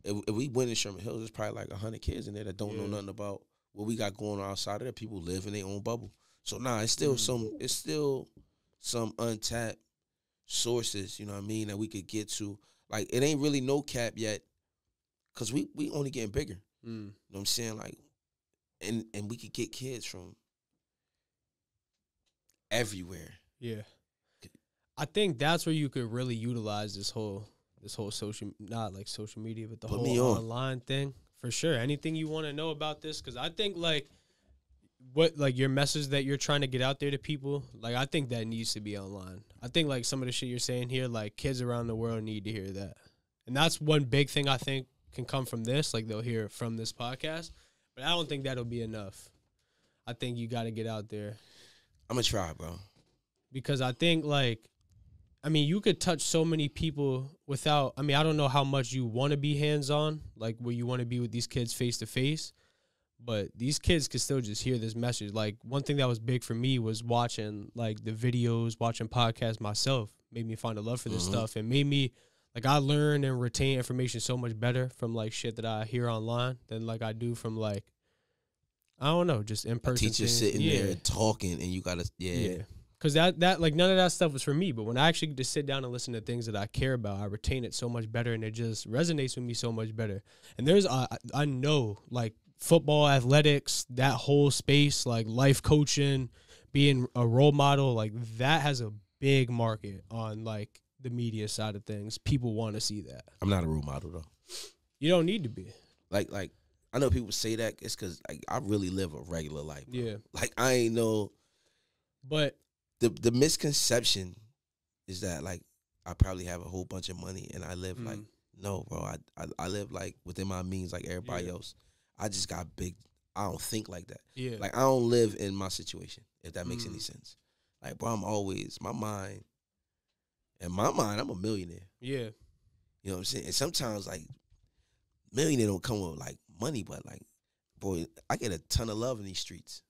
if we went in Sherman Hills, there's probably like 100 kids in there that don't know nothing about what we got going on outside of there. People live in their own bubble. So it's still some untapped sources, you know what I mean, that we could get to. Like, it ain't really no cap yet, because we only getting bigger. You know what I'm saying? Like, and we could get kids from everywhere. Yeah. I think that's where you could really utilize this whole social, not like social media, but the whole online thing. For sure. Anything you want to know about this? Because I think, like, what, like, your message that you're trying to get out there to people, like, I think that needs to be online. I think, like, some of the shit you're saying here, like, kids around the world need to hear that. And that's one big thing I think can come from this. Like, they'll hear from this podcast. But I don't think that'll be enough. I think you got to get out there. I'm going to try, bro. Because I think, like, I mean, you could touch so many people without, I mean, I don't know how much you want to be hands-on, like where you want to be with these kids face-to-face, but these kids could still just hear this message. Like, one thing that was big for me was watching, like, the videos, watching podcasts myself, made me find a love for this stuff, and made me, like, I learn and retain information so much better from, like, shit that I hear online than, like, I do from, like, I don't know, just in-person teacher sitting there talking, and you got to, Because that like, none of that stuff was for me. But when I actually just sit down and listen to things that I care about, I retain it so much better, and it just resonates with me so much better. And there's, I know, like, football, athletics, that whole space, like life coaching, being a role model, like, that has a big market on, like, the media side of things. People want to see that. I'm not a role model, though. You don't need to be. Like I know people say that. It's because, like, I really live a regular life, bro. Yeah. Like, I ain't no. But the misconception is that, like, I probably have a whole bunch of money and I live like, no, bro. I live, like, within my means like everybody else. I just got big. I don't think like that. Yeah. Like, I don't live in my situation, if that makes any sense. Like, bro, I'm always, I'm a millionaire. Yeah. You know what I'm saying? And sometimes, like, millionaire don't come with, like, money, but, like, boy, I get a ton of love in these streets.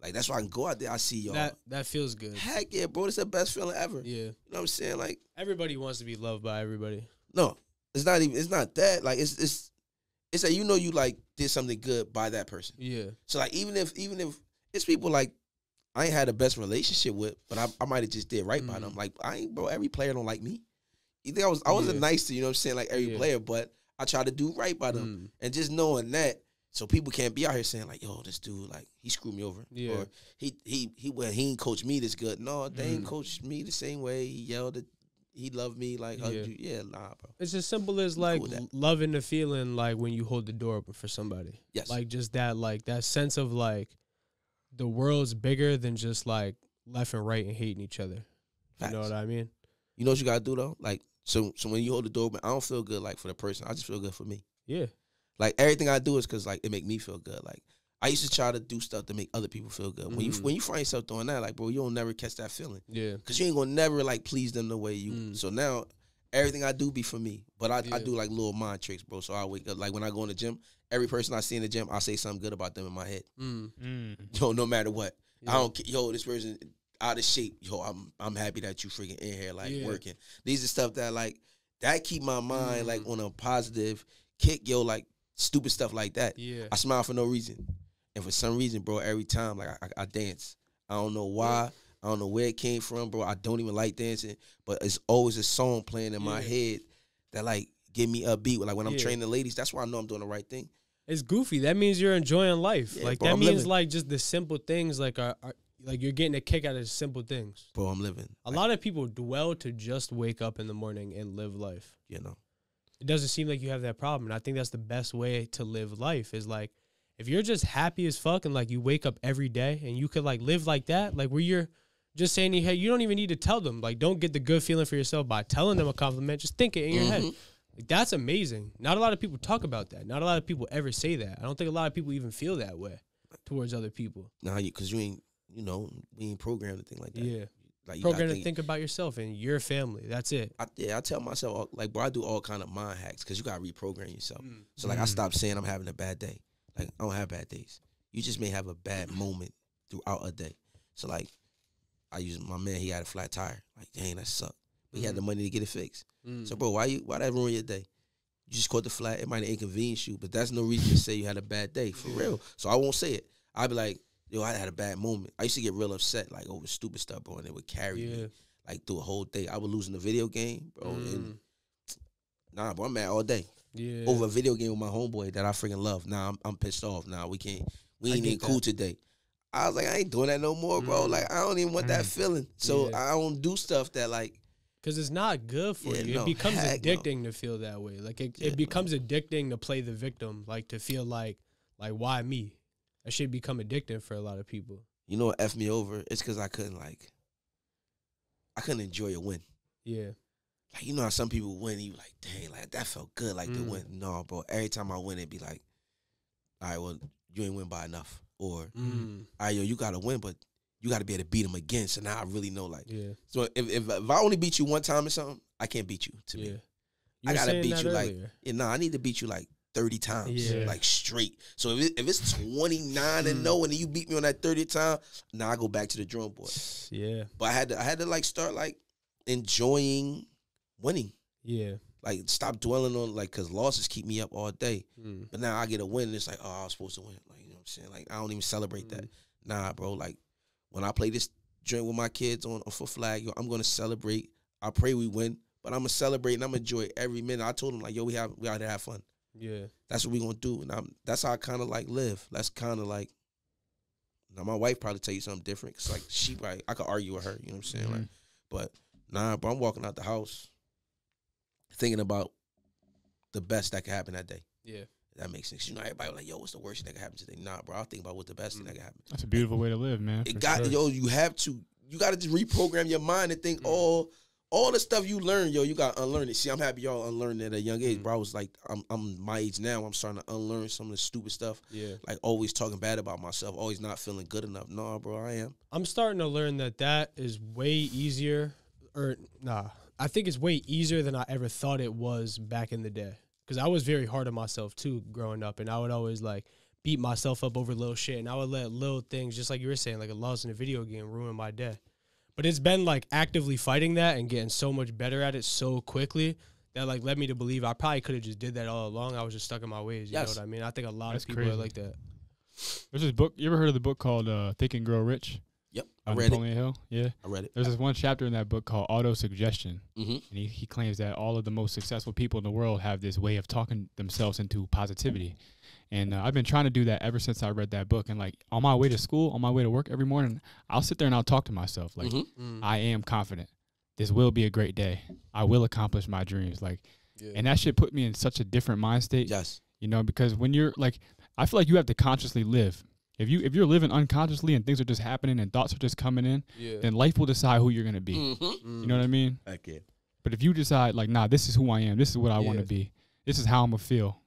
Like, that's why I can go out there, I see y'all. That feels good. Heck yeah, bro. It's the best feeling ever. Yeah. You know what I'm saying? Like, everybody wants to be loved by everybody. no, it's not that. Like, it's that, you know, you, like, did something good by that person. Yeah. So, like, even if it's people, like, I ain't had the best relationship with, but I might have just did right by them. Like, bro, every player don't like me. You think I wasn't nice to, you know what I'm saying, like, every player, but I try to do right by them. And just knowing that, so people can't be out here saying, like, yo, this dude, like, he screwed me over. Yeah. Or he ain't coached me this good. No, they ain't coached me the same way. He yelled at, he loved me, like, hugged you. Yeah, nah, bro. It's as simple as, like, loving the feeling, like, when you hold the door open for somebody. Yes. Like, just that, like, that sense of, like, the world's bigger than just, like, left and right and hating each other. Facts. You know what I mean? You know what you got to do, though? Like, so when you hold the door open, I don't feel good, like, for the person. I just feel good for me. Yeah. Like, everything I do is because, like, it make me feel good. Like, I used to try to do stuff to make other people feel good. When you find yourself doing that, like, bro, you'll never catch that feeling. Yeah. Because you ain't going to never, like, please them the way you. So now, everything I do be for me. But I do, like, little mind tricks, bro. So I wake up, like, when I go in the gym, every person I see in the gym, I say something good about them in my head. Yo, no matter what. I don't care. Yo, this person out of shape. Yo, I'm happy that you freaking in here, like, working. These are stuff that, like, that keep my mind, like, on a positive kick, yo, like, stupid stuff like that. Yeah. I smile for no reason. And for some reason, bro, every time, like, I dance. I don't know why. I don't know where it came from, bro. I don't even like dancing. But it's always a song playing in my head that, like, give me upbeat. Like, when I'm training the ladies, that's why I know I'm doing the right thing. It's goofy. That means you're enjoying life. Yeah, like, bro, that I'm means, living. like, just the simple things, like, are like, you're getting a kick out of simple things. Bro, I'm living. A lot of people dwell to just wake up in the morning and live life. You know. It doesn't seem like you have that problem. And I think that's the best way to live life is, like, if you're just happy as fuck and, like, you wake up every day and you could, like, live like that, like, where you're just saying, hey, you don't even need to tell them. Like, don't get the good feeling for yourself by telling them a compliment. Just think it in your head. Like, that's amazing. Not a lot of people talk about that. Not a lot of people ever say that. I don't think a lot of people even feel that way towards other people. Nah, because you ain't, you know, we ain't programmed to think like that. Yeah. Like, you Programmed to think about yourself and your family. That's it. I tell myself, like, bro, I do all kind of mind hacks because you got to reprogram yourself. So, like, I stopped saying I'm having a bad day. Like, I don't have bad days. You just may have a bad moment throughout a day. So, like, I use my man, he had a flat tire. Like, dang, that sucked. But he had the money to get it fixed. So, bro, why that ruin your day? You just caught the flat. It might have inconvenienced you, but that's no reason to say you had a bad day, for real. So I won't say it. I'll be like, yo, I had a bad moment. I used to get real upset, like, over stupid stuff, bro, and it would carry me, like, through a whole day. I would lose in the video game, bro, and nah, bro, I'm mad all day. Yeah. Over a video game with my homeboy that I freaking love. Nah, I'm pissed off. Nah, we ain't even cool today. I was like, I ain't doing that no more, bro. Like, I don't even want that feeling. So I don't do stuff that, like, because it's not good for you. It becomes addicting to feel that way. Like, it becomes addicting to play the victim, like, to feel like, why me? That shit become addicting for a lot of people. You know what F me over? It's because I couldn't enjoy a win. Yeah. Like, you know how some people win, and you like, dang, like, that felt good, like, to win. No, bro, every time I win, it'd be like, all right, well, you ain't win by enough. Or, all right, yo, you got to win, but you got to be able to beat him again. So now I really know, like, so if I only beat you one time or something, I can't beat you, to me. I got to beat you, like, I need to beat you, like, 30 times, like, straight. So if it's 29-0 and then you beat me on that 30th time, now I go back to the drawing board. Yeah. But I had to like, start, like, enjoying winning. Yeah. Like, stop dwelling on, like, because losses keep me up all day. But now I get a win, and it's like, oh, I was supposed to win. Like, you know what I'm saying? Like, I don't even celebrate that. Nah, bro. Like, when I play this joint with my kids on for flag, yo, I'm going to celebrate. I pray we win, but I'm going to celebrate, and I'm going to enjoy every minute. I told them, like, yo, we out to have fun. Yeah. That's what we going to do. And that's how I kind of, like, live. That's kind of, like, now my wife probably tell you something different, because, like, she probably, I could argue with her, you know what I'm saying? Like, but, nah, bro, I'm walking out the house thinking about the best that could happen that day. Yeah. That makes sense. You know, everybody like, yo, what's the worst thing that could happen today? Nah, bro, I'll think about what the best thing that could happen. That's a beautiful way to live, man. You got to just reprogram your mind and think all the stuff you learn, yo, you got to unlearn it. See, I'm happy y'all unlearned it at a young age, bro. I was like, I'm my age now. I'm starting to unlearn some of the stupid stuff. Yeah. Like, always talking bad about myself, always not feeling good enough. Nah, bro, I am. I'm starting to learn that is way easier, I think it's way easier than I ever thought it was back in the day. Because I was very hard on myself, too, growing up. And I would always, like, beat myself up over little shit. And I would let little things, just like you were saying, like a loss in a video game, ruin my day. But it's been, like, actively fighting that and getting so much better at it so quickly that, like, led me to believe I probably could have just did that all along. I was just stuck in my ways. You know what I mean? I think a lot of people are like that. There's this book. You ever heard of the book called Think and Grow Rich? Yep, I read Napoleon Hill. Yeah, I read it. There's this one chapter in that book called Auto-Suggestion. And he claims that all of the most successful people in the world have this way of talking themselves into positivity. And I've been trying to do that ever since I read that book. And, like, on my way to school, on my way to work every morning, I'll sit there and I'll talk to myself. Like, I am confident. This will be a great day. I will accomplish my dreams. Like, and that shit put me in such a different mind state. Yes. You know, because when you're, like, I feel like you have to consciously live. If you're living unconsciously and things are just happening and thoughts are just coming in, then life will decide who you're gonna be. You know what I mean? Okay. But if you decide, like, nah, this is who I am. This is what I want to be. This is how I'm gonna feel.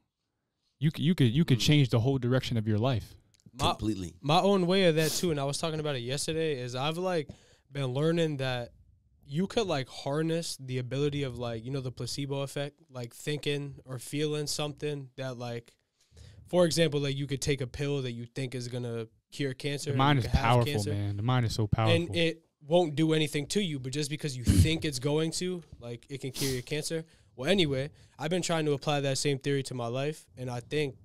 You could change the whole direction of your life. Completely. My own way of that too, and I was talking about it yesterday. Is I've, like, been learning that you could, like, harness the ability of, like, you know, the placebo effect, like thinking or feeling something that, like, for example, like, you could take a pill that you think is going to cure cancer. The mind is powerful, man. The mind is so powerful. And it won't do anything to you, but just because you think it's going to, like, it can cure your cancer. Well, anyway, I've been trying to apply that same theory to my life, and I think,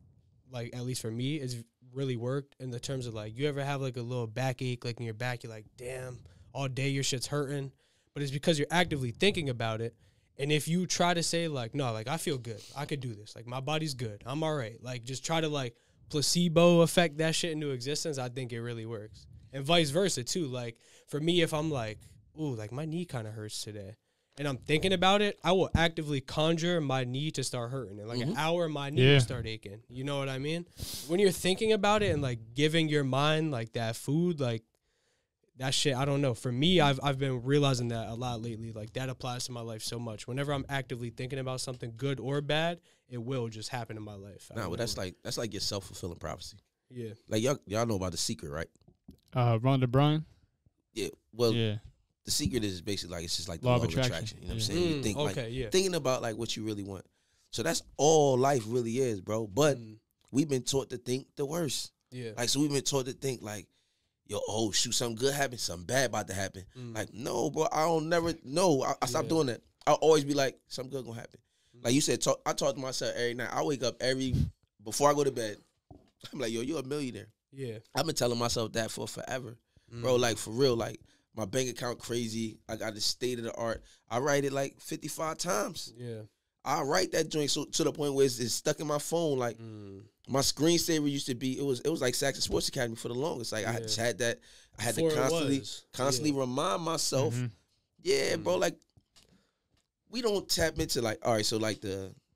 like, at least for me, it's really worked in the terms of, like, you ever have, like, a little backache, like, in your back, you're like, damn, all day your shit's hurting, but it's because you're actively thinking about it. And if you try to say, like, no, like, I feel good, I could do this, like, my body's good, I'm all right, like, just try to, like, placebo effect that shit into existence, I think it really works. And vice versa, too. Like, for me, if I'm like, ooh, like, my knee kind of hurts today, and I'm thinking about it, I will actively conjure my knee to start hurting. And, like, an hour, my knee will start aching. You know what I mean? When you're thinking about it and, like, giving your mind, like, that food, like, that shit, I don't know. For me, I've been realizing that a lot lately. Like, that applies to my life so much. Whenever I'm actively thinking about something good or bad, it will just happen in my life. Nah, well, that's like your self-fulfilling prophecy. Yeah. Like, y'all know about The Secret, right? Rhonda Bryan? Yeah. Well, The Secret is basically, like, it's just like the law of attraction. You know what I'm saying? You think, thinking about, like, what you really want. So that's all life really is, bro. But we've been taught to think the worst. Yeah. Like, so we've been taught to think, like, yo, oh, shoot, something good happened, something bad about to happen. Like, no, bro, I don't never, no, I stopped doing that. I'll always be like, something good gonna happen. Like you said, I talk to myself every night. I wake up before I go to bed, I'm like, yo, you're a millionaire. Yeah. I've been telling myself that for forever. Bro, like, for real, like, my bank account crazy. I got the state of the art. I write it like 55 times. Yeah. I write that joint so to the point where it's stuck in my phone. Like, my screensaver used to be, it was like Saxon Sports Academy for the longest. Like, I just had that. I had Before to constantly remind myself, bro, like, we don't tap into, like, all right, so, like,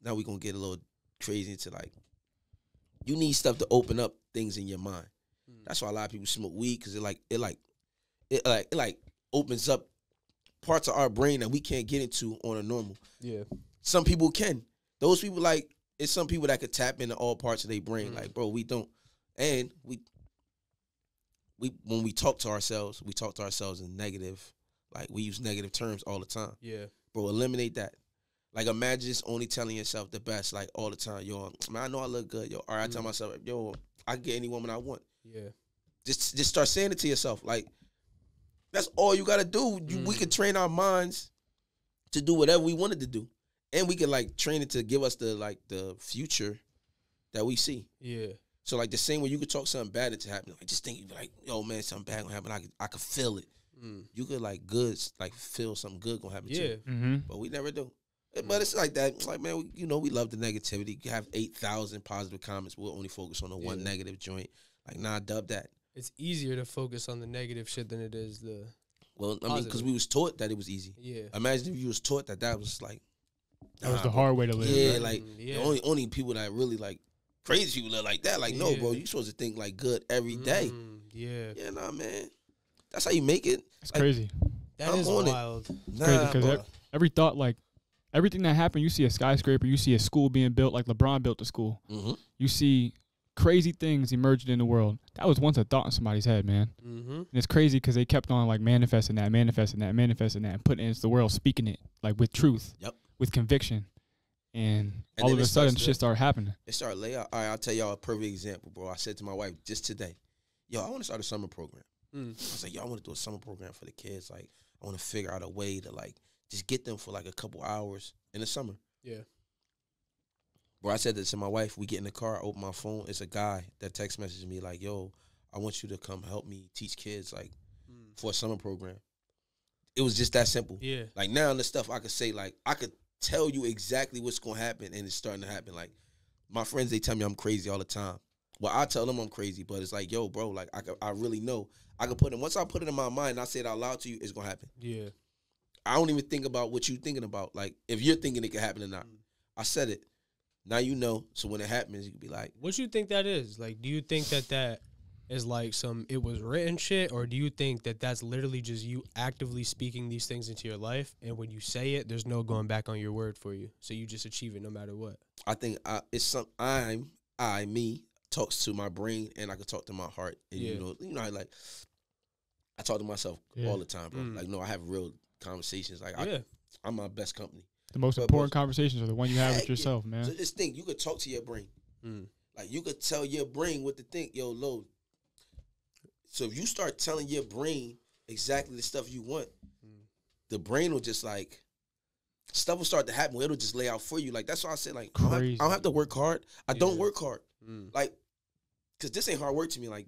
now we going to get a little crazy into, like, you need stuff to open up things in your mind. That's why a lot of people smoke weed, because it opens up parts of our brain that we can't get into on a normal. Yeah. Some people can. Those people, like, it's some people that could tap into all parts of their brain. Like, bro, we don't. And we when we talk to ourselves in negative. Like, we use negative terms all the time. Yeah. Bro, eliminate that. Like, imagine just only telling yourself the best, like, all the time. Yo, man, I know I look good. Yo, or I tell myself, yo, I can get any woman I want. Yeah. Just start saying it to yourself. Like, that's all you got to do. We can train our minds to do whatever we wanted to do. And we can, like, train it to give us the future that we see. Yeah. So, like, the same way you could talk something bad into happen. Like, just think, you be like, yo, man, something bad gonna happen. I could feel it. You could, like, feel something good gonna happen too. But we never do. But it's like that. It's like, man, we love the negativity. You have 8,000 positive comments. We'll only focus on the one negative joint. Like, nah, dub that. It's easier to focus on the negative shit than it is the Well, I mean, because we was taught that it was easy. Yeah. Imagine if you was taught that was like... That was the hard way to live. Yeah, right? like, the only people that really, like, crazy people are like that. Like, no, bro, you supposed to think, like, good every day. Yeah. Yeah, nah, man. That's how you make it. It's like, crazy. That is wild. Nah, Crazy, because bro. every thought, like, everything that happened, you see a skyscraper, you see a school being built, like LeBron built the school. You see crazy things emerging in the world. That was once a thought in somebody's head, man. And it's crazy because they kept on, like, manifesting that, and putting it into the world, speaking it, like, with truth, with conviction. And all of a sudden, shit started happening. It started lay out. All right, I'll tell y'all a perfect example, bro. I said to my wife just today, yo, I want to start a summer program. I was like, yo, I want to do a summer program for the kids. Like, I want to figure out a way to, like, just get them for, like, a couple hours in the summer. Yeah. Bro, I said this to my wife. We get in the car, I open my phone. It's a guy that text messaged me like, yo, I want you to come help me teach kids, like, for a summer program. It was just that simple. Yeah. Like, now the stuff I could say, like, I could tell you exactly what's going to happen, and it's starting to happen. Like, my friends, they tell me I'm crazy all the time. Well, I tell them I'm crazy, but it's like, yo, bro, like, I really know. I can put it, once I put it in my mind and I say it out loud to you, it's going to happen. Yeah. I don't even think about what you're thinking about. Like, if you're thinking it could happen or not. I said it. Now you know. So when it happens, you can be like. What you think that is? Like, do you think that is like it was written shit? Or do you think that that's literally just you actively speaking these things into your life? And when you say it, there's no going back on your word for you. So you just achieve it no matter what. I think it's me talks to my brain and I can talk to my heart. And you know, like, I talk to myself all the time, bro. Like, no, I have real conversations. Like, I'm my best company. The most important conversations are the one you have with yourself, man. So just think, you could talk to your brain. Like, you could tell your brain what to think. Yo, Lo. So if you start telling your brain exactly the stuff you want, the brain will just, like, stuff will start to happen where it'll just lay out for you. Like, that's why I said, like, I don't have to work hard. I don't work hard. Like, because this ain't hard work to me. Like,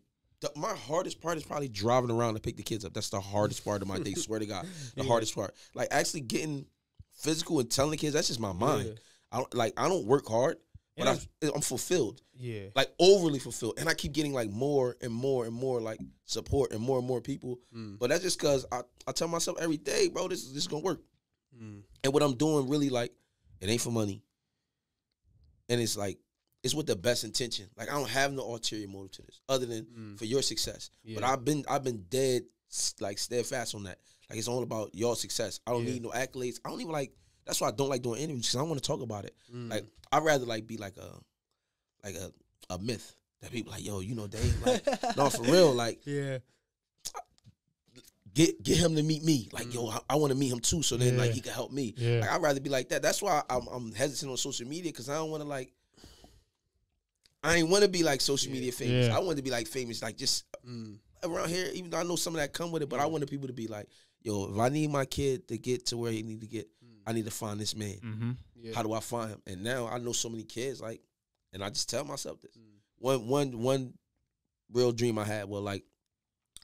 my hardest part is probably driving around to pick the kids up. That's the hardest part of my day. Swear to God, the hardest part. Like, actually getting physical and telling the kids, that's just my mind. I don't work hard, but I'm fulfilled. Yeah, like, overly fulfilled, and I keep getting, like, more and more and more, like, support and more people. But that's just because I tell myself every day, bro, this is gonna work. And what I'm doing, really, like, it ain't for money, and it's like, it's with the best intention. Like, I don't have no ulterior motive to this other than for your success. But I've been dead, like, steadfast on that. Like, it's all about your success. I don't need no accolades. I don't even like. That's why I don't like doing interviews, because I don't want to talk about it. Like, I'd rather, like, be like a myth that people like, yo, you know, Dave. Like, no, for real. Like, get him to meet me. Like, yo, I want to meet him too, so then like he can help me. Like, I'd rather be like that. That's why I'm hesitant on social media, because I don't want to, like. I ain't want to be like social media famous. I want to be like famous, like, just around here. Even though I know some of that come with it, but I wanted people to be like, yo, if I need my kid to get to where he need to get, I need to find this man. How do I find him? And now I know so many kids, like, and I just tell myself this. One real dream I had was like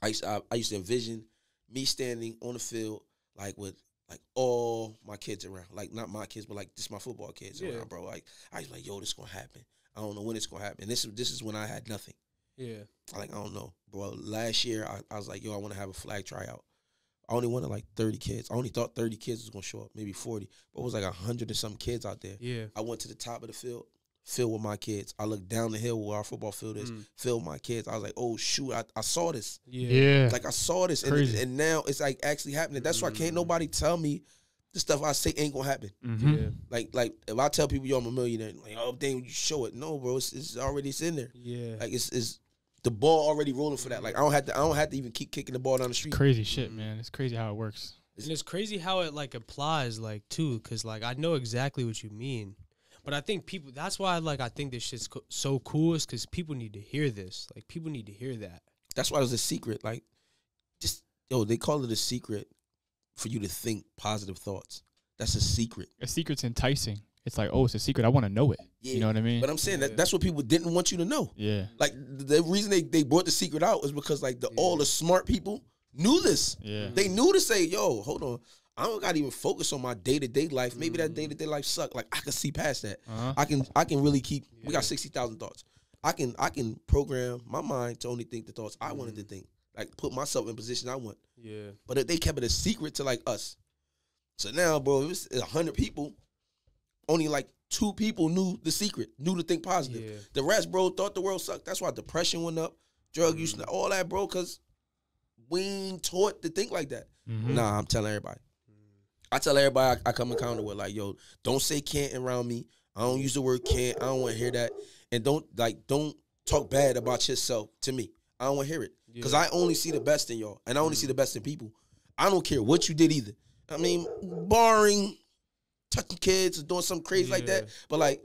I used to envision me standing on the field like with like all my kids around, like not my kids, but like just my football kids around, bro. Like I was like, yo, this gonna happen. I don't know when it's gonna happen. This is when I had nothing. Yeah. Like I don't know, bro. Last year I was like, yo, I want to have a flag tryout. I only wanted like 30 kids. I only thought 30 kids was gonna show up, maybe 40. But it was like 100 and some kids out there. Yeah. I went to the top of the field, filled with my kids. I looked down the hill where our football field is, filled with my kids. I was like, oh shoot, I saw this. Yeah. Like I saw this, and now it's like actually happening. That's why can't nobody tell me the stuff I say ain't gonna happen. Yeah. Like if I tell people, yo, I'm a millionaire, like, oh dang, you show it. No, bro, it's already in there. Yeah. Like it's the ball already rolling for that. Like I don't have to even keep kicking the ball down the street. Crazy shit, man. It's crazy how it works. And it's crazy how it like applies like too, because like I know exactly what you mean, but I think people. That's why I think this shit's so cool is because people need to hear this. Like people need to hear that. That's why it's a secret. Like just they call it a secret for you to think positive thoughts. That's a secret. A secret's enticing. It's like, oh, it's a secret. I want to know it. Yeah. You know what I mean? But I'm saying that's what people didn't want you to know. Yeah. Like the reason they brought the secret out is because like all the smart people knew this. Yeah. They knew to say, yo, hold on. I don't gotta even focus on my day-to-day life. Maybe that day-to-day life suck. Like I can see past that. I can really keep we got 60,000 thoughts. I can program my mind to only think the thoughts I wanted to think. Like put myself in position I want. Yeah. But they kept it a secret to like us. So now, bro, if it's 100 people, only like 2 people knew the secret, knew to think positive. Yeah. The rest, bro, thought the world sucked. That's why depression went up, drug use, all that, bro, because we ain't taught to think like that. Nah, I'm telling everybody. I tell everybody I come encounter with, like, yo, don't say can't around me. I don't use the word can't. I don't want to hear that. And don't talk bad about yourself to me. I don't want to hear it. Because I only see the best in y'all, and I only see the best in people. I don't care what you did either. I mean, barring touching kids or doing something crazy like that, but like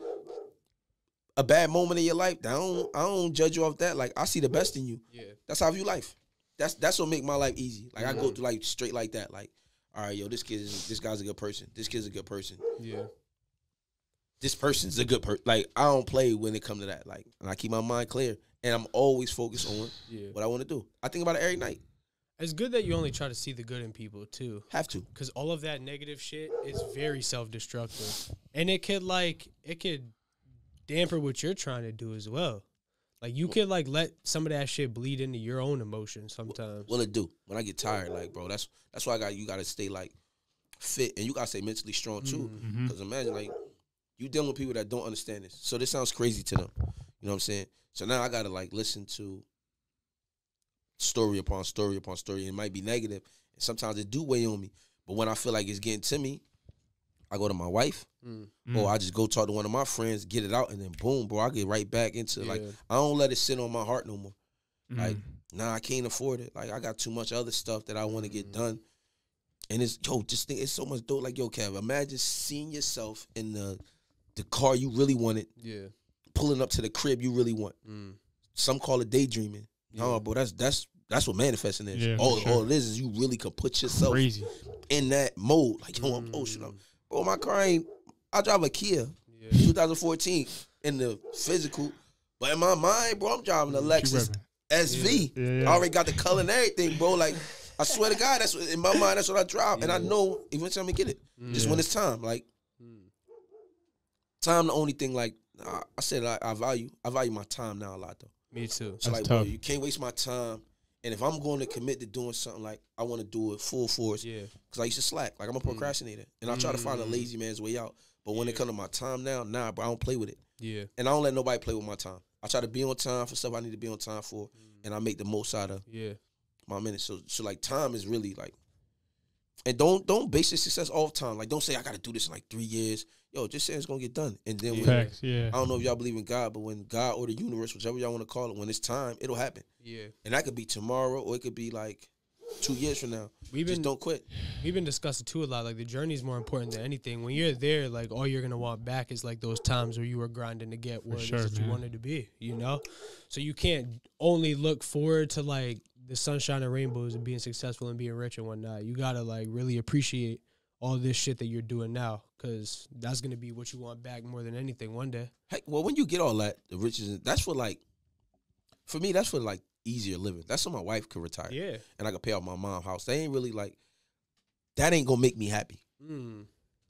a bad moment in your life, I don't judge you off that. Like I see the best in you. Yeah, that's how I view life. That's what make my life easy. Like I go through like straight like that. Like, all right, yo, this guy's a good person. This kid's a good person. Yeah, this person's a good person. Like I don't play when it comes to that. Like, and I keep my mind clear, and I'm always focused on what I want to do. I think about it every night. It's good that you only try to see the good in people, too. Have to. Because all of that negative shit is very self-destructive. And it could damper what you're trying to do as well. Like, you could, like, let some of that shit bleed into your own emotions sometimes. Well, it do. When I get tired, like, bro, that's why you got to stay, like, fit. And you got to stay mentally strong, too. Because imagine, like, you dealing with people that don't understand this. So this sounds crazy to them. You know what I'm saying? So now I got to, like, listen to story upon story upon story. It might be negative, and sometimes it do weigh on me. But when I feel like it's getting to me, I go to my wife, or I just go talk to one of my friends, get it out, and then boom, bro, I get right back into like I don't let it sit on my heart no more. Like, nah, I can't afford it. Like I got too much other stuff that I want to get done. And just think it's so much dope. Like, yo, Kev, imagine seeing yourself in the car you really wanted, pulling up to the crib you really want. Some call it daydreaming. No, bro, that's what manifesting is. Yeah, all it is you really can put yourself in that mode. Like, yo, bro, my car I drive a Kia 2014 in the physical, but in my mind, bro, I'm driving a Lexus SV. I already got the color and everything, bro. Like, I swear to God, that's what, in my mind, that's what I drive. And I know eventually I'm gonna get it. Just when it's time. Like, time the only thing, like, I said I value my time now a lot, though. Me too. So, like, bro, you can't waste my time. And if I'm going to commit to doing something, like, I want to do it full force. Yeah. Because I used to slack. Like, I'm a procrastinator. And I try to find a lazy man's way out. But when it comes to my time now, nah, bro, I don't play with it. Yeah. And I don't let nobody play with my time. I try to be on time for stuff I need to be on time for. And I make the most out of my minutes. So like, time is really, like, and don't base your success off time. Like, don't say I got to do this in, like, 3 years. Yo, just say it's going to get done. And then when, I don't know if y'all believe in God, but when God or the universe, whichever y'all want to call it, when it's time, it'll happen. Yeah. And that could be tomorrow, or it could be, like, 2 years from now. Just don't quit. We've been discussing, too, a lot. Like, the journey is more important than anything. When you're there, like, all you're going to want back is, like, those times where you were grinding to get where it is that you wanted to be, you know? So you can't only look forward to, like, the sunshine and rainbows and being successful and being rich and whatnot. You got to, like, really appreciate all this shit that you're doing now, because that's going to be what you want back more than anything one day. Hey, well, when you get all that, the riches, that's for, like, for me, that's for, like, easier living. That's so my wife could retire. Yeah. And I could pay off my mom's house. They ain't really like, that ain't gonna make me happy.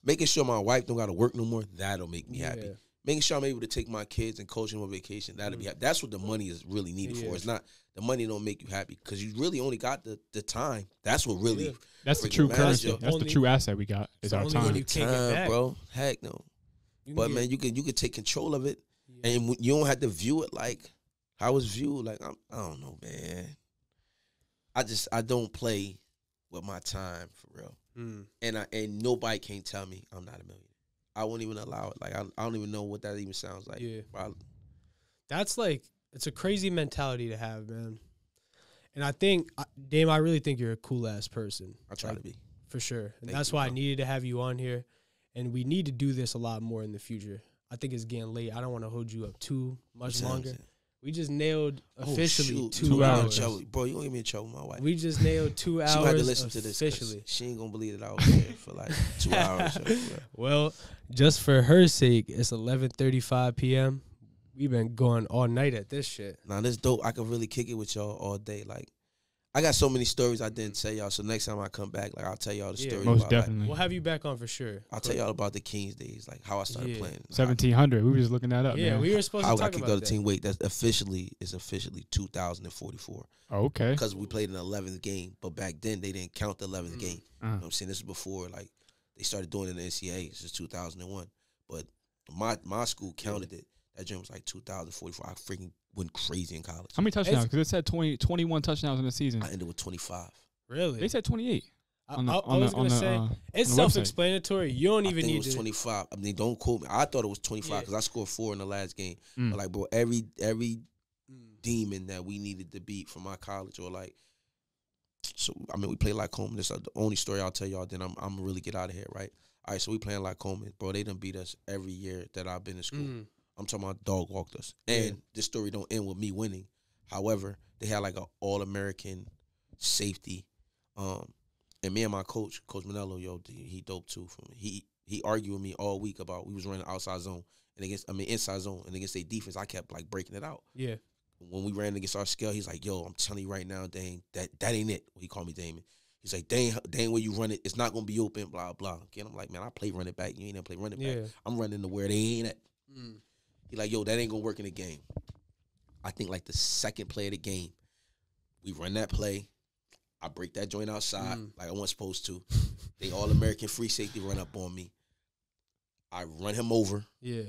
Making sure my wife don't gotta work no more, that'll make me happy. Making sure I'm able to take my kids and coach them on vacation, that'll be happy. That's what the money is really needed for. It's not, the money don't make you happy because you really only got the time. That's what really. That's the true currency. That's the true asset we got is our time. You can't get back. Bro. Heck no. But man, you can take control of it, and you don't have to view it like how it's viewed. Like I don't know, man. I don't play with my time for real, and nobody can tell me I'm not a millionaire. I won't even allow it. Like I don't even know what that even sounds like. Yeah, that's like it's a crazy mentality to have, man. And I think, Dame, I really think you're a cool ass person. I try to be for sure, and that's why I needed to have you on here. And we need to do this a lot more in the future. I think it's getting late. I don't want to hold you up too much longer. We just nailed officially 2 hours. Bro, you gonna get me in trouble with my wife. We just nailed 2 hours. She gonna have to listen to this officially. She ain't gonna believe that I was there for like 2 hours. Well, just for her sake, it's 11:35 p.m. We've been going all night at this shit. Nah, this dope. I can really kick it with y'all all day. Like, I got so many stories I didn't tell y'all. So next time I come back, like I'll tell y'all the story. Most about, definitely. Like, we'll have you back on for sure. I'll tell y'all about the Kings days, like how I started playing. 1700. We were just looking that up. Yeah, man. we were supposed to talk about that. I kicked out the team weight. That's officially 2044. Oh, okay. Because we played an 11th game, but back then they didn't count the 11th game. You know what I'm saying? This is before like they started doing it in the NCAA. This is 2001, but my school counted it. That gym was like 2044. I freaking went crazy in college. How many touchdowns? Because it said 21 touchdowns in the season. I ended with 25. Really? They said 28. I was going to say, it's self-explanatory. You don't even need to. I think it was 25. I mean, don't quote me. I thought it was 25 because I scored 4 in the last game. But like, bro, every demon that we needed to beat from my college or like, so, I mean, we played Lycoming. This is the only story I'll tell y'all. Then I'm going to really get out of here, right? All right, so we playing Lycoming. Bro, they done beat us every year that I've been in school. I'm talking about dog walked us. And this story don't end with me winning. However, they had like an all-American safety. And me and my coach, Coach Manello, he dope too. For me. He argued with me all week about we was running outside zone and inside zone. And against their defense, I kept like breaking it out. Yeah. When we ran against our scale, he's like, yo, I'm telling you right now, Dane, that ain't it. Well, he called me Damon. He's like, Dane, where you run it, it's not going to be open, blah, blah. Again, I'm like, man, I play running back. You ain't never play running back. I'm running to where they ain't at. He like, yo, that ain't going to work in the game. I think like the second play of the game, we run that play. I break that joint outside like I wasn't supposed to. They all-American free safety run up on me. I run him over. Yeah.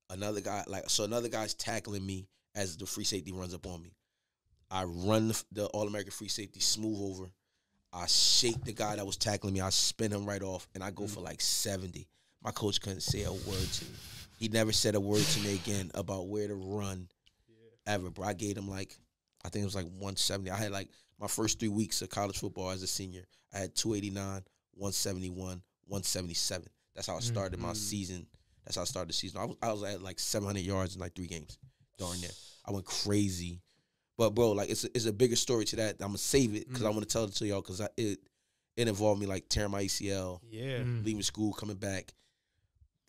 Another guy's tackling me as the free safety runs up on me. I run the all-American free safety smooth over. I shake the guy that was tackling me. I spin him right off, and I go for like 70. My coach couldn't say a word to me. He never said a word to me again about where to run ever, bro. I gave him like, I think it was like 170. I had like my first 3 weeks of college football as a senior. I had 289, 171, 177. That's how I started my season. That's how I started the season. I was at like 700 yards in like 3 games. Darn near. I went crazy. But, bro, like, it's a bigger story to that. I'm going to save it because I want to tell it to y'all because it involved me, like, tearing my ACL, leaving school, coming back.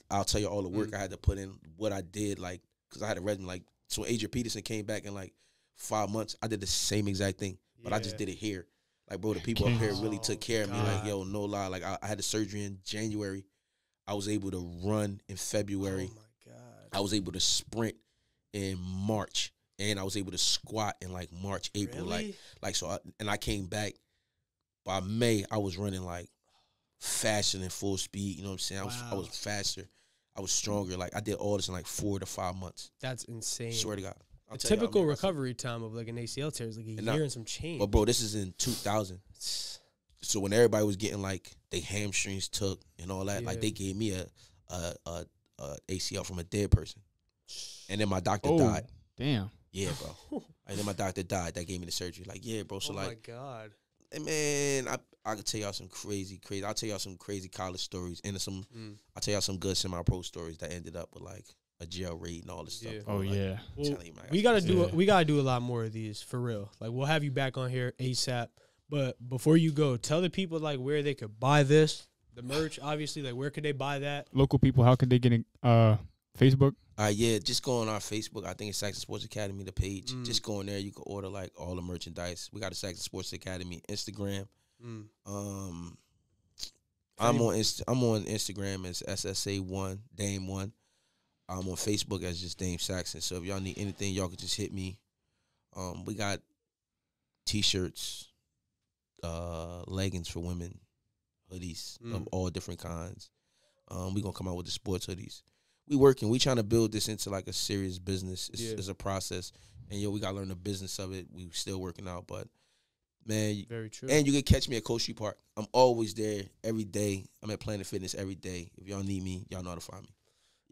I'll tell you all the work I had to put in, what I did, like, because I had a resume. Like, so Adrian Peterson came back in, like, 5 months. I did the same exact thing, but I just did it here. Like, bro, the people up here really took care of me. Like, yo, no lie. Like, I had the surgery in January. I was able to run in February. Oh, my God. I was able to sprint in March. And I was able to squat in like March, April, really? like so. I came back by May. I was running like faster than full speed. You know what I'm saying? I was faster. I was stronger. Like I did all this in like 4 to 5 months. That's insane. Swear to God. The typical recovery time of like an ACL tear is like a year and some change. But bro, this is in 2000. So when everybody was getting like they hamstrings took and all that, like they gave me a ACL from a dead person, and then my doctor died. Damn. Yeah, bro. And then my doctor died. That gave me the surgery. Like, yeah, bro. So, like, oh, my God. Man, I could tell y'all some crazy. I'll tell y'all some crazy college stories. And I'll tell y'all some good semi-pro stories that ended up with, like, a jail raid and all this stuff. Bro. Oh, like, yeah. Well, we got to do a lot more of these, for real. Like, we'll have you back on here ASAP. But before you go, tell the people, like, where they could buy this. The merch, obviously. Like, where could they buy that? Local people, how could they get in Facebook? Yeah, just go on our Facebook. I think it's Saxon Sports Academy, the page. Just go in there. You can order like all the merchandise. We got a Saxon Sports Academy Instagram. I'm on Instagram as SSA1 Dame1. I'm on Facebook as just Dame Saxon. So if y'all need anything, y'all can just hit me. We got T-shirts, leggings for women, hoodies of all different kinds. We gonna come out with the sports hoodies. We working. We trying to build this into like a serious business. It's a process, and we gotta learn the business of it. We still working out, but man, very true. And you can catch me at Coach Street Park. I'm always there every day. I'm at Planet Fitness every day. If y'all need me, y'all know how to find me.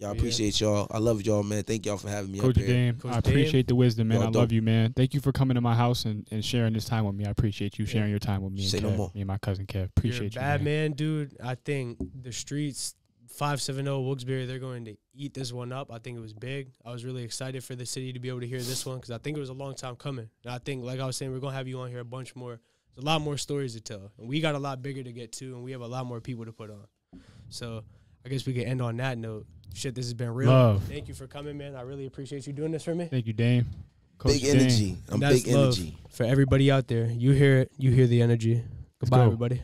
Y'all appreciate y'all. I love y'all, man. Thank y'all for having me Coach up here. Dame, I appreciate the wisdom, man. Y'all I love you, man. Thank you for coming to my house and sharing this time with me. I appreciate you sharing your time with me. Say and no Kev, more. Me and my cousin Kev. Appreciate You're a bad man, dude. I think the streets, 570 Wilkes-Barre, they're going to eat this one up. I think it was big. I was really excited for the city to be able to hear this one because I think it was a long time coming. And I think, like I was saying, we're going to have you on here a bunch more. There's a lot more stories to tell. And we got a lot bigger to get to, and we have a lot more people to put on. So I guess we can end on that note. Shit, this has been real. Love. Thank you for coming, man. I really appreciate you doing this for me. Thank you, Dame. Coach Big Dame. energy. I'm That's big love energy. for everybody out there. You hear it. You hear the energy. Goodbye, go. everybody.